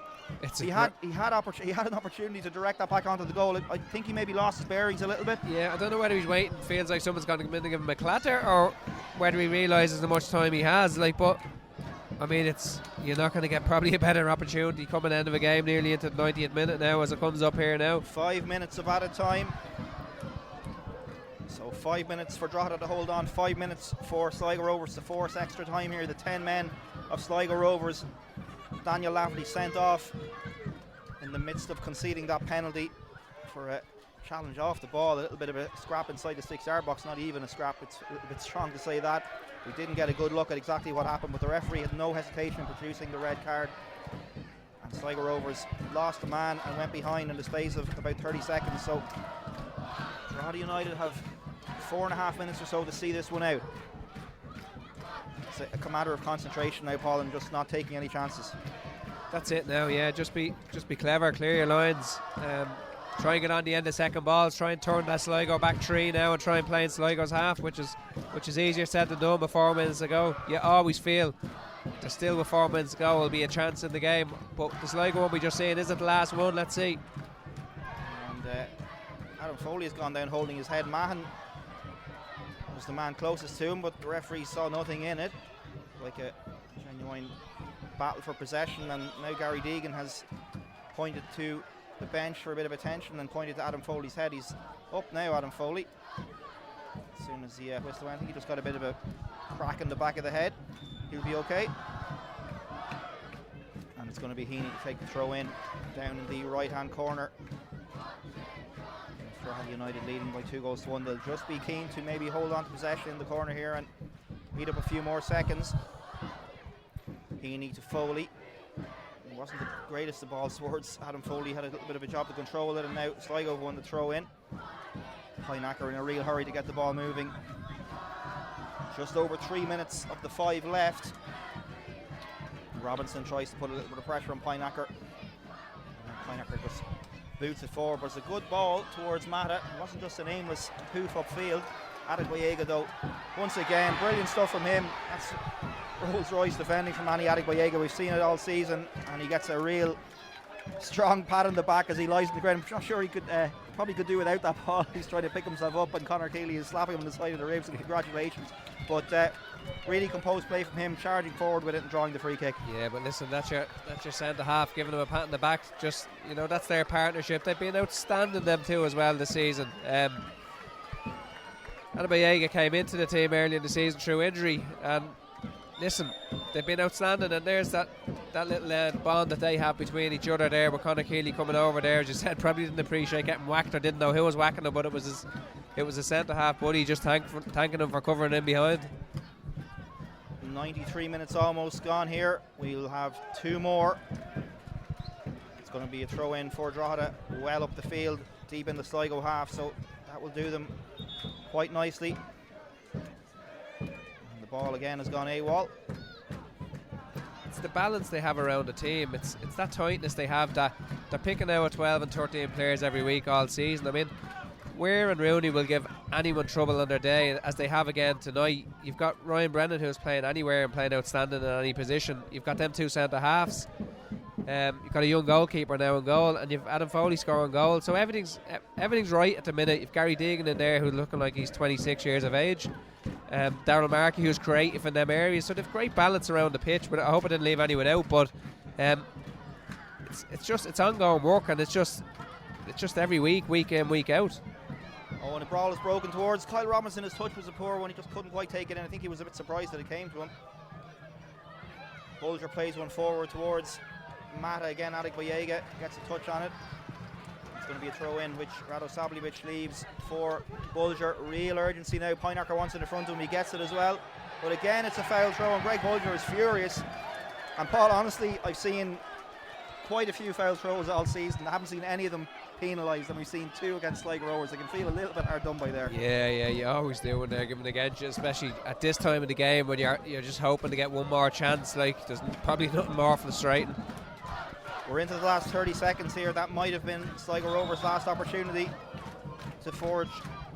He had an opportunity to direct that back onto the goal. I think he maybe lost his bearings a little bit. Yeah, I don't know whether he's waiting, feels like someone's going to come in and give him a clatter, or whether he realises how much time he has. But I mean, you're not going to get probably a better opportunity coming end of a game nearly into the 90th minute now as it comes up here now. 5 minutes of added time. So 5 minutes for Drogheda to hold on, 5 minutes for Sligo Rovers to force extra time here. The 10 men of Sligo Rovers. Daniel Lafferty sent off in the midst of conceding that penalty for a challenge off the ball. A little bit of a scrap inside the 6-yard box, not even a scrap, it's a bit strong to say that. We didn't get a good look at exactly what happened, but the referee had no hesitation in producing the red card. And Sligo Rovers lost a man and went behind in the space of about 30 seconds. So Drogheda United have 4.5 minutes or so to see this one out. It's a matter of concentration now, Paul, and just not taking any chances. That's it now, yeah. Just be clever, clear your lines. Try and get on the end of second balls. Try and turn that Sligo back three now and try and play in Sligo's half, which is easier said than done. But 4 minutes ago, you always feel there's still with 4 minutes to go will be a chance in the game. But the Sligo one we just seen isn't the last one. Let's see. And Adam Foley has gone down holding his head. Mahan was the man closest to him, but the referee saw nothing in it, like a genuine battle for possession. And now Gary Deegan has pointed to the bench for a bit of attention and pointed to Adam Foley's head. He's up now, Adam Foley. As soon as he whistled, I think he just got a bit of a crack in the back of the head. He'll be okay. And it's going to be Heaney to take the throw in down in the right hand corner. Drogheda United leading by 2-1. They'll just be keen to maybe hold on to possession in the corner here and beat up a few more seconds. Heaney to Foley. It wasn't the greatest of ball sports. Adam Foley had a little bit of a job to control it, and now Sligo won the throw in. Heinacker in a real hurry to get the ball moving. Just over 3 minutes of the 5 left. Robinson tries to put a little bit of pressure on Heinacker. Heinacker just boots it forward, but it's a good ball towards Mata. It wasn't just an aimless poof upfield. Adegboyega though, once again, brilliant stuff from him. That's Rolls Royce defending from Manny Adegboyega. We've seen it all season, and he gets a real strong pat on the back as he lies on the ground. I'm not sure he could probably could do without that ball. He's trying to pick himself up, and Conor Keeley is slapping him on the side of the ribs, and congratulations. But really composed play from him, charging forward with it and drawing the free kick. Yeah, but listen, that's your centre half giving him a pat on the back. Just, that's their partnership. They've been outstanding, them two, as well this season. Adegboyega came into the team early in the season through injury, and listen, they've been outstanding, and there's that little bond that they have between each other there, with Conor Keeley coming over there, as you said, probably didn't appreciate getting whacked or didn't know who was whacking him, but it was a centre half buddy just thanking him for covering him behind. 93 minutes almost gone here. We'll have 2 more. It's going to be a throw in for Drogheda, well up the field, deep in the Sligo half, so that will do them quite nicely. And the ball again has gone AWOL. It's the balance they have around the team. It's that tightness they have, that they're picking out 12 and 13 players every week all season. I mean, Weir and Rooney will give anyone trouble on their day, as they have again tonight. You've got Ryan Brennan, who's playing anywhere and playing outstanding in any position. You've got them 2 centre halves. You've got a young goalkeeper now in goal, and you've Adam Foley scoring goal. So everything's right at the minute. You've Gary Deegan in there, who's looking like he's 26 years of age. Daryl Markey, who's creative in them areas. So they've great balance around the pitch. But I hope I didn't leave anyone out. But it's ongoing work, and it's just every week in, week out. Oh, and the brawl is broken towards Kyle Robinson. His touch was a poor one. He just couldn't quite take it in. I think he was a bit surprised that it came to him. Bulger plays one forward towards Mata again. Adegboyega gets a touch on it. It's going to be a throw in, which Radosablic leaves for Bulger. Real urgency now. Heinacker wants it in front of him. He gets it as well. But again, it's a foul throw, and Greg Bulger is furious. And Paul, honestly, I've seen quite a few foul throws all season. I haven't seen any of them penalised, and we've seen 2 against Sligo Rovers. I can feel a little bit hard done by there. Yeah, you always do when they're giving against you, especially at this time of the game when you're just hoping to get one more chance. Like, there's probably nothing more frustrating. We're into the last 30 seconds here. That might have been Sligo Rovers' last opportunity to forge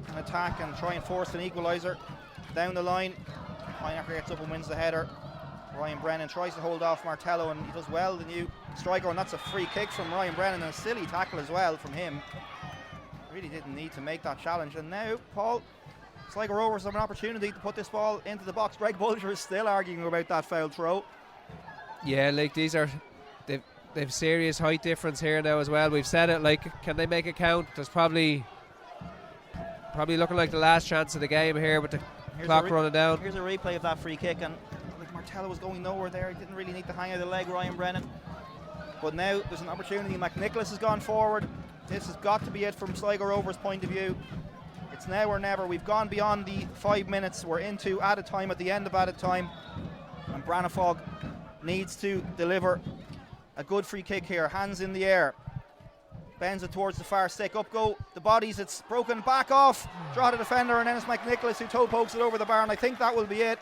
an attack and try and force an equaliser. Down the line, Pynacker gets up and wins the header. Ryan Brennan tries to hold off Martello, and he does well, the new striker, and that's a free kick from Ryan Brennan, and a silly tackle as well from him. Really didn't need to make that challenge. And now, Paul, Sligo Rovers have an opportunity to put this ball into the box. Greg Bulger is still arguing about that foul throw. Yeah, like they've serious height difference here now as well. We've said it, like, can they make it count? There's probably looking like the last chance of the game here with the clock running down. Here's a replay of that free kick, and like Martello was going nowhere there. He didn't really need to hang out the leg, Ryan Brennan. But now there's an opportunity. McNicholas has gone forward. This has got to be it from Sligo Rovers' point of view. It's now or never. We've gone beyond the 5 minutes. We're into added time, at the end of added time, and Branafog needs to deliver a good free kick here. Hands in the air, bends it towards the far stick. Up go the bodies. It's broken back off. Drogheda defender, and then it's McNicholas who toe pokes it over the bar, and I think that will be it.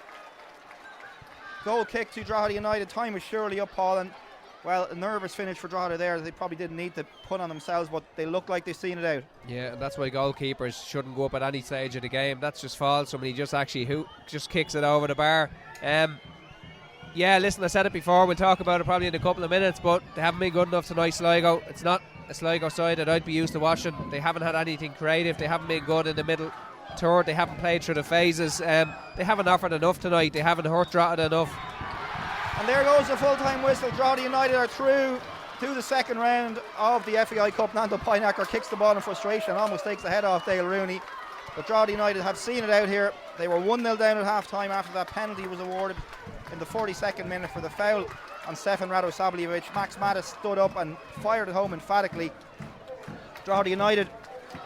Goal kick to Drogheda United. Time is surely up, Paul, and well, a nervous finish for Drogheda there. They probably didn't need to put on themselves, but they look like they've seen it out. Yeah, and that's why goalkeepers shouldn't go up at any stage of the game. That's just false. Somebody just actually just kicks it over the bar. Yeah, listen, I said it before. We'll talk about it probably in a couple of minutes, but they haven't been good enough tonight, Sligo. It's not a Sligo side that I'd be used to watching. They haven't had anything creative. They haven't been good in the middle third. They haven't played through the phases. They haven't offered enough tonight. They haven't hurt Drogheda enough. And there goes the full-time whistle. Drogheda United are through to the second round of the FAI Cup. Nando Pynacker kicks the ball in frustration and almost takes the head off Dale Rooney. But Drogheda United have seen it out here. They were 1-0 down at half-time after that penalty was awarded in the 42nd minute for the foul on Stefan Radosavljevic. Max Mattis stood up and fired it home emphatically. Drogheda United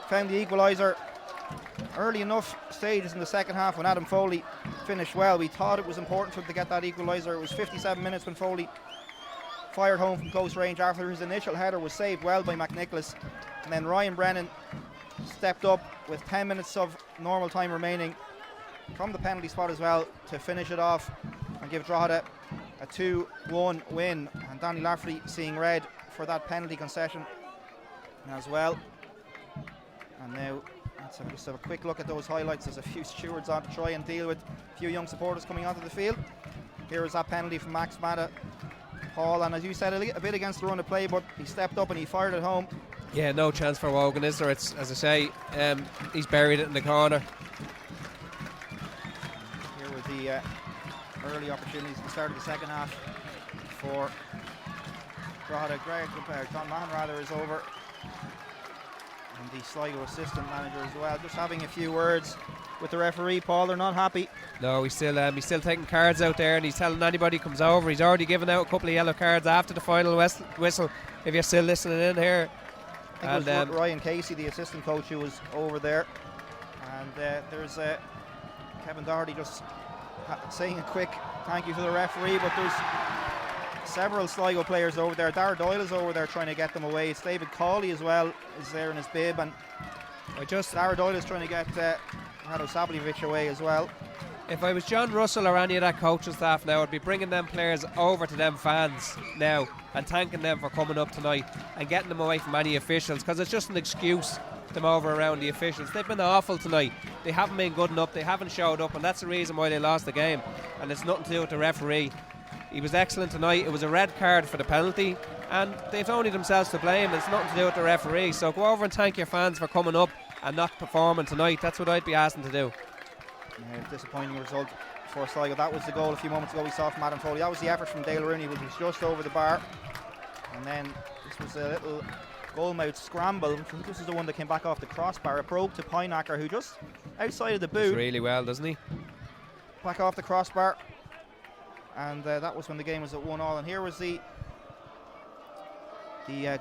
found the equaliser early enough stages in the second half when Adam Foley finished well. We thought it was important for him to get that equaliser. It was 57 minutes when Foley fired home from close range after his initial header was saved well by McNicholas, and then Ryan Brennan stepped up with 10 minutes of normal time remaining from the penalty spot as well to finish it off and give Drogheda a 2-1 win. And Danny Lafferty seeing red for that penalty concession as well. And now let's just have a quick look at those highlights. There's a few stewards on to try and deal with a few young supporters coming onto the field. Here is that penalty from Max Matta, Paul, and as you said, a bit against the run of play, but he stepped up and he fired it home. Yeah, no chance for Wogan, is there? It's, as I say, he's buried it in the corner. Here were the early opportunities at the start of the second half for Drogheda. John Mahan rather is over, and the Sligo assistant manager as well, just having a few words with the referee. Paul, they're not happy. No, he's still taking cards out there, and he's telling anybody who comes over. He's already given out a couple of yellow cards after the final whistle, if you're still listening in here. I think it was Ryan Casey, the assistant coach, who was over there, and there's Kevin Doherty just saying a quick thank you to the referee, but there's several Sligo players over there. Dara Doyle is over there trying to get them away. It's David Cawley as well is there in his bib, and Dara Doyle is trying to get Rado Sablevic away as well. If I was John Russell or any of that coaching staff now, I'd be bringing them players over to them fans now and thanking them for coming up tonight and getting them away from any officials, because it's just an excuse to them over around the officials. They've been awful tonight. They haven't been good enough. They haven't showed up, and that's the reason why they lost the game, and it's nothing to do with the referee. He was excellent tonight. It was a red card for the penalty, and they've only themselves to blame. It's nothing to do with the referee. So go over and thank your fans for coming up and not performing tonight. That's what I'd be asking to do. Disappointing result for Sligo. That was the goal a few moments ago we saw from Adam Foley. That was the effort from Dale Rooney, which was just over the bar. And then this was a little goalmouth scramble. I think this is the one that came back off the crossbar. It broke to Pynacker, who just outside of the boot. Does really well, doesn't he? Back off the crossbar. And that was when the game was at 1-1. And here was the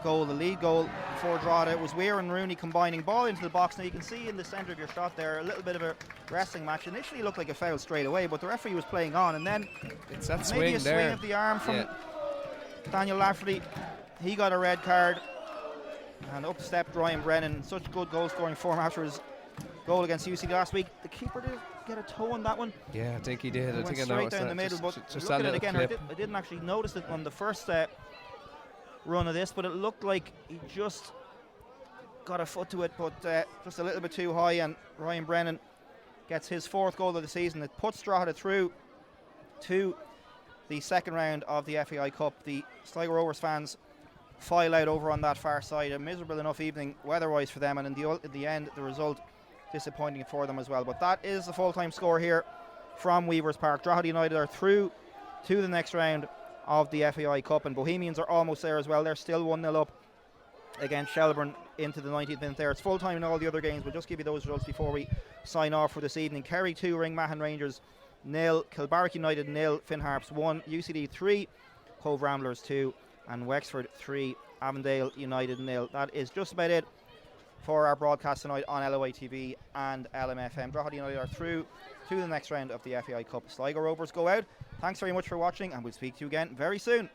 goal, the lead goal for Drogheda. It was Weir and Rooney combining, ball into the box. Now you can see in the centre of your shot there a little bit of a wrestling match. Initially looked like a foul straight away, but the referee was playing on, and then it's that maybe swing a there. Swing of the arm from Daniel Lafferty. He got a red card, and up stepped Ryan Brennan in such good goal scoring form after his goal against UC last week. The keeper did get a toe on that one. Yeah, I think he did. I think straight down the middle, but just look at it again. I didn't actually notice it on the first run of this, but it looked like he just got a foot to it, but just a little bit too high, and Ryan Brennan gets his 4th goal of the season. It puts Drogheda through to the second round of the FAI Cup. The Sligo Rovers fans file out over on that far side. A miserable enough evening weather-wise for them, and in the end, the result disappointing for them as well. But that is the full-time score here from Weavers Park. Drogheda United are through to the next round of the FAI Cup, and Bohemians are almost there as well. They're still 1-0 up against Shelbourne into the 90th minute there. It's full time in all the other games. We'll just give you those results before we sign off for this evening. Kerry 2, Ringmahon Rangers 0, Kilbarrack United 0, Finn Harps 1, UCD 3, Cove Ramblers 2, and Wexford 3, Avondale United 0. That is just about it for our broadcast tonight on LOI TV and LMFM. Drogheda United are through to the next round of the FAI Cup. Sligo Rovers go out. Thanks very much for watching, and we'll speak to you again very soon.